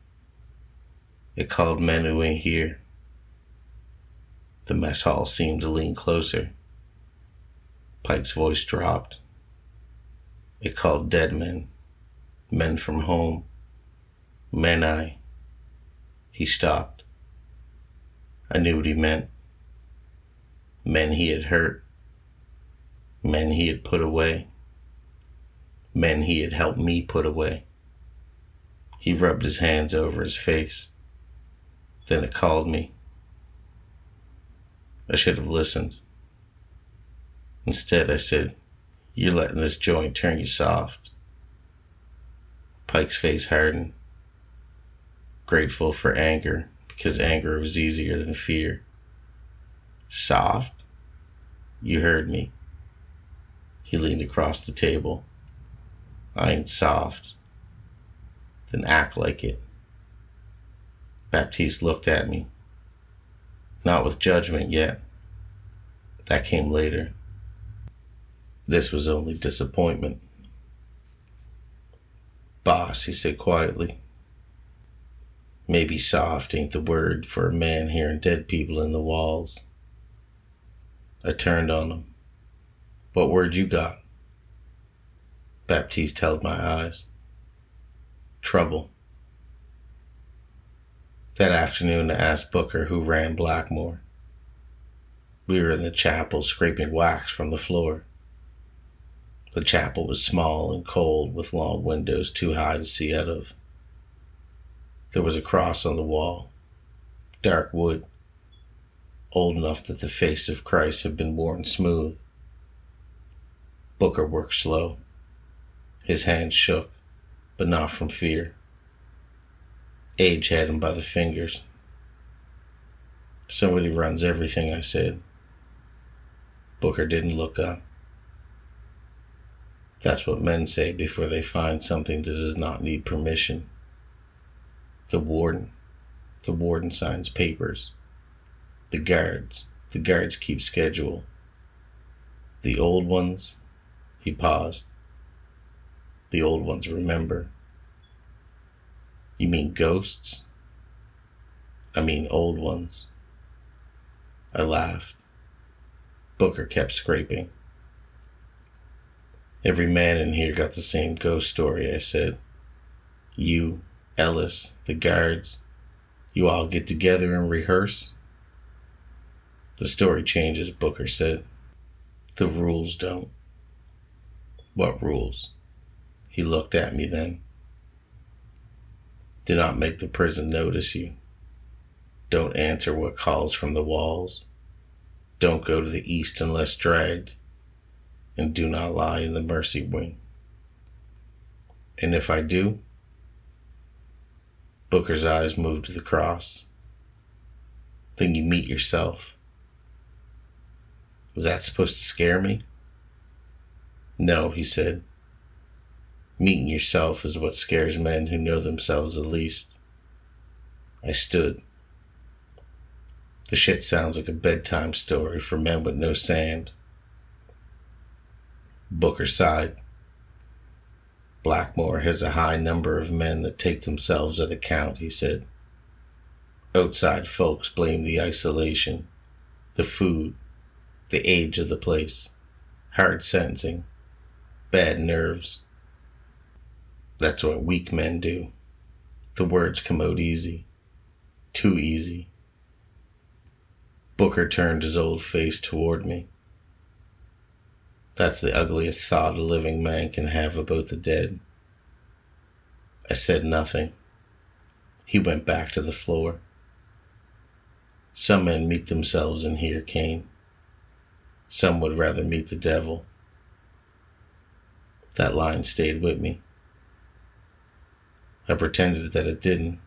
"It called men who ain't here." The mess hall seemed to lean closer. Pike's voice dropped. "It called dead men. Men from home. Men I..." He stopped. I knew what he meant. Men he had hurt. Men he had put away. Men he had helped me put away. He rubbed his hands over his face. Then it called me. I should have listened. Instead, I said, "You're letting this joint turn you soft." Pike's face hardened. Grateful for anger, because anger was easier than fear. "Soft?" "You heard me." He leaned across the table. "I ain't soft." "Then act like it." Baptiste looked at me. Not with judgment yet. That came later. This was only disappointment. "Boss," he said quietly, "maybe soft ain't the word for a man hearing dead people in the walls." I turned on him. "What word you got?" Baptiste held my eyes. "Trouble." That afternoon I asked Booker who ran Blackmoor. We were in the chapel scraping wax from the floor. The chapel was small and cold with long windows too high to see out of. There was a cross on the wall, dark wood, old enough that the face of Christ had been worn smooth. Booker worked slow. His hands shook, but not from fear. Age had him by the fingers. "Somebody runs everything," I said. Booker didn't look up. That's what men say before they find something that does not need permission. The warden signs papers. The guards The guards keep schedule. The old ones, he paused. The old ones remember. You mean ghosts? I mean old ones. I laughed. Booker kept scraping. Every man in here got the same ghost story, I said. You, Ellis, the guards, you all get together and rehearse? The story changes, Booker said. The rules don't. What rules? He looked at me then. Do not make the prison notice you. Don't answer what calls from the walls. Don't go to the east unless dragged. And do not lie in the mercy wing. And if I do? Booker's eyes moved to the cross. Then you meet yourself. Was that supposed to scare me? No, he said. Meeting yourself is what scares men who know themselves the least. I stood. The shit sounds like a bedtime story for men with no sand. Booker sighed. Blackmoor has a high number of men that take themselves at account, he said. Outside folks blame the isolation, the food, the age of the place, hard sentencing, bad nerves. That's what weak men do. The words come out easy. Too easy. Booker turned his old face toward me. That's the ugliest thought a living man can have about the dead. I said nothing. He went back to the floor. Some men meet themselves in here, Kane. Some would rather meet the devil. That line stayed with me. I pretended that it didn't.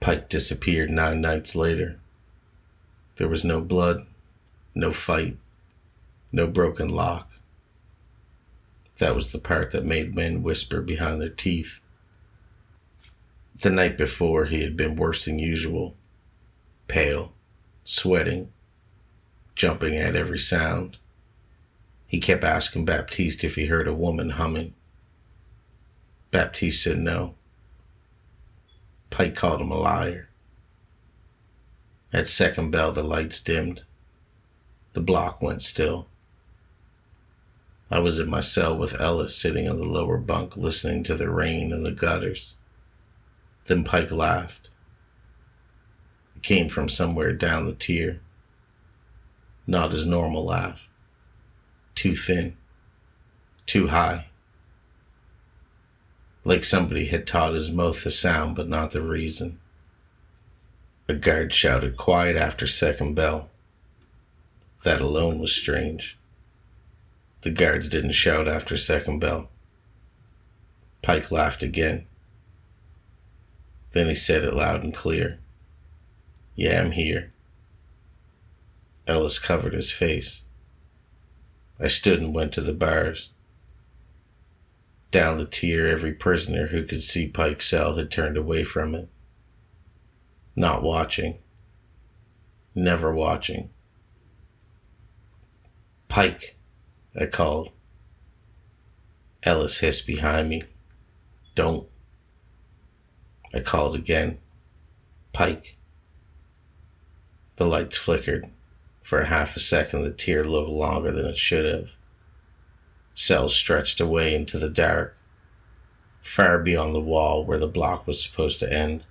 Pike disappeared 9 nights later. There was no blood, no fight, no broken lock. That was the part that made men whisper behind their teeth. The night before, he had been worse than usual. Pale, sweating, jumping at every sound. He kept asking Baptiste if he heard a woman humming. Baptiste said no. Pike called him a liar. At second bell, the lights dimmed. The block went still. I was in my cell with Ellis sitting on the lower bunk listening to the rain and the gutters. Then Pike laughed. It came from somewhere down the tier. Not his normal laugh. Too thin. Too high. Like somebody had taught his mouth the sound but not the reason. A guard shouted quiet after second bell. That alone was strange. The guards didn't shout after second bell. Pike laughed again. Then he said it loud and clear. Yeah, I'm here. Ellis covered his face. I stood and went to the bars. Down the tier, every prisoner who could see Pike's cell had turned away from it. Not watching. Never watching. Pike, I called. Ellis hissed behind me. Don't. I called again. Pike. The lights flickered. For half a second, the tier looked longer than it should have. Cells stretched away into the dark, far beyond the wall where the block was supposed to end.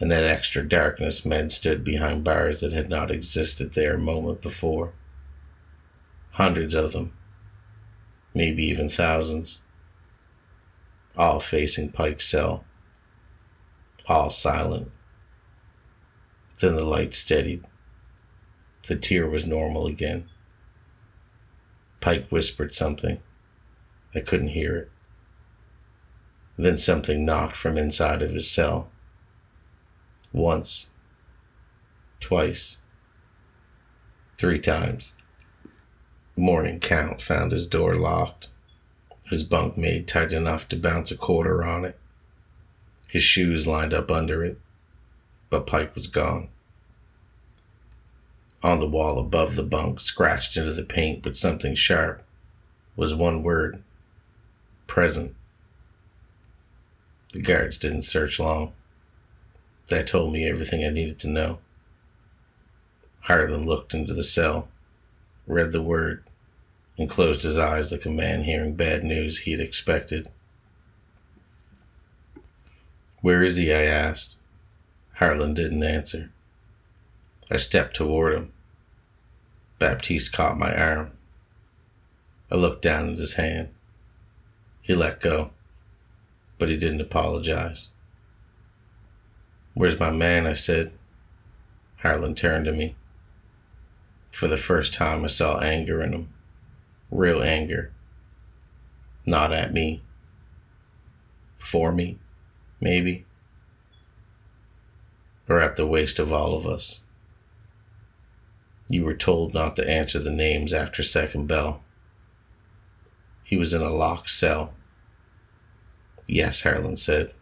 In that extra darkness, men stood behind bars that had not existed there a moment before. Hundreds of them, maybe even thousands, all facing Pike's cell, all silent. Then the light steadied. The tier was normal again. Pike whispered something. I couldn't hear it. Then something knocked from inside of his cell. Once. Twice. 3 times. Morning count found his door locked. His bunk made tight enough to bounce a quarter on it. His shoes lined up under it. But Pike was gone. On the wall above the bunk, scratched into the paint with something sharp, was one word: present. The guards didn't search long. That told me everything I needed to know. Harlan looked into the cell, read the word, and closed his eyes like a man hearing bad news he had expected. "Where is he?" I asked. Harlan didn't answer. I stepped toward him. Baptiste caught my arm. I looked down at his hand. He let go, but he didn't apologize. "Where's my man?" I said. Harlan turned to me. For the first time, I saw anger in him. Real anger. Not at me. For me, maybe. Or at the waste of all of us. "You were told not to answer the names after second bell." He was in a locked cell. "Yes," Harlan said.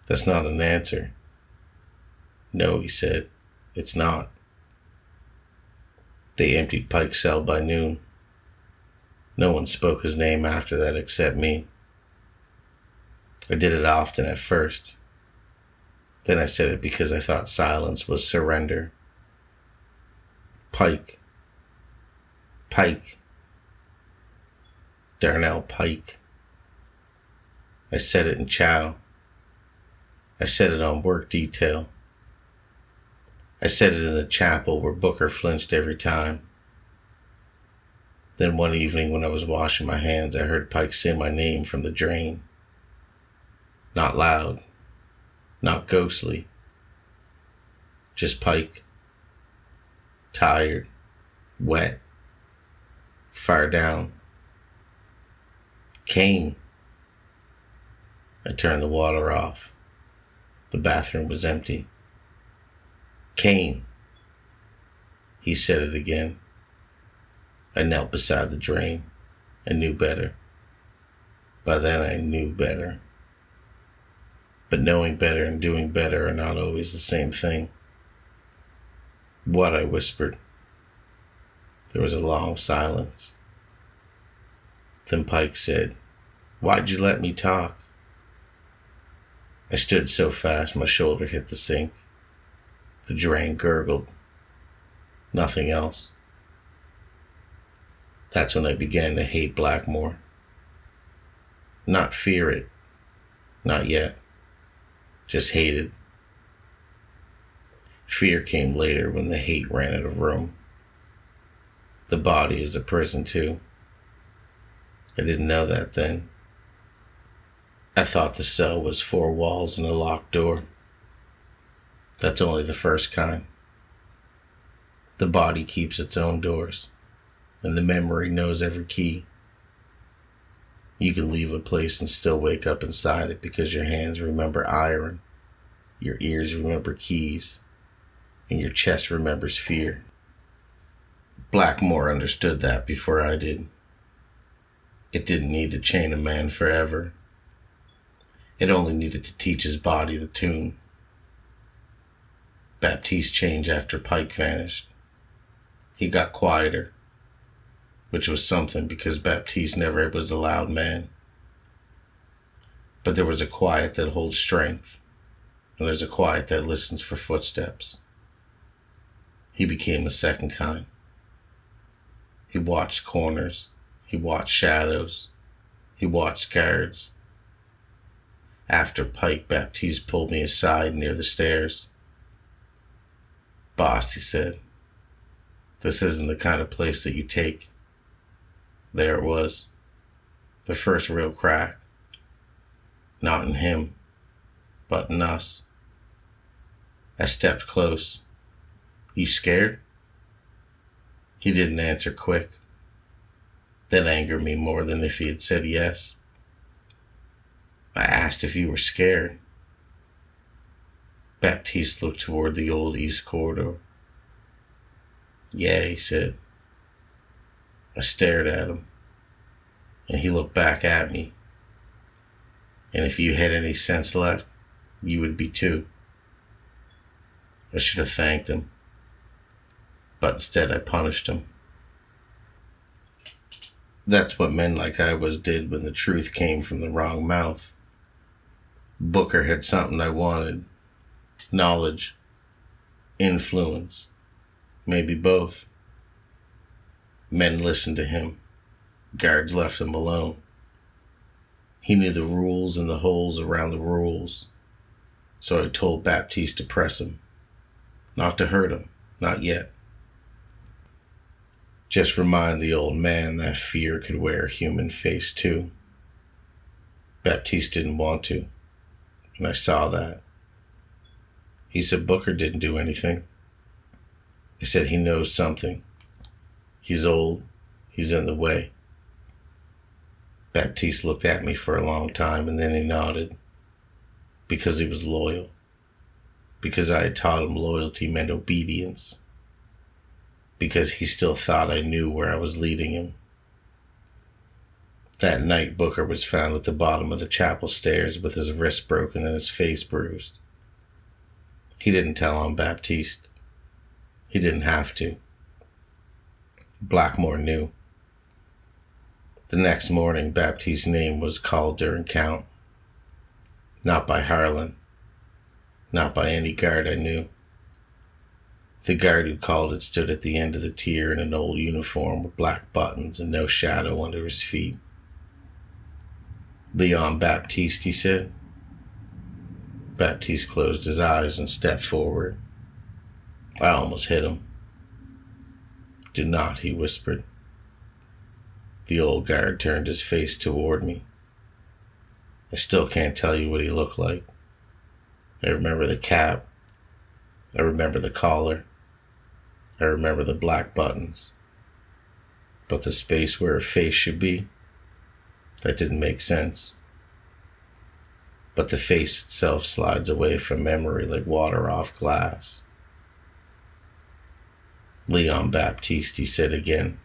"That's not an answer." "No," he said. "It's not." They emptied Pike's cell by noon. No one spoke his name after that except me. I did it often at first. Then I said it because I thought silence was surrender. Pike. Pike. Darnell Pike. I said it in chow. I said it on work detail. I said it in the chapel where Booker flinched every time. Then one evening when I was washing my hands, I heard Pike say my name from the drain. Not loud, not ghostly. Just Pike. Tired, wet, far down. "Kane." I turned the water off. The bathroom was empty. "Kane." He said it again. I knelt beside the drain. I knew better. By then I knew better. But knowing better and doing better are not always the same thing. "What?" I whispered. There was a long silence. Then Pike said, "Why'd you let me talk?" I stood so fast my shoulder hit the sink. The drain gurgled. Nothing else. That's when I began to hate Blackmoor. Not fear it. Not yet. Just hate it. Fear came later when the hate ran out of room. The body is a prison too. I didn't know that then. I thought the cell was 4 walls and a locked door. That's only the first kind. The body keeps its own doors, and the memory knows every key. You can leave a place and still wake up inside it because your hands remember iron, your ears remember keys, and your chest remembers fear. Blackmoor understood that before I did. It didn't need to chain a man forever. It only needed to teach his body the tune. Baptiste changed after Pike vanished. He got quieter, which was something because Baptiste never was a loud man. But there was a quiet that holds strength, and there's a quiet that listens for footsteps. He became a second kind. He watched corners. He watched shadows. He watched guards. After Pike, Baptiste pulled me aside near the stairs. "Boss," he said, "this isn't the kind of place that you take." There it was. The first real crack. Not in him, but in us. I stepped close. "You scared?" He didn't answer quick. That angered me more than if he had said yes. I asked if you were scared. Baptiste looked toward the old east corridor. "Yeah," he said. I stared at him, and he looked back at me. "And if you had any sense left, you would be too." I should have thanked him. but instead I punished him. That's what men like I was did when the truth came from the wrong mouth. Booker had something I wanted. Knowledge. Influence. Maybe both. Men listened to him. Guards left him alone. He knew the rules and the holes around the rules. So I told Baptiste to press him. Not to hurt him. Not yet. Just remind the old man that fear could wear a human face too. Baptiste didn't want to, and I saw that. He said Booker didn't do anything. I said he knows something. He's old. He's in the way. Baptiste looked at me for a long time, and then he nodded. Because he was loyal. Because I had taught him loyalty meant obedience. Because he still thought I knew where I was leading him. That night, Booker was found at the bottom of the chapel stairs with his wrist broken and his face bruised. He didn't tell on Baptiste. He didn't have to. Blackmoor knew. The next morning, Baptiste's name was called during count. Not by Harlan. Not by any guard I knew. The guard who called it stood at the end of the tier in an old uniform with black buttons and no shadow under his feet. Leon Baptiste, he said. Baptiste closed his eyes and stepped forward. I almost hit him. Do not, he whispered. The old guard turned his face toward me. I still can't tell you what he looked like. I remember the cap. I remember the collar. I remember the black buttons. But the space where a face should be, that didn't make sense. But the face itself slides away from memory like water off glass. Leon Baptiste, he said again.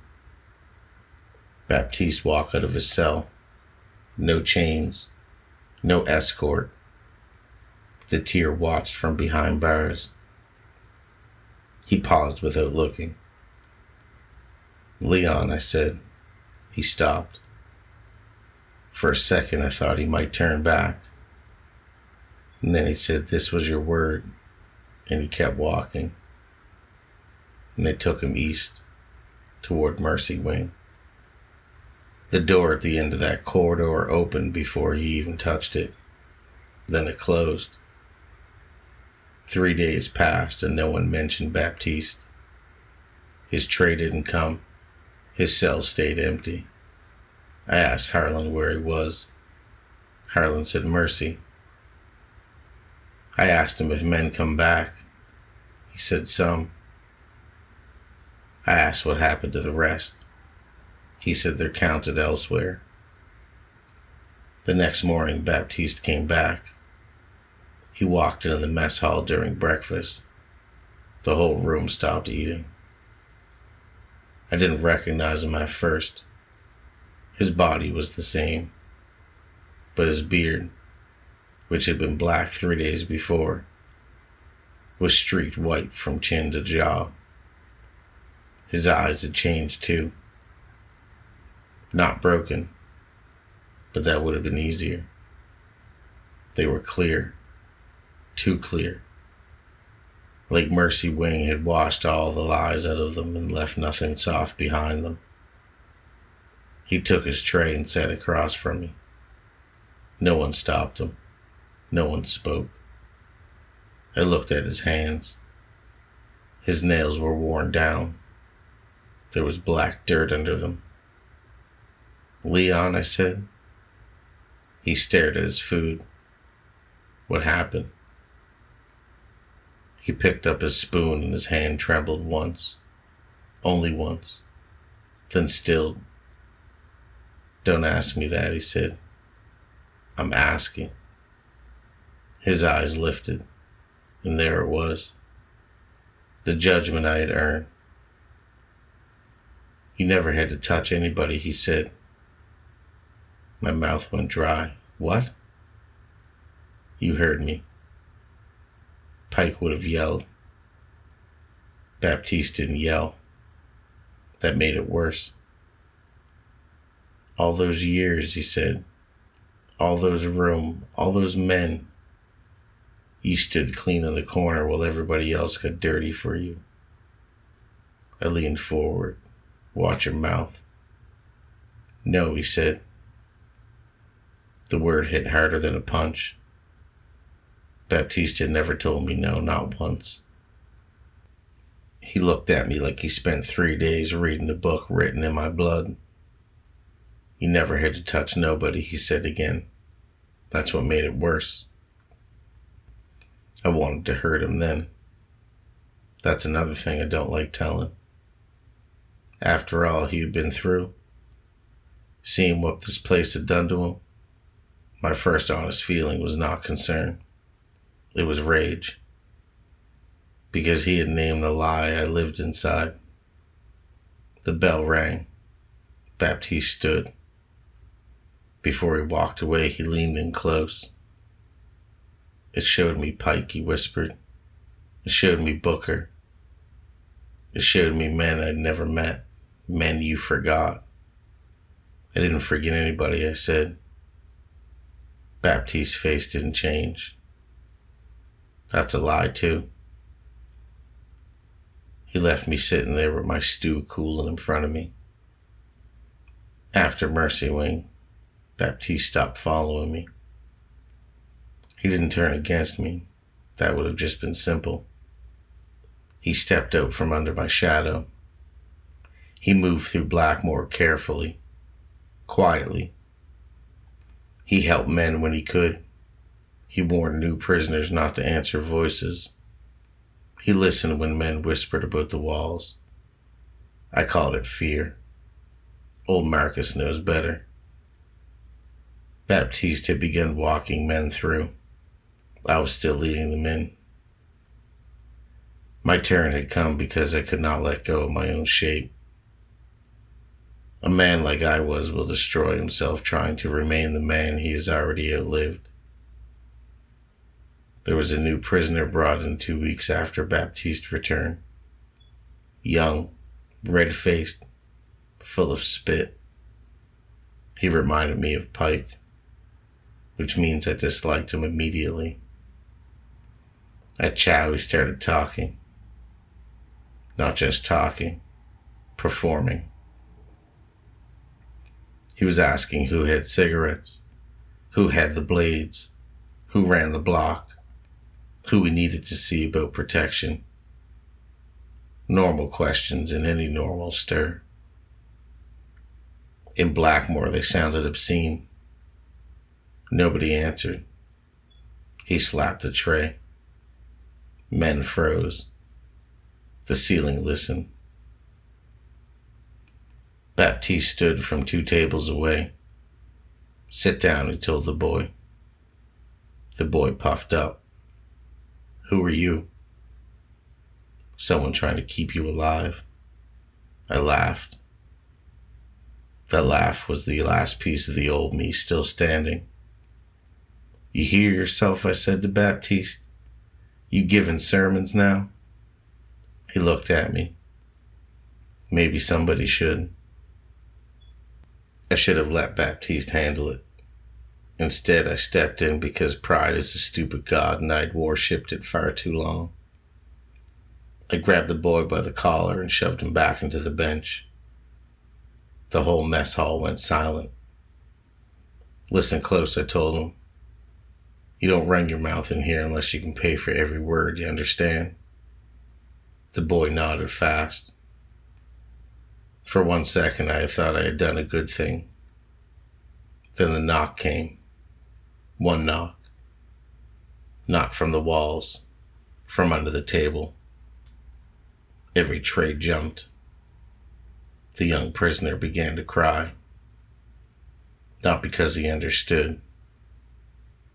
Baptiste walked out of his cell. No chains. No escort. The tier watched from behind bars. He paused without looking. Leon, I said. He stopped. For a second I thought he might turn back. And then he said, this was your word. And he kept walking. And they took him east, toward Mercy Wing. The door at the end of that corridor opened before he even touched it. Then it closed. 3 days passed and no one mentioned Baptiste. His tray didn't come. His cell stayed empty. I asked Harlan where he was. Harlan said Mercy. I asked him if men come back. He said some. I asked what happened to the rest. He said they're counted elsewhere. The next morning, Baptiste came back. He walked into the mess hall during breakfast. The whole room stopped eating. I didn't recognize him at first. His body was the same, but his beard, which had been black 3 days before, was streaked white from chin to jaw. His eyes had changed too. Not broken, but that would have been easier. They were clear. Too clear. Like Mercy Wing had washed all the lies out of them and left nothing soft behind them. He took his tray and sat across from me. No one stopped him. No one spoke. I looked at his hands. His nails were worn down. There was black dirt under them. Leon, I said. He stared at his food. What happened? He picked up his spoon and his hand trembled once. Only once. Then stilled. Don't ask me that, he said. I'm asking. His eyes lifted, and there it was. The judgment I had earned. You never had to touch anybody, he said. My mouth went dry. What? You heard me. Pike would have yelled. Baptiste didn't yell. That made it worse. All those years, he said. All those all those men. You stood clean in the corner while everybody else got dirty for you. I leaned forward. Watch your mouth. No, he said. The word hit harder than a punch. Baptiste had never told me no, not once. He looked at me like he spent 3 days reading a book written in my blood. You never had to touch nobody, he said again. That's what made it worse. I wanted to hurt him then. That's another thing I don't like telling. After all he had been through, seeing what this place had done to him, my first honest feeling was not concern. It was rage. Because he had named the lie I lived inside. The bell rang. Baptiste stood. Before he walked away, he leaned in close. It showed me Pike, he whispered. It showed me Booker. It showed me men I'd never met, men you forgot. I didn't forget anybody, I said. Baptiste's face didn't change. That's a lie, too. He left me sitting there with my stew cooling in front of me. After Mercy Wing, Baptiste stopped following me. He didn't turn against me. That would have just been simple. He stepped out from under my shadow. He moved through Blackmoor carefully, quietly. He helped men when he could. He warned new prisoners not to answer voices. He listened when men whispered about the walls. I called it fear. Old Marcus knows better. Baptiste had begun walking men through. I was still leading them in. My turn had come because I could not let go of my own shape. A man like I was will destroy himself trying to remain the man he has already outlived. There was a new prisoner brought in 2 weeks after Baptiste's return. Young, red-faced, full of spit. He reminded me of Pike, which means I disliked him immediately. At chow, he started talking. Not just talking, performing. He was asking who had cigarettes, who had the blades, who ran the block, who we needed to see about protection. Normal questions in any normal stir. In Blackmoor, they sounded obscene. Nobody answered. He slapped the tray. Men froze. The ceiling listened. Baptiste stood from 2 tables away. Sit down, he told the boy. The boy puffed up. Who are you? Someone trying to keep you alive. I laughed. That laugh was the last piece of the old me still standing. You hear yourself, I said to Baptiste. You giving sermons now? He looked at me. Maybe somebody should. I should have let Baptiste handle it. Instead, I stepped in because pride is a stupid god and I'd worshipped it far too long. I grabbed the boy by the collar and shoved him back into the bench. The whole mess hall went silent. Listen close, I told him. You don't run your mouth in here unless you can pay for every word, you understand? The boy nodded fast. For 1 second, I thought I had done a good thing. Then the knock came. 1 knock. Not from the walls, from under the table. Every tray jumped. The young prisoner began to cry. Not because he understood,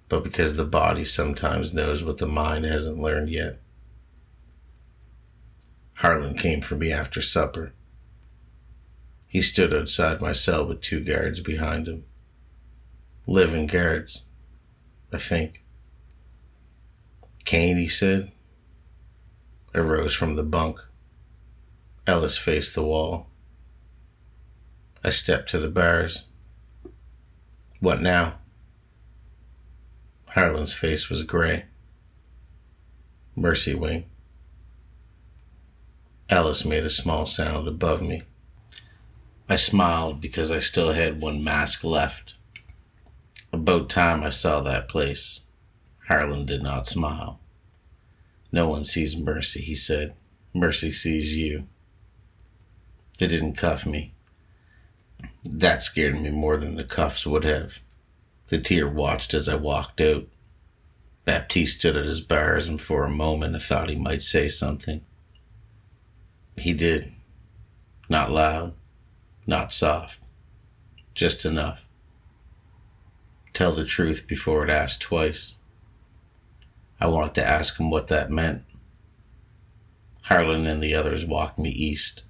but because the body sometimes knows what the mind hasn't learned yet. Harlan came for me after supper. He stood outside my cell with 2 guards behind him. Living guards, I think. Kane, he said. I rose from the bunk. Ellis faced the wall. I stepped to the bars. What now? Harlan's face was gray. Mercy wing. Ellis made a small sound above me. I smiled because I still had one mask left. About time I saw that place. Harlan did not smile. No one sees Mercy, he said. Mercy sees you. They didn't cuff me. That scared me more than the cuffs would have. The tear watched as I walked out. Baptiste stood at his bars, and for a moment I thought he might say something. He did. Not loud, not soft, just enough. Tell the truth before it asked twice. I wanted to ask him what that meant. Harlan and the others walked me east.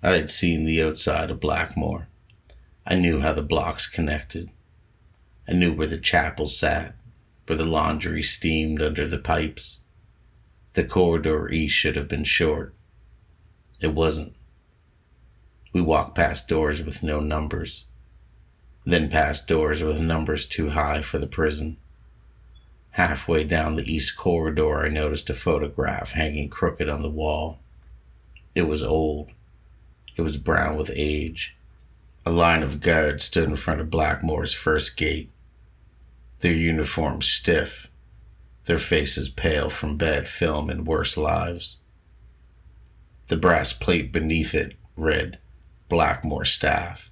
I had seen the outside of Blackmoor. I knew how the blocks connected. I knew where the chapel sat, where the laundry steamed under the pipes. The corridor east should have been short. It wasn't. We walked past doors with no numbers, then past doors with numbers too high for the prison. Halfway down the east corridor, I noticed a photograph hanging crooked on the wall. It was old. It was brown with age. A line of guards stood in front of Blackmoor's first gate, their uniforms stiff, their faces pale from bad film and worse lives. The brass plate beneath it read, Blackmoor Staff,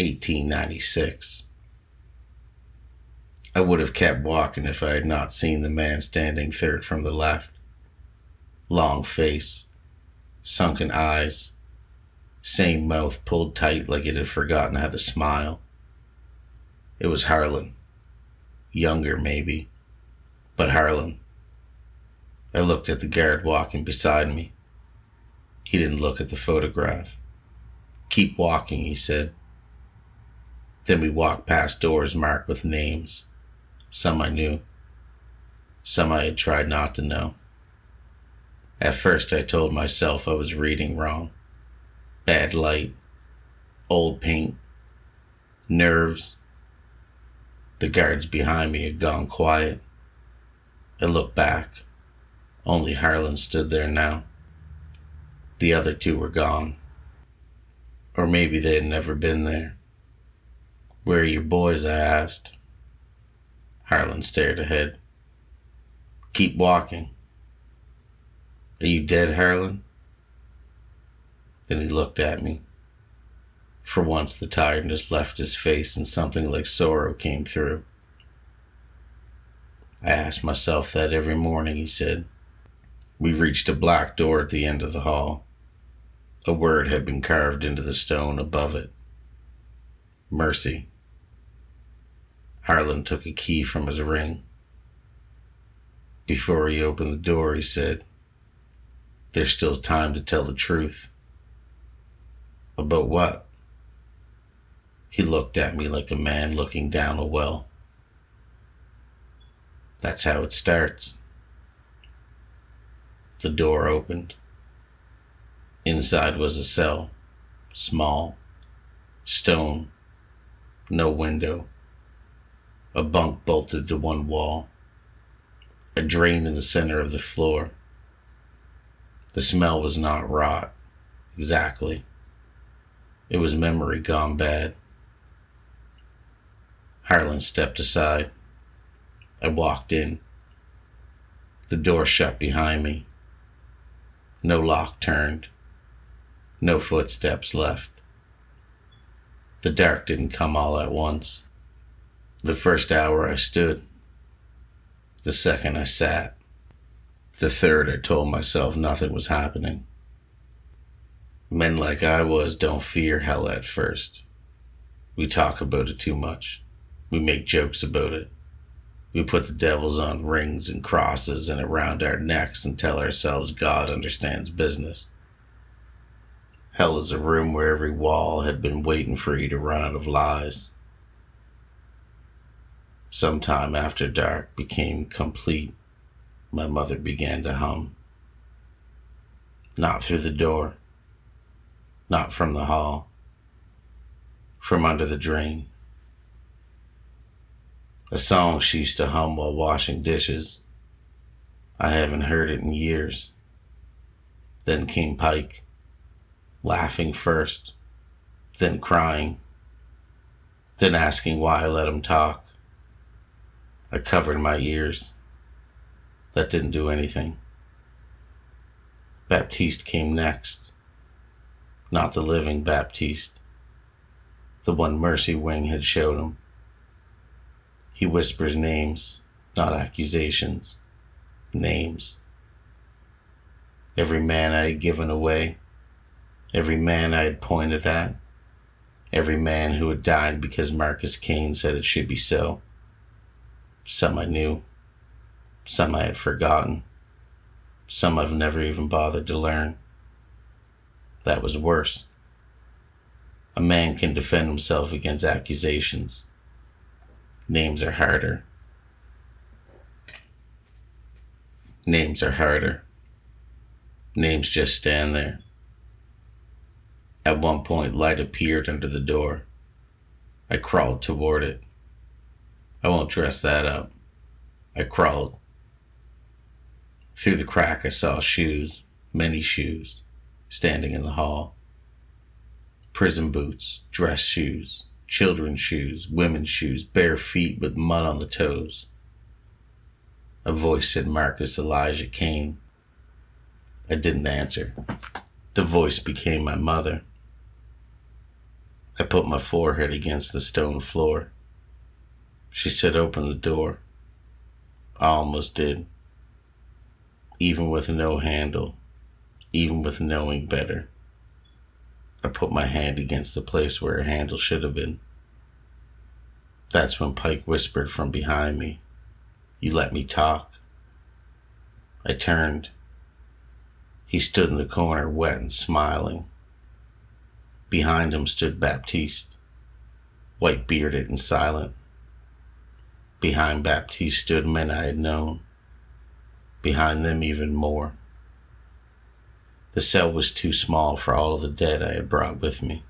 1896. I would have kept walking if I had not seen the man standing third from the left. Long face, sunken eyes, same mouth pulled tight like it had forgotten how to smile. It was Harlan. Younger, maybe, but Harlan. I looked at the guard walking beside me. He didn't look at the photograph. Keep walking, he said. Then we walked past doors marked with names. Some I knew. Some I had tried not to know. At first I told myself I was reading wrong. Bad light. Old paint. Nerves. The guards behind me had gone quiet. I looked back. Only Harlan stood there now. The other two were gone. Or maybe they had never been there. Where are your boys? I asked. Harlan stared ahead. Keep walking. Are you dead, Harlan? Then he looked at me. For once the tiredness left his face and something like sorrow came through. I asked myself that every morning, he said. We reached a black door at the end of the hall. A word had been carved into the stone above it. Mercy. Harlan took a key from his ring. Before he opened the door, he said, There's still time to tell the truth. About what? He looked at me like a man looking down a well. That's how it starts. The door opened. Inside was a cell, small, stone, no window. A bunk bolted to one wall. A drain in the center of the floor. The smell was not rot, exactly. It was memory gone bad. Harlan stepped aside. I walked in. The door shut behind me. No lock turned. No footsteps left. The dark didn't come all at once. The first hour I stood. The second I sat. The third I told myself nothing was happening. Men like I was don't fear hell at first. We talk about it too much. We make jokes about it. We put the devils on rings and crosses and around our necks and tell ourselves God understands business. Hell is a room where every wall had been waiting for you to run out of lies. Sometime after dark became complete, my mother began to hum. Not through the door, not from the hall, from under the drain. A song she used to hum while washing dishes. I haven't heard it in years. Then came Pike, laughing first, then crying, then asking why I let him talk. I covered my ears. That didn't do anything. Baptiste came next. Not the living Baptiste, the one Mercy Wing had showed him. He whispers names, not accusations. Names. Every man I had given away, every man I had pointed at, every man who had died because Marcus Kane said it should be so. Some I knew, some I had forgotten, some I've never even bothered to learn. That was worse. A man can defend himself against accusations. Names are harder. Names are harder. Names just stand there. At one point, light appeared under the door. I crawled toward it. I won't dress that up. I crawled. Through the crack, I saw shoes, many shoes, standing in the hall. Prison boots, dress shoes, children's shoes, women's shoes, bare feet with mud on the toes. A voice said Marcus Elijah Kane. I didn't answer. The voice became my mother. I put my forehead against the stone floor. She said, "Open the door." I almost did. Even with no handle, even with knowing better. I put my hand against the place where a handle should have been. That's when Pike whispered from behind me, "You let me talk." I turned. He stood in the corner, wet and smiling. Behind him stood Baptiste, white-bearded and silent. Behind Baptiste stood men I had known. Behind them even more. The cell was too small for all of the dead I had brought with me.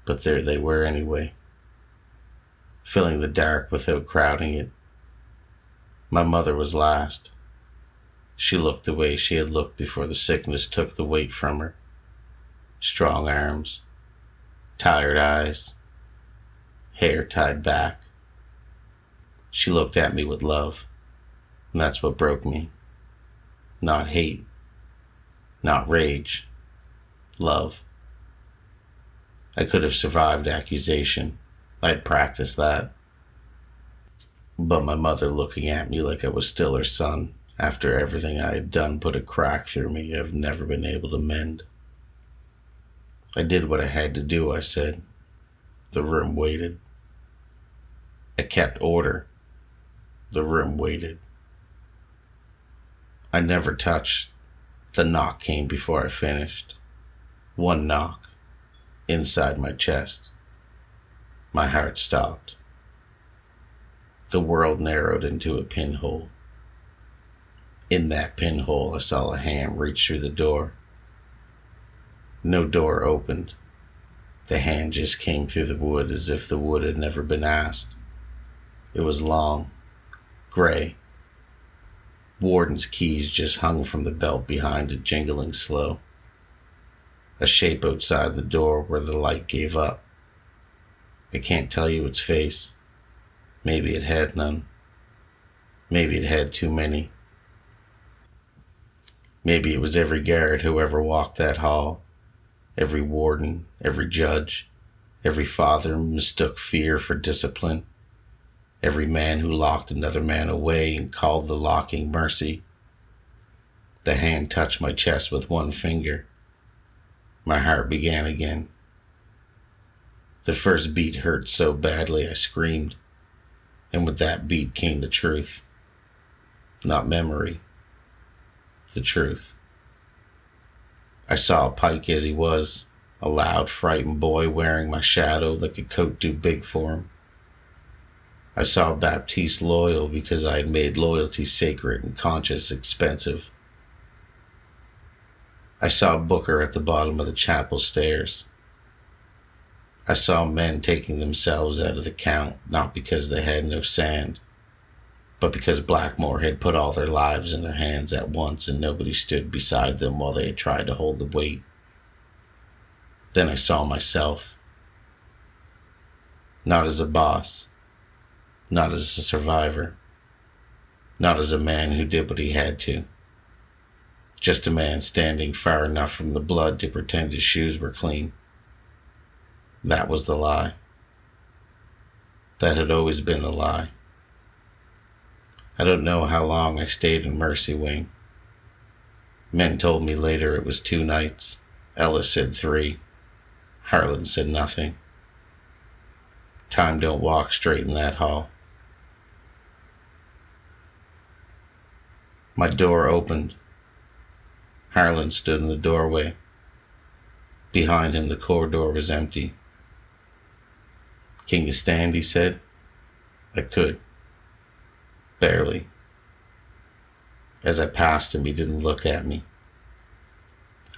But there they were anyway, filling the dark without crowding it. My mother was last. She looked the way she had looked before the sickness took the weight from her. Strong arms, tired eyes, hair tied back. She looked at me with love, and that's what broke me. Not hate, not rage, love. I could have survived accusation. I'd practiced that. But my mother looking at me like I was still her son, after everything I had done, put a crack through me I've never been able to mend. I did what I had to do, I said. The room waited. I kept order. The room waited. I never touched. The knock came before I finished. One knock, inside my chest. My heart stopped. The world narrowed into a pinhole. In that pinhole, I saw a hand reach through the door. No door opened. The hand just came through the wood as if the wood had never been asked. It was long, gray. Warden's keys just hung from the belt behind it, jingling slow. A shape outside the door where the light gave up. I can't tell you its face. Maybe it had none. Maybe it had too many. Maybe it was every guard who ever walked that hall, every warden, every judge, every father who mistook fear for discipline, every man who locked another man away and called the locking mercy. The hand touched my chest with one finger. My heart began again. The first beat hurt so badly I screamed, and with that beat came the truth. Not memory. The truth. I saw Pike as he was, a loud, frightened boy wearing my shadow like a coat too big for him. I saw Baptiste loyal because I had made loyalty sacred and conscience expensive. I saw Booker at the bottom of the chapel stairs. I saw men taking themselves out of the count, not because they had no sand, but because Blackmoor had put all their lives in their hands at once and nobody stood beside them while they had tried to hold the weight. Then I saw myself. Not as a boss, not as a survivor, not as a man who did what he had to. Just a man standing far enough from the blood to pretend his shoes were clean. That was the lie. That had always been the lie. I don't know how long I stayed in Mercy Wing. Men told me later it was 2 nights. Ellis said 3. Harlan said nothing. Time don't walk straight in that hall. My door opened. Harlan stood in the doorway. Behind him, the corridor was empty. "Can you stand?" he said. I could. Barely. As I passed him, he didn't look at me.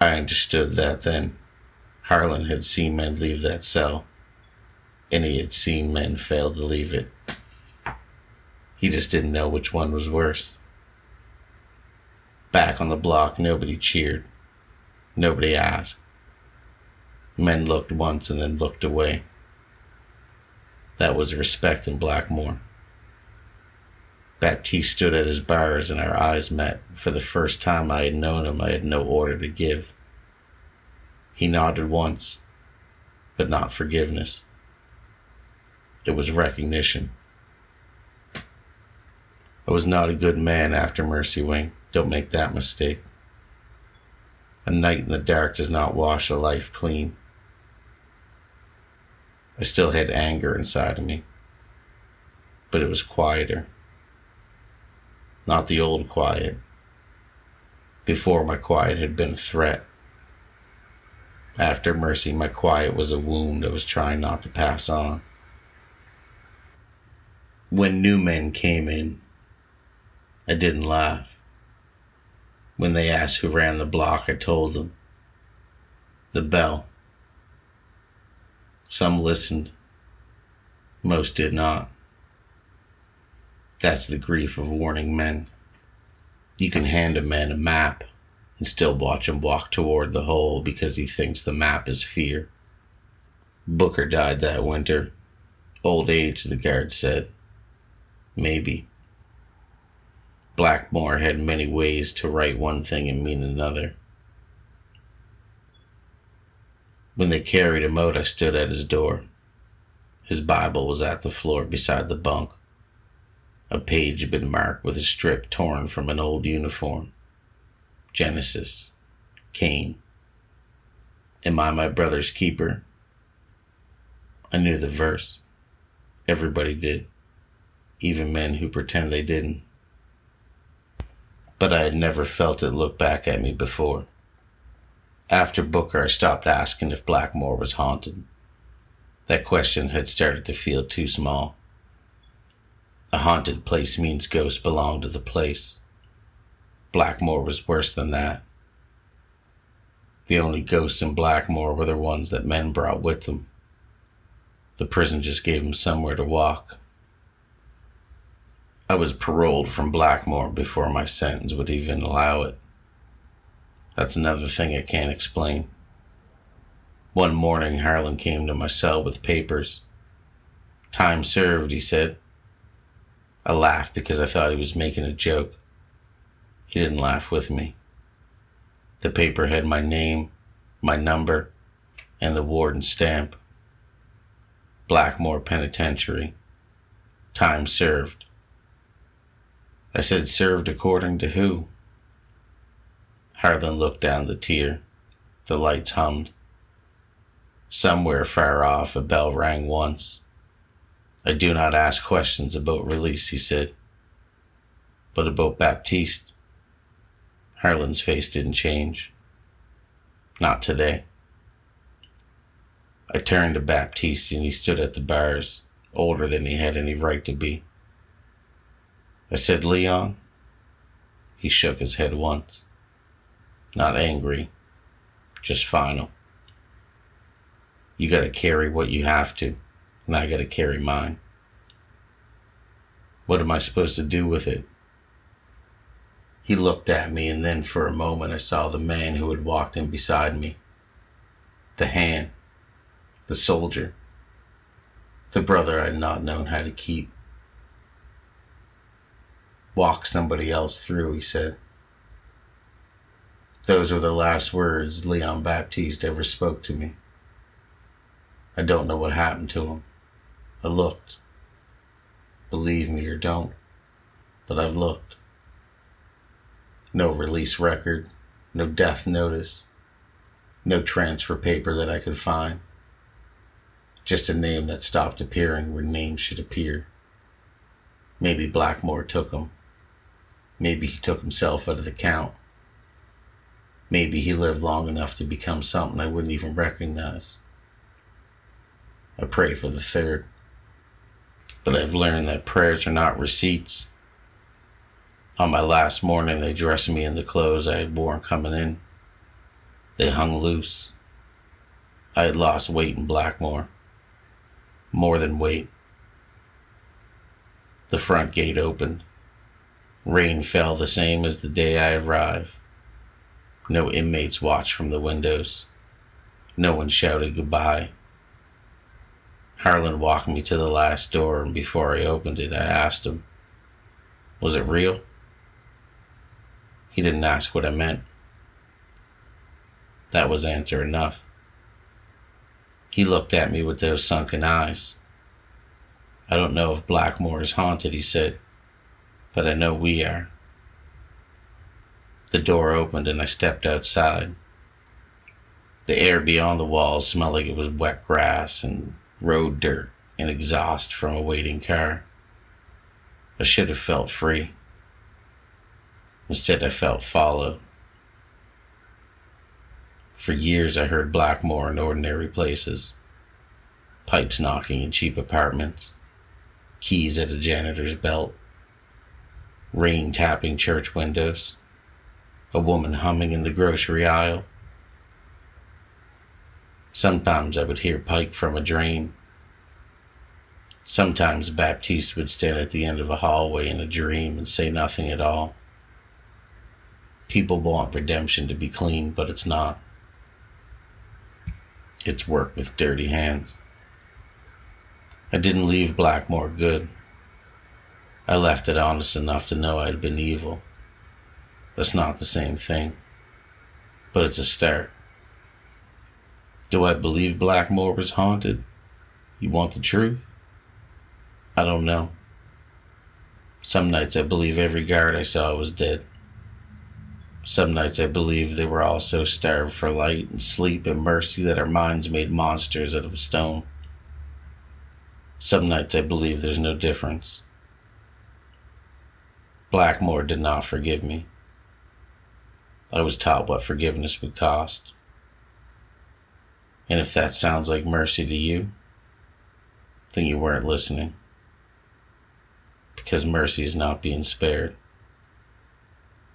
I understood that then. Harlan had seen men leave that cell, and he had seen men fail to leave it. He just didn't know which one was worse. Back on the block, nobody cheered. Nobody asked. Men looked once and then looked away. That was respect in Blackmoor. Baptiste stood at his bars and our eyes met. For the first time I had known him, I had no order to give. He nodded once, but not forgiveness. It was recognition. I was not a good man after Mercy Wing. Don't make that mistake. A night in the dark does not wash a life clean. I still had anger inside of me, but it was quieter. Not the old quiet. Before, my quiet had been a threat. After Mercy, my quiet was a wound I was trying not to pass on. When new men came in, I didn't laugh. When they asked who ran the block, I told them. The bell. Some listened. Most did not. That's the grief of warning men. You can hand a man a map and still watch him walk toward the hole because he thinks the map is fear. Booker died that winter. Old age, the guard said. Maybe. Blackmoor had many ways to write one thing and mean another. When they carried him out, I stood at his door. His Bible was at the floor beside the bunk. A page had been marked with a strip torn from an old uniform. Genesis. Cain. Am I my brother's keeper? I knew the verse. Everybody did. Even men who pretend they didn't. But I had never felt it look back at me before. After Booker, I stopped asking if Blackmoor was haunted. That question had started to feel too small. A haunted place means ghosts belong to the place. Blackmoor was worse than that. The only ghosts in Blackmoor were the ones that men brought with them. The prison just gave them somewhere to walk. I was paroled from Blackmoor before my sentence would even allow it. That's another thing I can't explain. One morning, Harlan came to my cell with papers. "Time served," he said. I laughed because I thought he was making a joke. He didn't laugh with me. The paper had my name, my number, and the warden's stamp. Blackmoor Penitentiary. Time served. I said, "Served according to who?" Harlan looked down the tier. The lights hummed. Somewhere far off, a bell rang once. "I do not ask questions about release," he said. "But about Baptiste?" Harlan's face didn't change. "Not today." I turned to Baptiste and he stood at the bars, older than he had any right to be. I said, "Leon?" He shook his head once. Not angry, just final. You gotta carry what you have to, and I gotta carry mine. What am I supposed to do with it? He looked at me, and then for a moment I saw the man who had walked in beside me. The hand, the soldier, the brother I had not known how to keep. Walk somebody else through, he said. Those were the last words Leon Baptiste ever spoke to me. I don't know what happened to him. I looked. Believe me or don't, but I've looked. No release record, no death notice, no transfer paper that I could find. Just a name that stopped appearing where names should appear. Maybe Blackmoor took him. Maybe he took himself out of the count. Maybe he lived long enough to become something I wouldn't even recognize. I pray for the third. But I've learned that prayers are not receipts. On my last morning, they dressed me in the clothes I had worn coming in. They hung loose. I had lost weight in Blackmoor. More than weight. The front gate opened. Rain fell the same as the day I arrived. No inmates watched from the windows. No one shouted goodbye. Harlan walked me to the last door, and before I opened it, I asked him, was it real? He didn't ask what I meant. That was answer enough. He looked at me with those sunken eyes. I don't know if Blackmoor is haunted, he said, but I know we are. The door opened and I stepped outside. The air beyond the walls smelled like it was wet grass and road dirt and exhaust from a waiting car. I should have felt free. Instead, I felt followed. For years, I heard Blackmoor in ordinary places. Pipes knocking in cheap apartments. Keys at a janitor's belt. Rain tapping church windows. A woman humming in the grocery aisle. Sometimes I would hear Pike from a drain. Sometimes Baptiste would stand at the end of a hallway in a dream and say nothing at all. People want redemption to be clean, but it's not. It's work with dirty hands. I didn't leave Blackmoor good. I left it honest enough to know I'd been evil. That's not the same thing, but it's a start. Do I believe Blackmoor was haunted? You want the truth? I don't know. Some nights I believe every guard I saw was dead. Some nights I believe they were all so starved for light and sleep and mercy that our minds made monsters out of stone. Some nights I believe there's no difference. Blackmoor did not forgive me. I was taught what forgiveness would cost. And if that sounds like mercy to you, then you weren't listening. Because mercy is not being spared.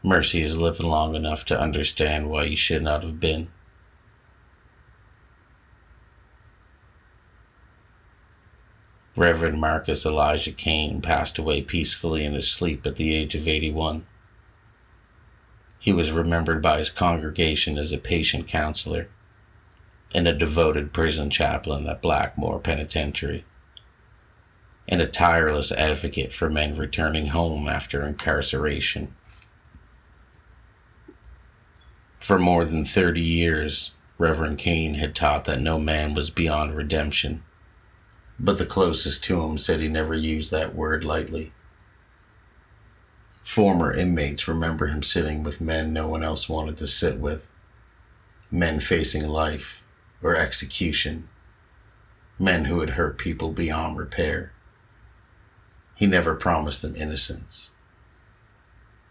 Mercy is living long enough to understand why you should not have been. Reverend Marcus Elijah Kane passed away peacefully in his sleep at the age of 81. He was remembered by his congregation as a patient counselor and a devoted prison chaplain at Blackmoor Penitentiary, and a tireless advocate for men returning home after incarceration. For more than 30 years, Reverend Kane had taught that no man was beyond redemption, but the closest to him said he never used that word lightly. Former inmates remember him sitting with men no one else wanted to sit with, men facing life or execution, men who had hurt people beyond repair. He never promised them innocence,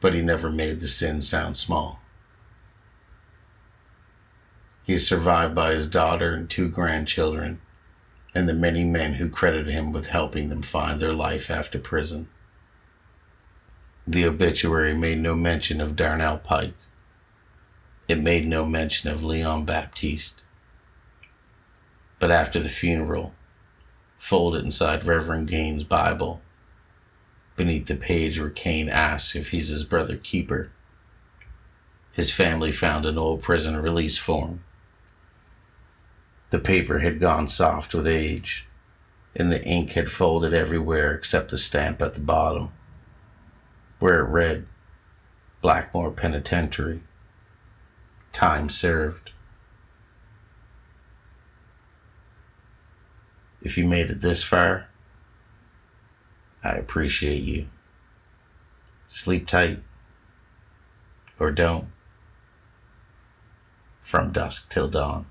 but he never made the sin sound small. He is survived by his daughter and 2 grandchildren, and the many men who credited him with helping them find their life after prison. The obituary made no mention of Darnell Pike. It made no mention of Leon Baptiste. But after the funeral, folded inside Reverend Gaines' Bible, beneath the page where Cain asks if he's his brother keeper, his family found an old prison release form. The paper had gone soft with age, and the ink had folded everywhere except the stamp at the bottom, where it read, Blackmoor Penitentiary, time served. If you made it this far, I appreciate you. Sleep tight, or don't. From Dusk Till Dawn.